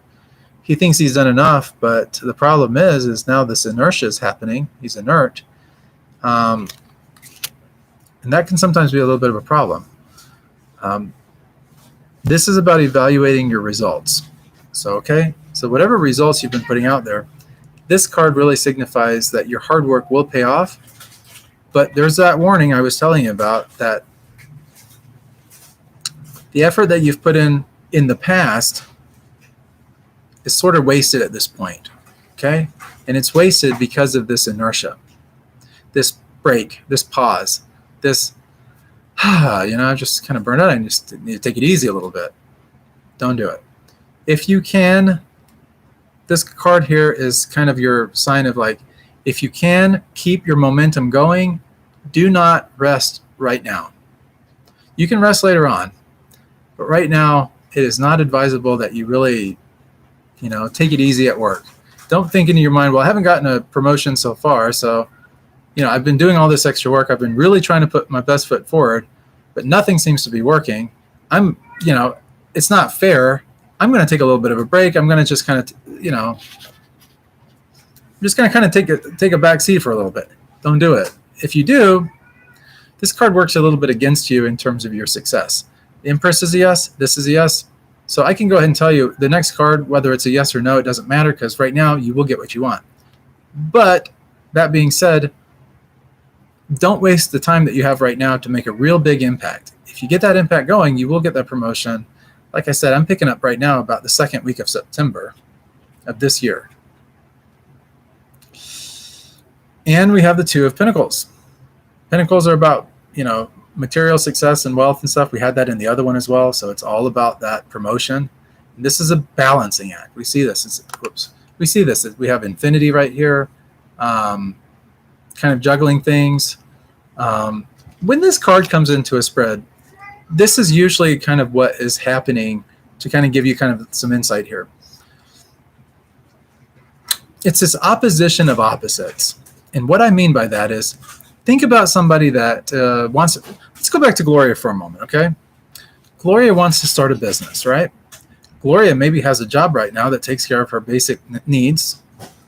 He thinks he's done enough, but the problem is now this inertia is happening. He's inert, and that can sometimes be a little bit of a problem. This is about evaluating your results. So whatever results you've been putting out there, this card really signifies that your hard work will pay off. But there's that warning I was telling you about, that the effort that you've put in the past is sort of wasted at this point. Okay? And it's wasted because of this inertia, this break, this pause, this, I'm just kind of burned out. I just need to take it easy a little bit. Don't do it. If you can, this card here is kind of your sign of like, if you can keep your momentum going, do not rest right now. You can rest later on, but right now it is not advisable that you really, take it easy at work. Don't think into your mind, well, I haven't gotten a promotion so far, so, I've been doing all this extra work. I've been really trying to put my best foot forward, but nothing seems to be working. It's not fair. I'm going to take a little bit of a break. I'm going to just kind of, I'm just going to kind of take a back seat for a little bit. Don't do it. If you do, this card works a little bit against you in terms of your success. The Empress is a yes. This is a yes. So I can go ahead and tell you the next card, whether it's a yes or no, it doesn't matter, because right now you will get what you want. But that being said, don't waste the time that you have right now to make a real big impact. If you get that impact going, you will get that promotion. Like I said, I'm picking up right now about the second week of September of this year. And we have the Two of Pentacles. Pentacles are about, material success and wealth and stuff. We had that in the other one as well. So it's all about that promotion. And this is a balancing act. We see this. We see this. We have infinity right here, kind of juggling things. When this card comes into a spread, this is usually kind of what is happening, to kind of give you kind of some insight here. It's this opposition of opposites. And what I mean by that is, think about somebody that let's go back to Gloria for a moment, okay? Gloria wants to start a business, right? Gloria maybe has a job right now that takes care of her basic needs,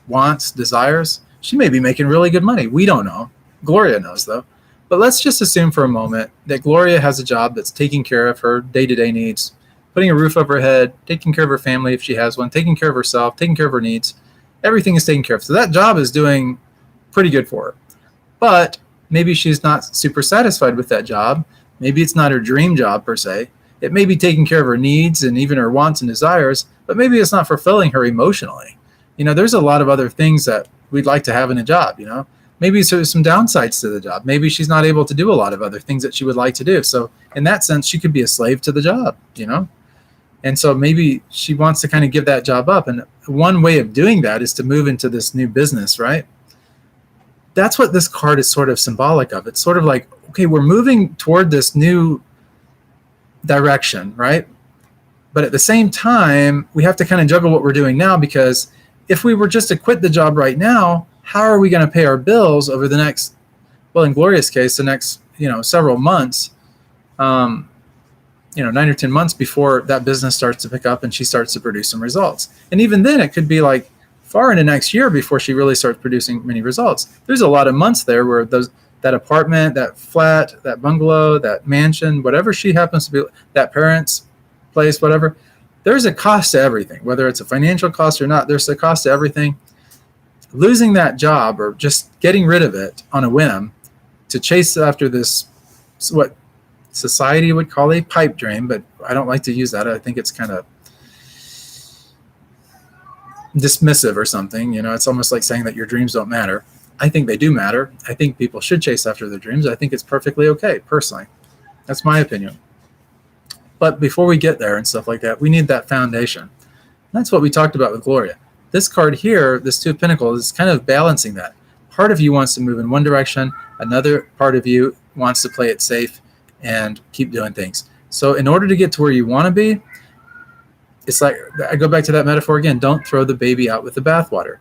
wants, desires. She may be making really good money. We don't know. Gloria knows, though. But let's just assume for a moment that Gloria has a job that's taking care of her day-to-day needs, putting a roof over her head, taking care of her family if she has one, taking care of herself, taking care of her needs. Everything is taken care of. So that job is doing pretty good for her. But maybe she's not super satisfied with that job. Maybe it's not her dream job per se. It may be taking care of her needs and even her wants and desires, but maybe it's not fulfilling her emotionally. There's a lot of other things that we'd like to have in a job, Maybe there's some downsides to the job. Maybe she's not able to do a lot of other things that she would like to do. So in that sense, she could be a slave to the job, And so maybe she wants to kind of give that job up. And one way of doing that is to move into this new business, right? That's what this card is sort of symbolic of. It's sort of like, okay, we're moving toward this new direction, right? But at the same time, we have to kind of juggle what we're doing now, because if we were just to quit the job right now, how are we going to pay our bills over the next, well, in Gloria's case, the next, several months, 9 or 10 months before that business starts to pick up and she starts to produce some results. And even then, it could be like far into next year before she really starts producing many results. There's a lot of months there where that apartment, that flat, that bungalow, that mansion, whatever she happens to be, that parents' place, whatever, there's a cost to everything. Whether it's a financial cost or not, there's a cost to everything. Losing that job or just getting rid of it on a whim to chase after this, what society would call a pipe dream, but I don't like to use that. I think it's kind of dismissive or something. It's almost like saying that your dreams don't matter. I think they do matter. I think people should chase after their dreams. I think it's perfectly okay, personally. That's my opinion. But before we get there and stuff like that, we need that foundation. That's what we talked about with Gloria. This card here, this Two of Pentacles, is kind of balancing that. Part of you wants to move in one direction. Another part of you wants to play it safe and keep doing things. So in order to get to where you want to be, it's like, I go back to that metaphor again. Don't throw the baby out with the bathwater.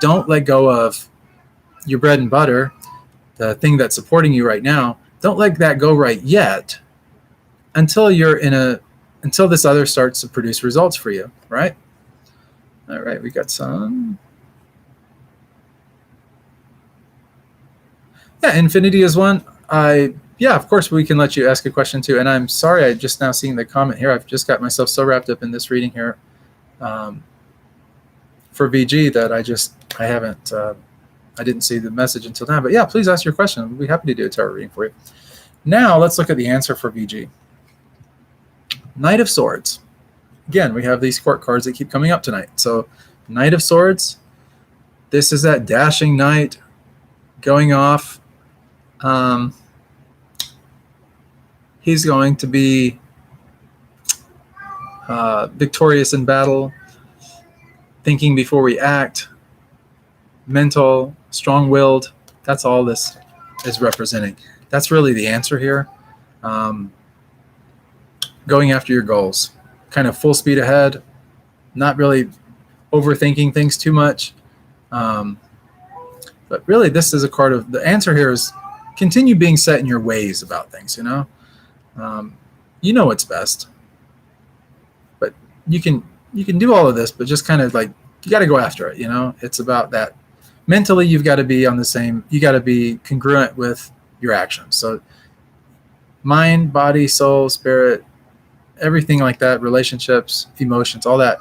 Don't let go of your bread and butter, the thing that's supporting you right now. Don't let that go right yet until until this other starts to produce results for you, right? All right, we got some. Yeah, infinity is one. Yeah, of course we can let you ask a question too. And I'm sorry, I just now seeing the comment here. I've just got myself so wrapped up in this reading here for VG that I haven't, I didn't see the message until now. But yeah, please ask your question. We'll be happy to do a tarot reading for you. Now let's look at the answer for VG. Knight of Swords. Again, we have these court cards that keep coming up tonight. So Knight of Swords, this is that dashing knight going off. He's going to be victorious in battle, thinking before we act, mental, strong-willed. That's all this is representing. That's really the answer here. Going after your goals, kind of full speed ahead, not really overthinking things too much. But really, this is a card of the answer here is continue being set in your ways about things. You know what's best, but you can do all of this, but just kind of like you got to go after it. It's about that. Mentally, you've got to be on the same. You got to be congruent with your actions. So, mind, body, soul, spirit, everything like that, relationships, emotions, all that,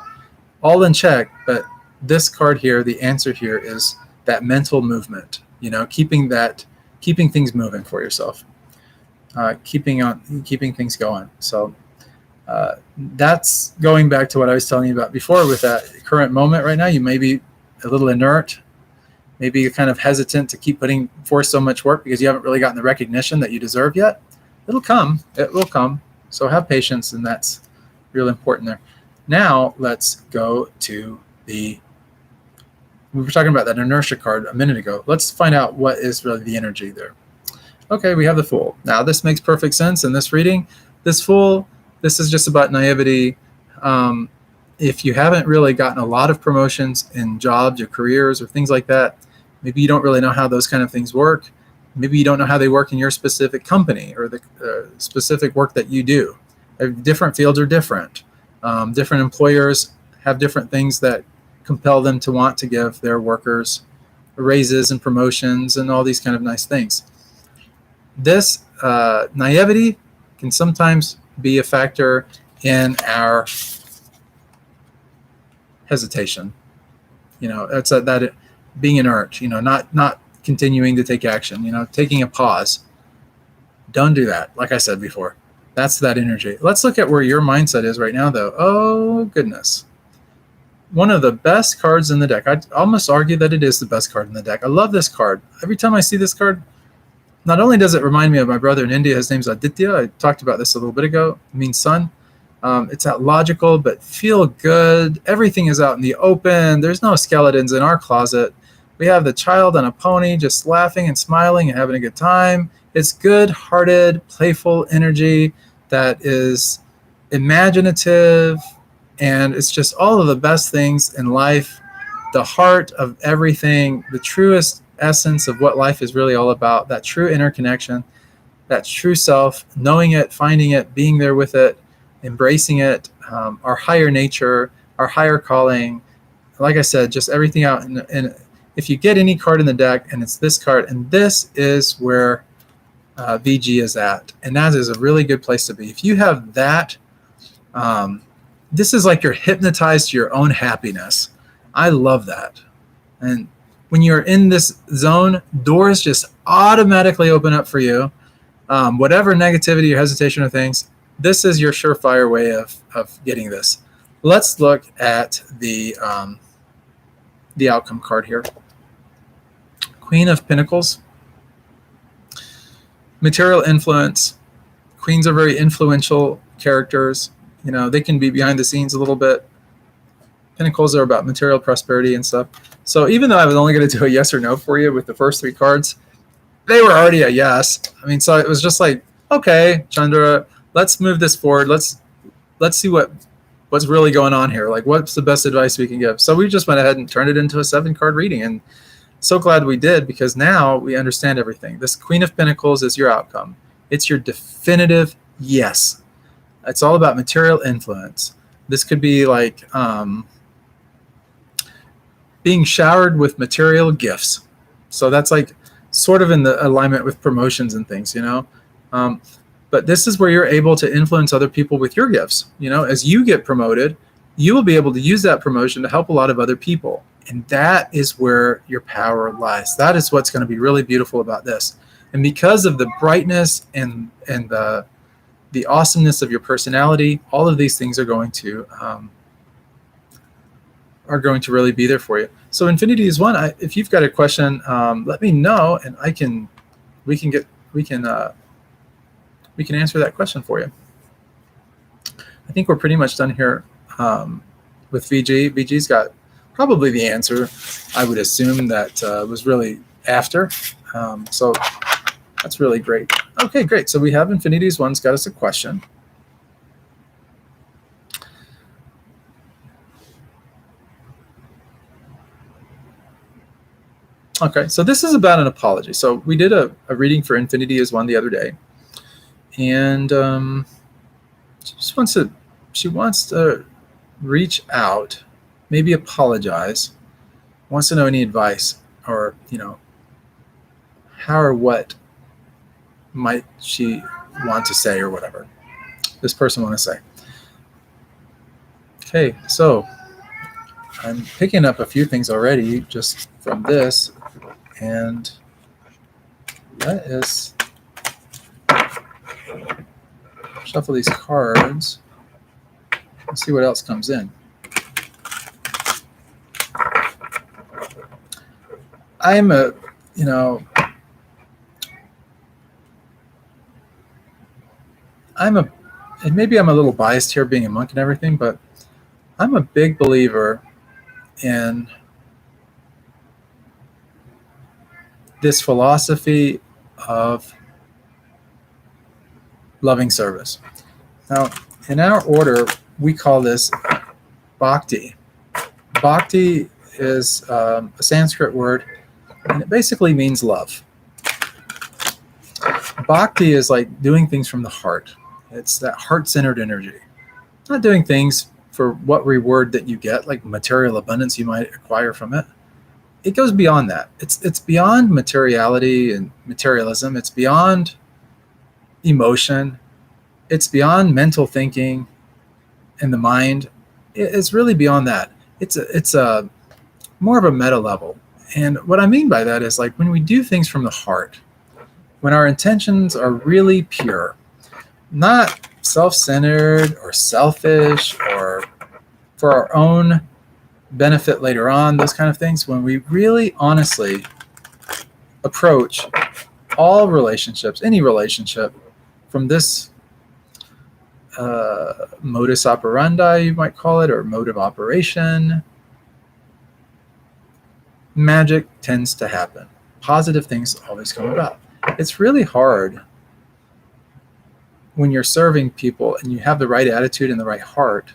all in check. But this card here, the answer here is that mental movement. Keeping things moving for yourself. Keeping things going. So that's going back to what I was telling you about before with that current moment right now. You may be a little inert. Maybe you're kind of hesitant to keep putting forth so much work because you haven't really gotten the recognition that you deserve yet. It'll come. It will come. So have patience, and that's real important there. Now let's go to we were talking about that inertia card a minute ago. Let's find out what is really the energy there. Okay, we have the Fool. Now, this makes perfect sense in this reading. This Fool, this is just about naivety. If you haven't really gotten a lot of promotions in jobs or careers or things like that, maybe you don't really know how those kind of things work. Maybe you don't know how they work in your specific company or the specific work that you do. Different fields are different. Different employers have different things that compel them to want to give their workers raises and promotions and all these kind of nice things. This naivety can sometimes be a factor in our hesitation. It's that being inert. Not continuing to take action. Taking a pause. Don't do that. Like I said before, that's that energy. Let's look at where your mindset is right now, though. Oh goodness. One of the best cards in the deck. I'd almost argue that it is the best card in the deck. I love this card. Every time I see this card, not only does it remind me of my brother in India, his name's Aditya. I talked about this a little bit ago. It means sun. It's that logical, but feel good. Everything is out in the open. There's no skeletons in our closet. We have the child on a pony just laughing and smiling and having a good time. It's good-hearted, playful energy that is imaginative, and it's just all of the best things in life, the heart of everything, the truest essence of what life is really all about, that true interconnection, that true self, knowing it, finding it, being there with it, embracing it, our higher nature, our higher calling. Like I said, just everything out. And if you get any card in the deck and it's this card, and this is where VG is at, and that is a really good place to be. If you have that, this is like you're hypnotized to your own happiness. I love that. And when you're in this zone, doors just automatically open up for you. Whatever negativity or hesitation or things, this is your surefire way of getting this. Let's look at the outcome card here. Queen of Pentacles. Material influence. Queens are very influential characters. They can be behind the scenes a little bit. Pentacles are about material prosperity and stuff. So even though I was only going to do a yes or no for you with the first 3 cards, they were already a yes. I mean, so it was just like, okay, Chandra, let's move this forward. Let's see what's really going on here. Like, what's the best advice we can give? So we just went ahead and turned it into a 7-card reading, and so glad we did, because now we understand everything. This Queen of Pentacles is your outcome. It's your definitive yes. It's all about material influence. This could be like being showered with material gifts. So that's like sort of in the alignment with promotions and things, you know. But this is where you're able to influence other people with your gifts. You know, as you get promoted, you will be able to use that promotion to help a lot of other people. And that is where your power lies. That is what's going to be really beautiful about this. And because of the brightness and the awesomeness of your personality, all of these things are going to really be there for you. So infinity is one. If you've got a question, let me know, and we can answer that question for you. I think we're pretty much done here with VG. VG's got probably the answer. I would assume that was really after. So that's really great. Okay, great. So we have Infinity's one's got us a question. Okay, so this is about an apology. So we did a reading for Infinity is one the other day, and she wants to reach out, maybe apologize, wants to know any advice, or how or what might she want to say, or whatever this person want to say. Okay, so I'm picking up a few things already just from this, and let us shuffle these cards and see what else comes in. I'm and maybe I'm a little biased here being a monk and everything, but I'm a big believer in this philosophy of loving service. Now, in our order, we call this bhakti. Bhakti is a Sanskrit word, and it basically means love. Bhakti is like doing things from the heart. It's that heart-centered energy. Not doing things for what reward that you get, like material abundance you might acquire from it. It goes beyond that. It's beyond materiality and materialism. It's beyond emotion. It's beyond mental thinking and the mind. It's really beyond that. It's a more of a meta level. And what I mean by that is, like, when we do things from the heart, when our intentions are really pure, not self-centered or selfish or for our own benefit later on, those kind of things, when we really honestly approach all relationships, any relationship, from this modus operandi, you might call it, or mode of operation, magic tends to happen. Positive things always come about. It's really hard when you're serving people and you have the right attitude and the right heart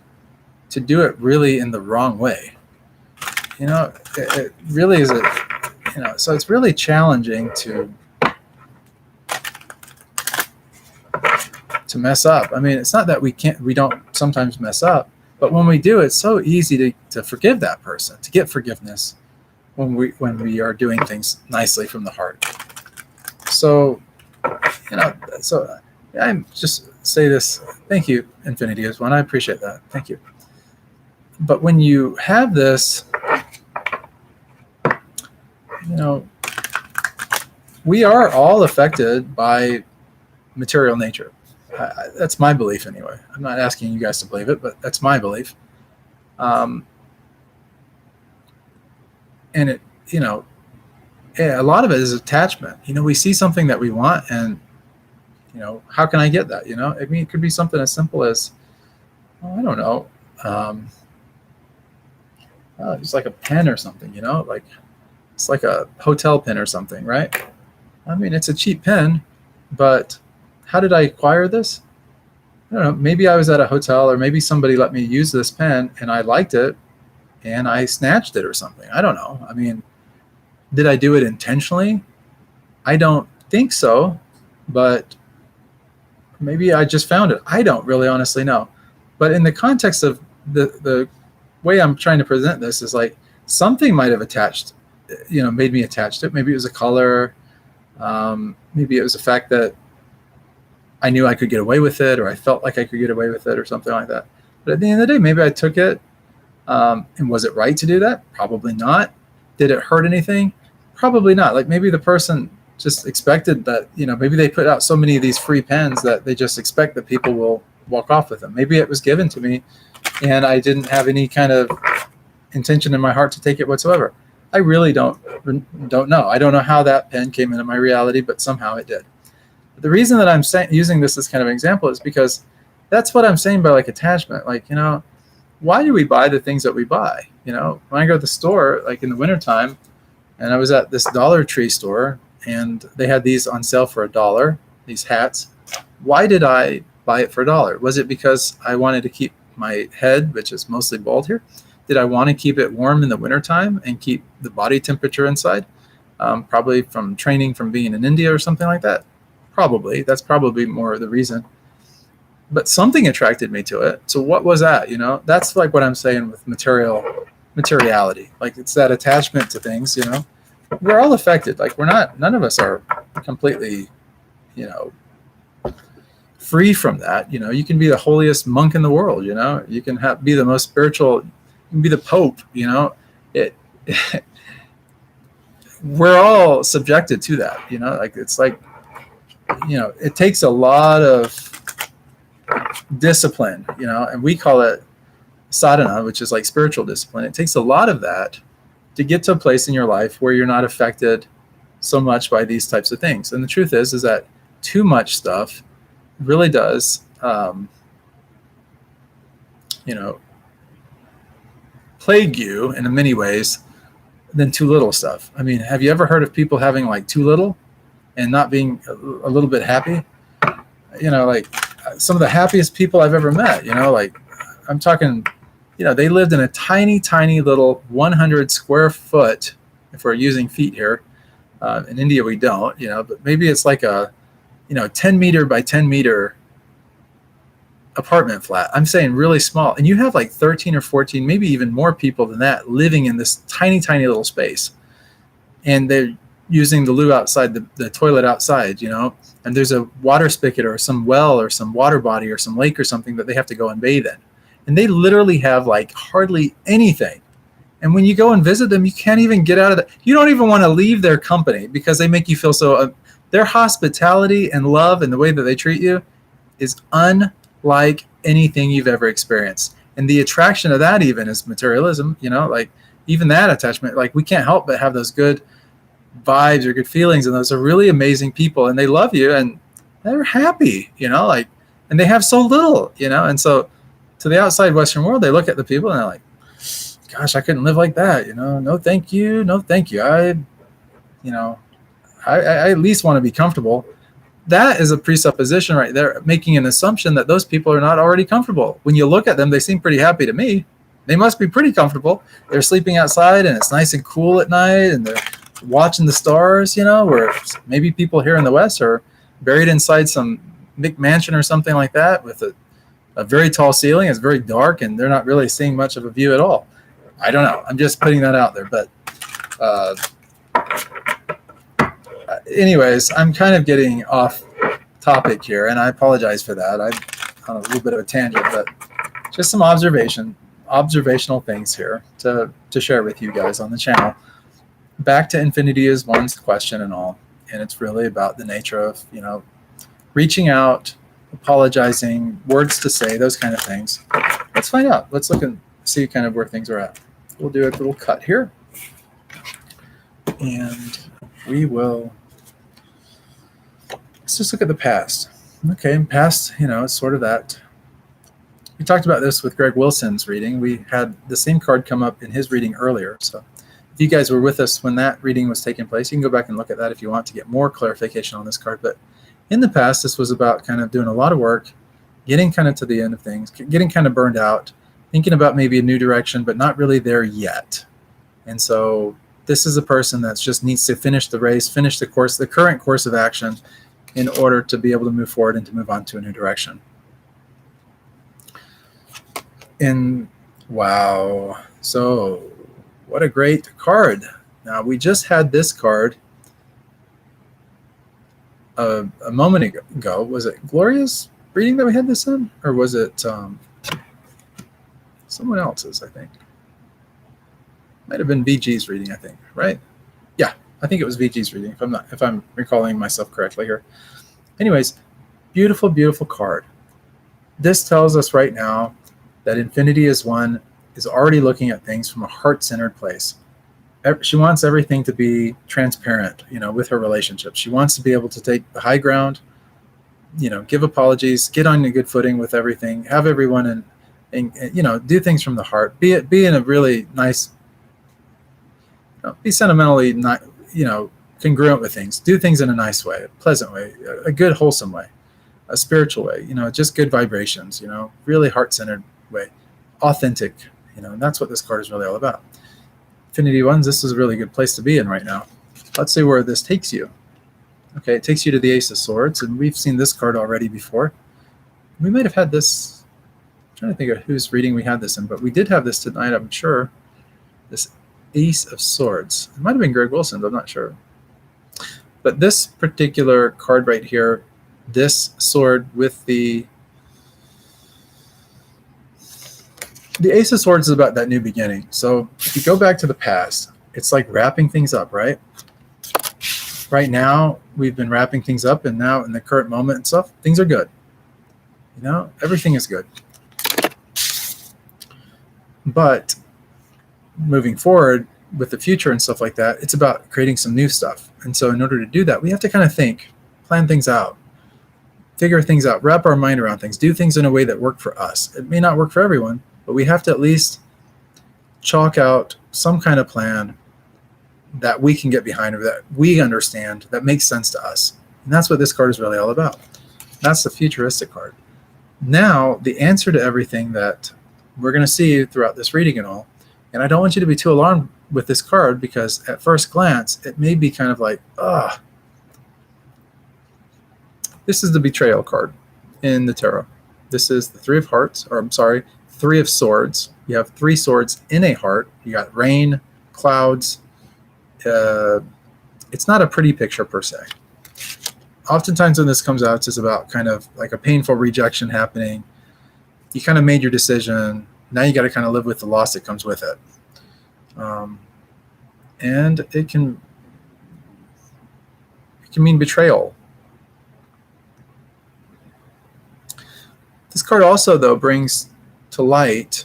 to do it really in the wrong way. It really is so it's really challenging to mess up. I mean, it's not that we don't sometimes mess up, but when we do, it's so easy to forgive that person, to get forgiveness when we are doing things nicely from the heart. So, so I just say this. Thank you, Infinity is one. I appreciate that. Thank you. But when you have this, we are all affected by material nature. That's my belief anyway. I'm not asking you guys to believe it, but that's my belief. And it, a lot of it is attachment. We see something that we want, and how can I get that? I mean, it could be something as simple as, I don't know, Oh, it's like a pen or something, like it's like a hotel pen or something, right? I mean, it's a cheap pen, but how did I acquire this? I don't know. Maybe I was at a hotel, or maybe somebody let me use this pen and I liked it and I snatched it or something. I don't know. I mean, did I do it intentionally? I don't think so, but maybe I just found it. I don't really honestly know. But in the context of the way I'm trying to present this is like something might have attached, made me attached to it. Maybe it was a color. Maybe it was the fact that I knew I could get away with it, or I felt like I could get away with it, or something like that. But at the end of the day, maybe I took it. And was it right to do that? Probably not. Did it hurt anything? Probably not. Like maybe the person just expected that, maybe they put out so many of these free pens that they just expect that people will walk off with them. Maybe it was given to me and I didn't have any kind of intention in my heart to take it whatsoever. I really don't know. I don't know how that pen came into my reality, but somehow it did. The reason that I'm using this as kind of an example is because that's what I'm saying by like attachment. Like, why do we buy the things that we buy? When I go to the store, like in the wintertime, and I was at this Dollar Tree store, and they had these on sale for $1, these hats. Why did I buy it for $1? Was it because I wanted to keep my head, which is mostly bald here? Did I want to keep it warm in the wintertime and keep the body temperature inside? Probably from training from being in India or something like that. Probably. That's probably more of the reason. But something attracted me to it. So what was that? That's like what I'm saying with materiality. Like it's that attachment to things, We're all affected. Like none of us are completely, free from that. You can be the holiest monk in the world, You can be the most spiritual, you can be the Pope, It we're all subjected to that, like it's like, it takes a lot of discipline, and we call it sadhana, which is like spiritual discipline. It takes a lot of that to get to a place in your life where you're not affected so much by these types of things. And the truth is that too much stuff really does, plague you in many ways than too little stuff. I mean, have you ever heard of people having like too little and not being a little bit happy? Like some of the happiest people I've ever met, like I'm talking, they lived in a tiny, tiny little 100 square foot, if we're using feet here. In India, we don't, but maybe it's like a, 10 meter by 10 meter apartment flat. I'm saying really small. And you have like 13 or 14, maybe even more people than that living in this tiny, tiny little space. And they're using the loo outside, the toilet outside, and there's a water spigot or some well or some water body or some lake or something that they have to go and bathe in. And they literally have like hardly anything. And when you go and visit them, you can't even get out of that. You don't even want to leave their company because they make you feel so, their hospitality and love and the way that they treat you is unlike anything you've ever experienced. And the attraction of that even is materialism, like even that attachment, like we can't help but have those good vibes or good feelings. And those are really amazing people and they love you and they're happy, like, and they have so little, and so to the outside Western world, they look at the people and they're like, gosh, I couldn't live like that. No, thank you. No, thank you. I at least want to be comfortable. That is a presupposition right there, making an assumption that those people are not already comfortable. When you look at them, they seem pretty happy to me. They must be pretty comfortable. They're sleeping outside and it's nice and cool at night and they're watching the stars, where maybe people here in the West are buried inside some big mansion or something like that with a very tall ceiling. It's very dark and they're not really seeing much of a view at all. I don't know. I'm just putting that out there. But anyways, I'm kind of getting off topic here, and I apologize for that. I'm on a little bit of a tangent, but just some observational things here to share with you guys on the channel. Back to infinity is one's question and all, and it's really about the nature of, reaching out, apologizing, words to say, those kind of things. Let's find out. Let's look and see kind of where things are at. We'll do a little cut here, and we will. Let's just look at the past. Okay, past, it's sort of that. We talked about this with Greg Wilson's reading. We had the same card come up in his reading earlier. So if you guys were with us when that reading was taking place, you can go back and look at that if you want to get more clarification on this card. But in the past, this was about kind of doing a lot of work, getting kind of to the end of things, getting kind of burned out, thinking about maybe a new direction, but not really there yet. And so this is a person that just needs to finish the race, finish the course, the current course of action, in order to be able to move forward and to move on to a new direction. And wow, so what a great card. Now, we just had this card a moment ago. Was it Gloria's reading that we had this in? Or was it someone else's, I think? Might have been VG's reading, I think, right? Yeah, I think it was VG's reading, if I'm recalling myself correctly here. Anyways, beautiful, beautiful card. This tells us right now that Infinity is already looking at things from a heart-centered place. She wants everything to be transparent, with her relationship. She wants to be able to take the high ground, give apologies, get on a good footing with everything, have everyone and do things from the heart. Be in a really nice, be sentimentally not, congruent with things. Do things in a nice way, a pleasant way, a good, wholesome way, a spiritual way, just good vibrations, really heart-centered way, authentic, and that's what this card is really all about. Infinity ones, this is a really good place to be in right now. Let's see where this takes you. Okay, it takes you to the Ace of Swords, and we've seen this card already before. We might have had this, I'm trying to think of whose reading we had this in, but we did have this tonight, I'm sure. This Ace of Swords. It might have been Greg Wilson's, I'm not sure. But this particular card right here, this sword with the Ace of Swords is about that new beginning. So if you go back to the past, it's like wrapping things up, right? Right now, we've been wrapping things up, and now in the current moment and stuff, things are good. Everything is good. But moving forward with the future and stuff like that, it's about creating some new stuff. And so in order to do that, we have to kind of think, plan things out, figure things out, wrap our mind around things, do things in a way that work for us. It may not work for everyone, but we have to at least chalk out some kind of plan that we can get behind, or that we understand, that makes sense to us. And that's what this card is really all about. That's the futuristic card. Now, the answer to everything that we're going to see throughout this reading and all, and I don't want you to be too alarmed with this card, because at first glance, it may be kind of like, this is the betrayal card in the tarot. This is the Three of Hearts, or I'm sorry, Three of Swords. You have three swords in a heart. You got rain, clouds. It's not a pretty picture per se. Oftentimes when this comes out, it's just about kind of like a painful rejection happening. You kind of made your decision. Now you got to kind of live with the loss that comes with it. And it can mean betrayal. This card also, though, brings to light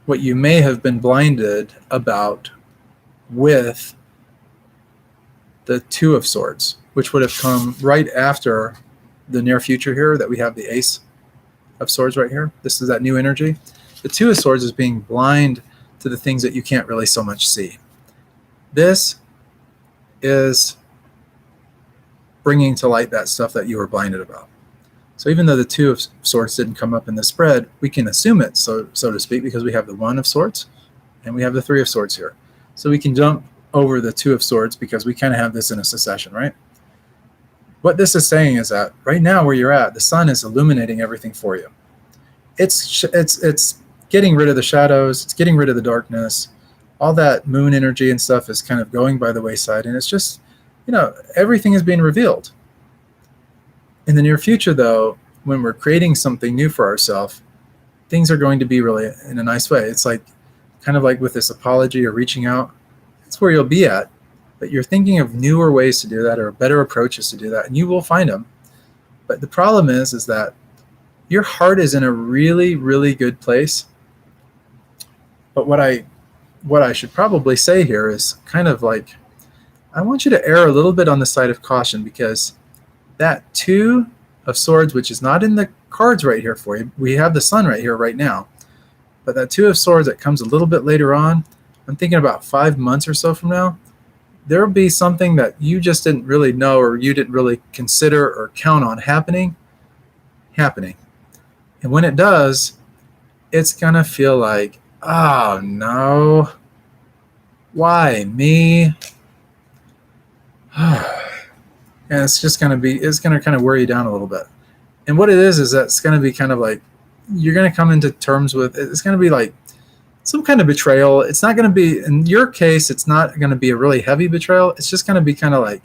what you may have been blinded about with the Two of Swords, which would have come right after the near future here, that we have the Ace of Swords right here. This is that new energy. The Two of Swords is being blind to the things that you can't really so much see. This is bringing to light that stuff that you were blinded about. So even though the Two of Swords didn't come up in the spread, we can assume it, so to speak, because we have the One of Swords and we have the Three of Swords here. So we can jump over the Two of Swords because we kind of have this in a succession, right? What this is saying is that right now where you're at, the sun is illuminating everything for you. It's getting rid of the shadows. It's getting rid of the darkness. All that moon energy and stuff is kind of going by the wayside. And it's just, everything is being revealed. In the near future, though, when we're creating something new for ourselves, things are going to be really in a nice way. It's like kind of like with this apology or reaching out. That's where you'll be at. But you're thinking of newer ways to do that, or better approaches to do that, and you will find them. But the problem is that your heart is in a really, really good place. But what I should probably say here is kind of like, I want you to err a little bit on the side of caution, because that Two of Swords, which is not in the cards right here for you. We have the Sun right here right now. But that Two of Swords that comes a little bit later on, I'm thinking about 5 months or so from now, there'll be something that you just didn't really know or you didn't really consider or count on happening. And when it does, it's going to feel like, oh no, why me? And it's just going to it's going to kind of wear you down a little bit. And what it is that it's going to be kind of like, you're going to come into terms with, it's going to be like some kind of betrayal. It's not going to be, in your case, it's not going to be a really heavy betrayal. It's just going to be kind of like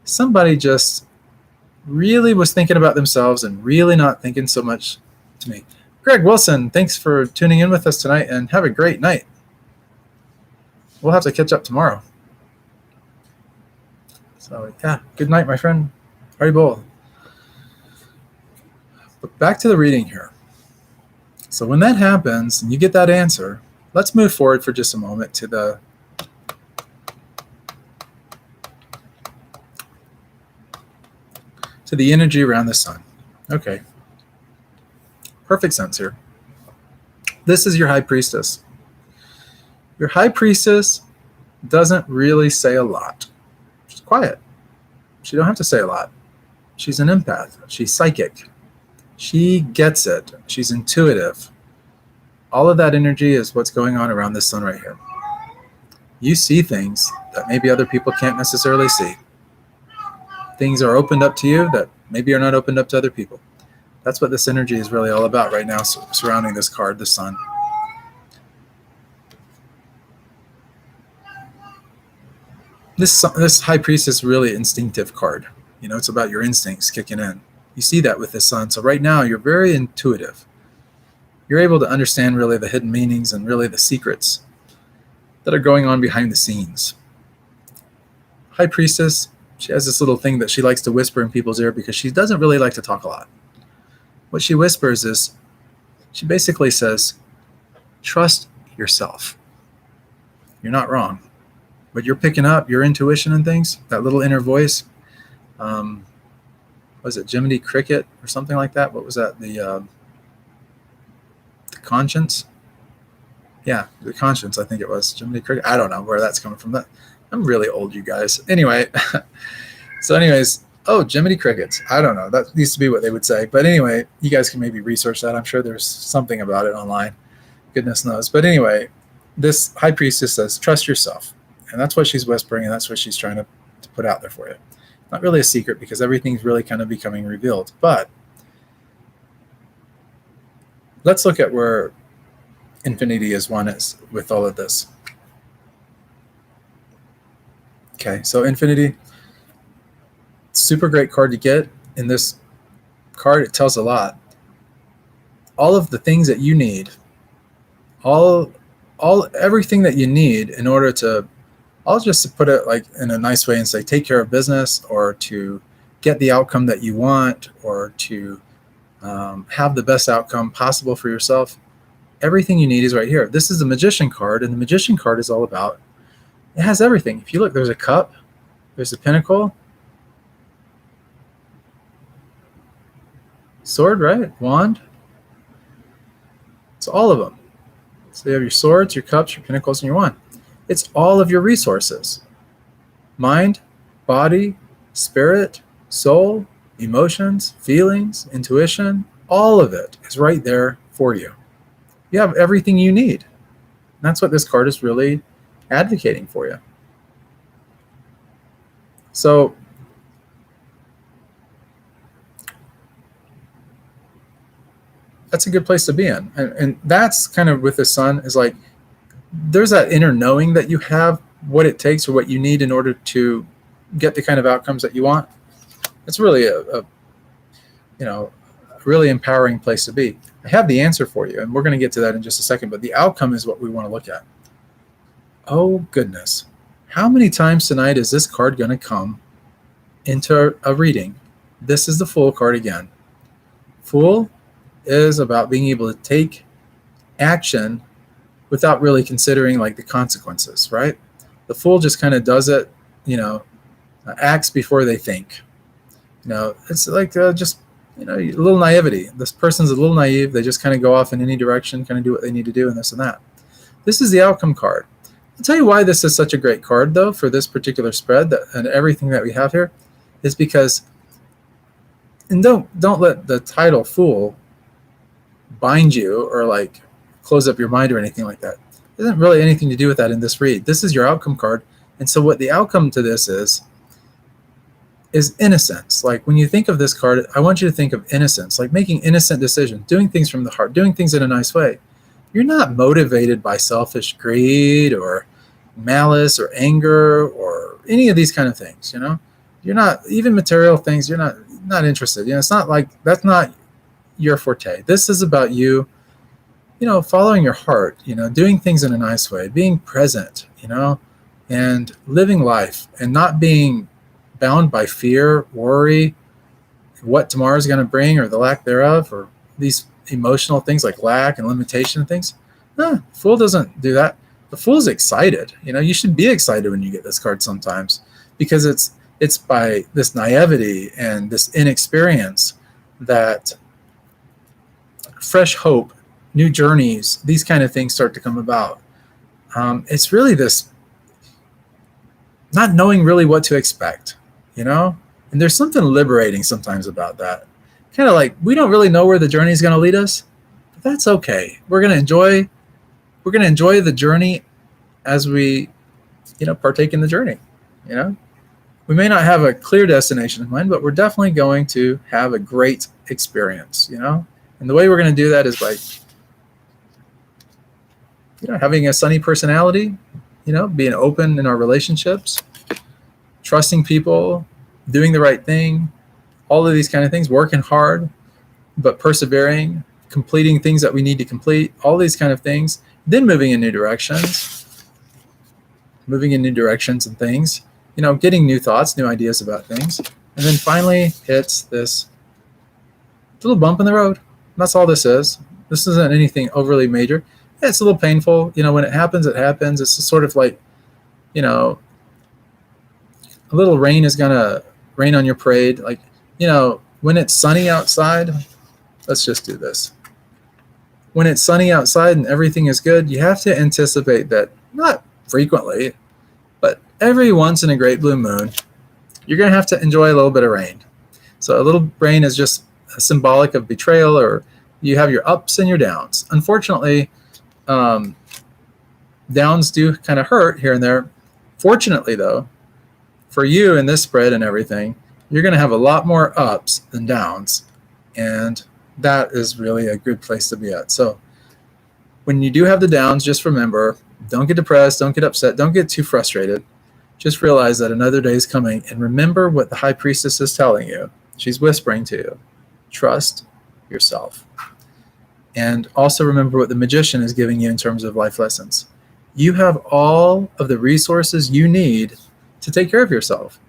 somebody just really was thinking about themselves and really not thinking so much to me. Greg Wilson, thanks for tuning in with us tonight, and have a great night. We'll have to catch up tomorrow. So yeah, good night, my friend. Haribol. But back to the reading here. So when that happens and you get that answer, let's move forward for just a moment to the energy around the Sun. Okay. Perfect sense here. This is your High Priestess. Your High Priestess doesn't really say a lot. She's quiet. She don't have to say a lot. She's an empath. She's psychic. She gets it. She's intuitive. All of that energy is what's going on around this Sun right here. You see things that maybe other people can't necessarily see. Things are opened up to you that maybe are not opened up to other people. That's what this energy is really all about right now, surrounding this card, the Sun. This High Priestess is really instinctive card. You know, it's about your instincts kicking in. You see that with the Sun. So right now, you're very intuitive. You're able to understand really the hidden meanings and really the secrets that are going on behind the scenes. High Priestess, she has this little thing that she likes to whisper in people's ear because she doesn't really like to talk a lot. What she whispers is, she basically says, trust yourself. You're not wrong. But you're picking up your intuition and things, that little inner voice. Was it Jiminy Cricket or something like that? What was that? The conscience? Yeah, the conscience, I think it was. Jiminy Cricket. I don't know where that's coming from. I'm really old, you guys. Anyway, oh, Jiminy Crickets. I don't know. That used to be what they would say. But anyway, you guys can maybe research that. I'm sure there's something about it online. Goodness knows. But anyway, this High Priestess says, trust yourself. And that's what she's whispering, and that's what she's trying to put out there for you. Not really a secret because everything's really kind of becoming revealed. But let's look at where infinity is one is with all of this. Okay, so infinity, super great card to get. In this card, it tells a lot. All of the things that you need, everything that you need in order to, I'll just put it like in a nice way and say, take care of business, or to get the outcome that you want, or to have the best outcome possible for yourself. Everything you need is right here. This is the Magician card, and the Magician card is all about, it has everything. If you look, there's a cup, there's a pentacle, sword, right? Wand. It's all of them. So you have your swords, your cups, your pinnacles, and your wand. It's all of your resources. Mind, body, spirit, soul, emotions, feelings, intuition, all of it is right there for you. You have everything you need. And that's what this card is really advocating for you. So that's a good place to be in. And that's kind of with the Sun, is like, there's that inner knowing that you have what it takes or what you need in order to get the kind of outcomes that you want. It's really a really empowering place to be. I have the answer for you, and we're going to get to that in just a second, but the outcome is what we want to look at. Oh, goodness. How many times tonight is this card going to come into a reading? This is the Fool card again. Fool is about being able to take action without really considering like the consequences, right? The Fool just kind of does it, acts before they think. It's like just a little naivety. This person's a little naive. They just kind of go off in any direction, kind of do what they need to do, and this and that. This is the outcome card. I'll tell you why this is such a great card, though, for this particular spread and everything that we have here, is because, and don't let the title Fool bind you or like close up your mind or anything like that. It isn't really anything to do with that in this read. This is your outcome card. And so what the outcome to this is innocence. Like when you think of this card, I want you to think of innocence, like making innocent decisions, doing things from the heart, doing things in a nice way. You're not motivated by selfish greed or malice or anger or any of these kind of things. You're not, even material things, you're not interested. It's not like, that's not your forte. This is about you, following your heart, doing things in a nice way, being present, and living life and not being bound by fear, worry, what tomorrow is going to bring or the lack thereof, or these emotional things like lack and limitation and things. No, Fool doesn't do that. The Fool's excited. You should be excited when you get this card sometimes, because it's by this naivety and this inexperience that fresh hope, new journeys, these kind of things start to come about. It's really this not knowing really what to expect, and there's something liberating sometimes about that. Kind of like we don't really know where the journey is going to lead us, but that's okay. We're going to enjoy the journey as we, partake in the journey. We may not have a clear destination in mind, but we're definitely going to have a great experience, And the way we're going to do that is by, having a sunny personality, being open in our relationships, trusting people, doing the right thing, all of these kind of things, working hard, but persevering, completing things that we need to complete, all these kind of things, then moving in new directions and things, getting new thoughts, new ideas about things. And then finally, it's this little bump in the road. That's all this is. This isn't anything overly major. Yeah, it's a little painful. When it happens, it happens. It's sort of like, a little rain is going to rain on your parade. Like, when it's sunny outside, let's just do this. When it's sunny outside and everything is good, you have to anticipate that, not frequently, but every once in a great blue moon, you're going to have to enjoy a little bit of rain. So a little rain is just symbolic of betrayal, or you have your ups and your downs. Unfortunately, downs do kind of hurt here and there. Fortunately, though, for you in this spread and everything, you're going to have a lot more ups than downs, and that is really a good place to be at. So when you do have the downs, just remember, don't get depressed, don't get upset, don't get too frustrated. Just realize that another day is coming, and remember what the High Priestess is telling you. She's whispering to you. Trust yourself. And also remember what the Magician is giving you in terms of life lessons. You have all of the resources you need to take care of yourself,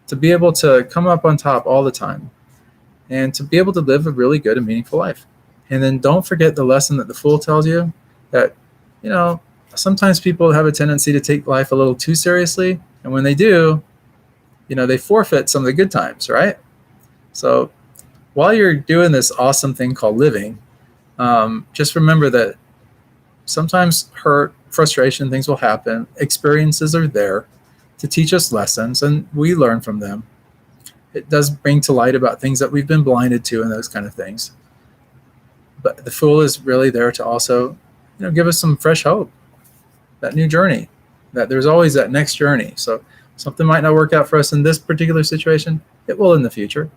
to be able to come up on top all the time, and to be able to live a really good and meaningful life. And then don't forget the lesson that the Fool tells you, that, sometimes people have a tendency to take life a little too seriously. And when they do, they forfeit some of the good times, right? So while you're doing this awesome thing called living, just remember that sometimes hurt, frustration, things will happen. Experiences are there to teach us lessons, and we learn from them. It does bring to light about things that we've been blinded to and those kind of things. But the Fool is really there to also, give us some fresh hope, that new journey, that there's always that next journey. So something might not work out for us in this particular situation, it will in the future.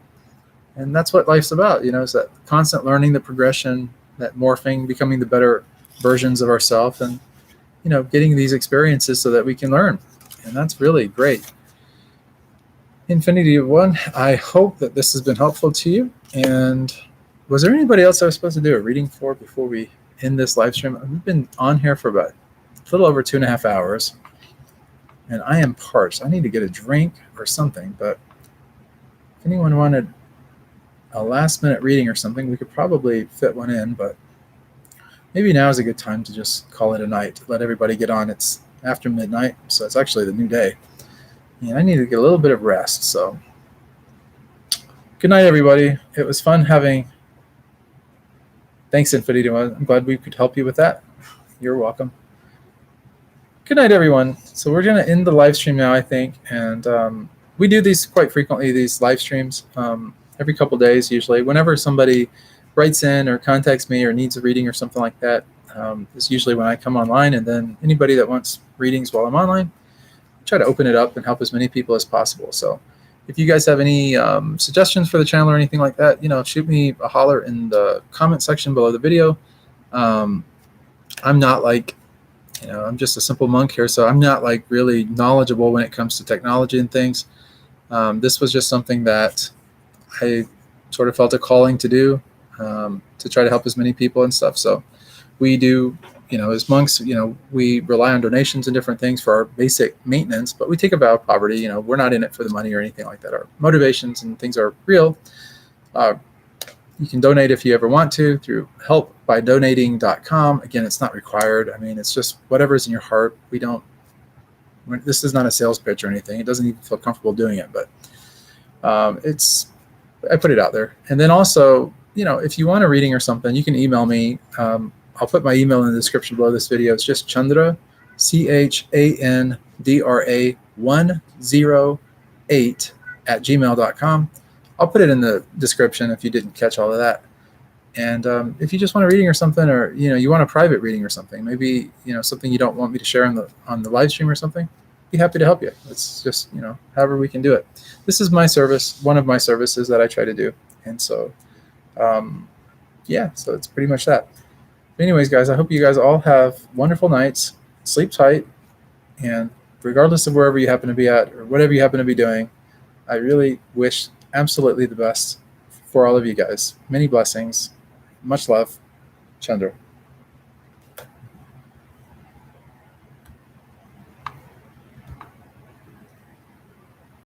And that's what life's about, is that constant learning, the progression, that morphing, becoming the better versions of ourselves, and, getting these experiences so that we can learn. And that's really great. Infinity of One, I hope that this has been helpful to you. And was there anybody else I was supposed to do a reading for before we end this live stream? We've been on here for about a little over 2.5 hours, and I am parched. I need to get a drink or something, but if anyone wanted a last minute reading or something, we could probably fit one in, but maybe now is a good time to just call it a night, let everybody get on. It's after midnight, so it's actually the new day, and I need to get a little bit of rest. So Good night, everybody. It was fun having. Thanks, Infinity. I'm glad we could help you with that. You're welcome. Good night, everyone. So we're going to end the live stream now, I think. And we do these quite frequently, these live streams, every couple days usually. Whenever somebody writes in or contacts me or needs a reading or something like that, is usually when I come online. And then anybody that wants readings while I'm online, I try to open it up and help as many people as possible. So if you guys have any suggestions for the channel or anything like that, shoot me a holler in the comment section below the video. I'm not like, I'm just a simple monk here, so I'm not like really knowledgeable when it comes to technology and things. This was just something that I sort of felt a calling to do, to try to help as many people and stuff. So we do, as monks, we rely on donations and different things for our basic maintenance, but we take a vow of poverty. We're not in it for the money or anything like that. Our motivations and things are real. You can donate if you ever want to through helpbydonating.com. Again, it's not required. I mean, it's just whatever's in your heart. This is not a sales pitch or anything. It doesn't even feel comfortable doing it, but I put it out there. And then also, if you want a reading or something, you can email me. I'll put my email in the description below this video. It's just Chandra, Chandra 108 @gmail.com. I'll put it in the description if you didn't catch all of that. And if you just want a reading or something, or you want a private reading or something, maybe something you don't want me to share on the live stream or something, be happy to help you. It's just however we can do it. This is my service, one of my services that I try to do, and so yeah, so it's pretty much that. But anyways, guys, I hope you guys all have wonderful nights. Sleep tight, and regardless of wherever you happen to be at or whatever you happen to be doing, I really wish absolutely the best for all of you guys. Many blessings. Much love. Chandra.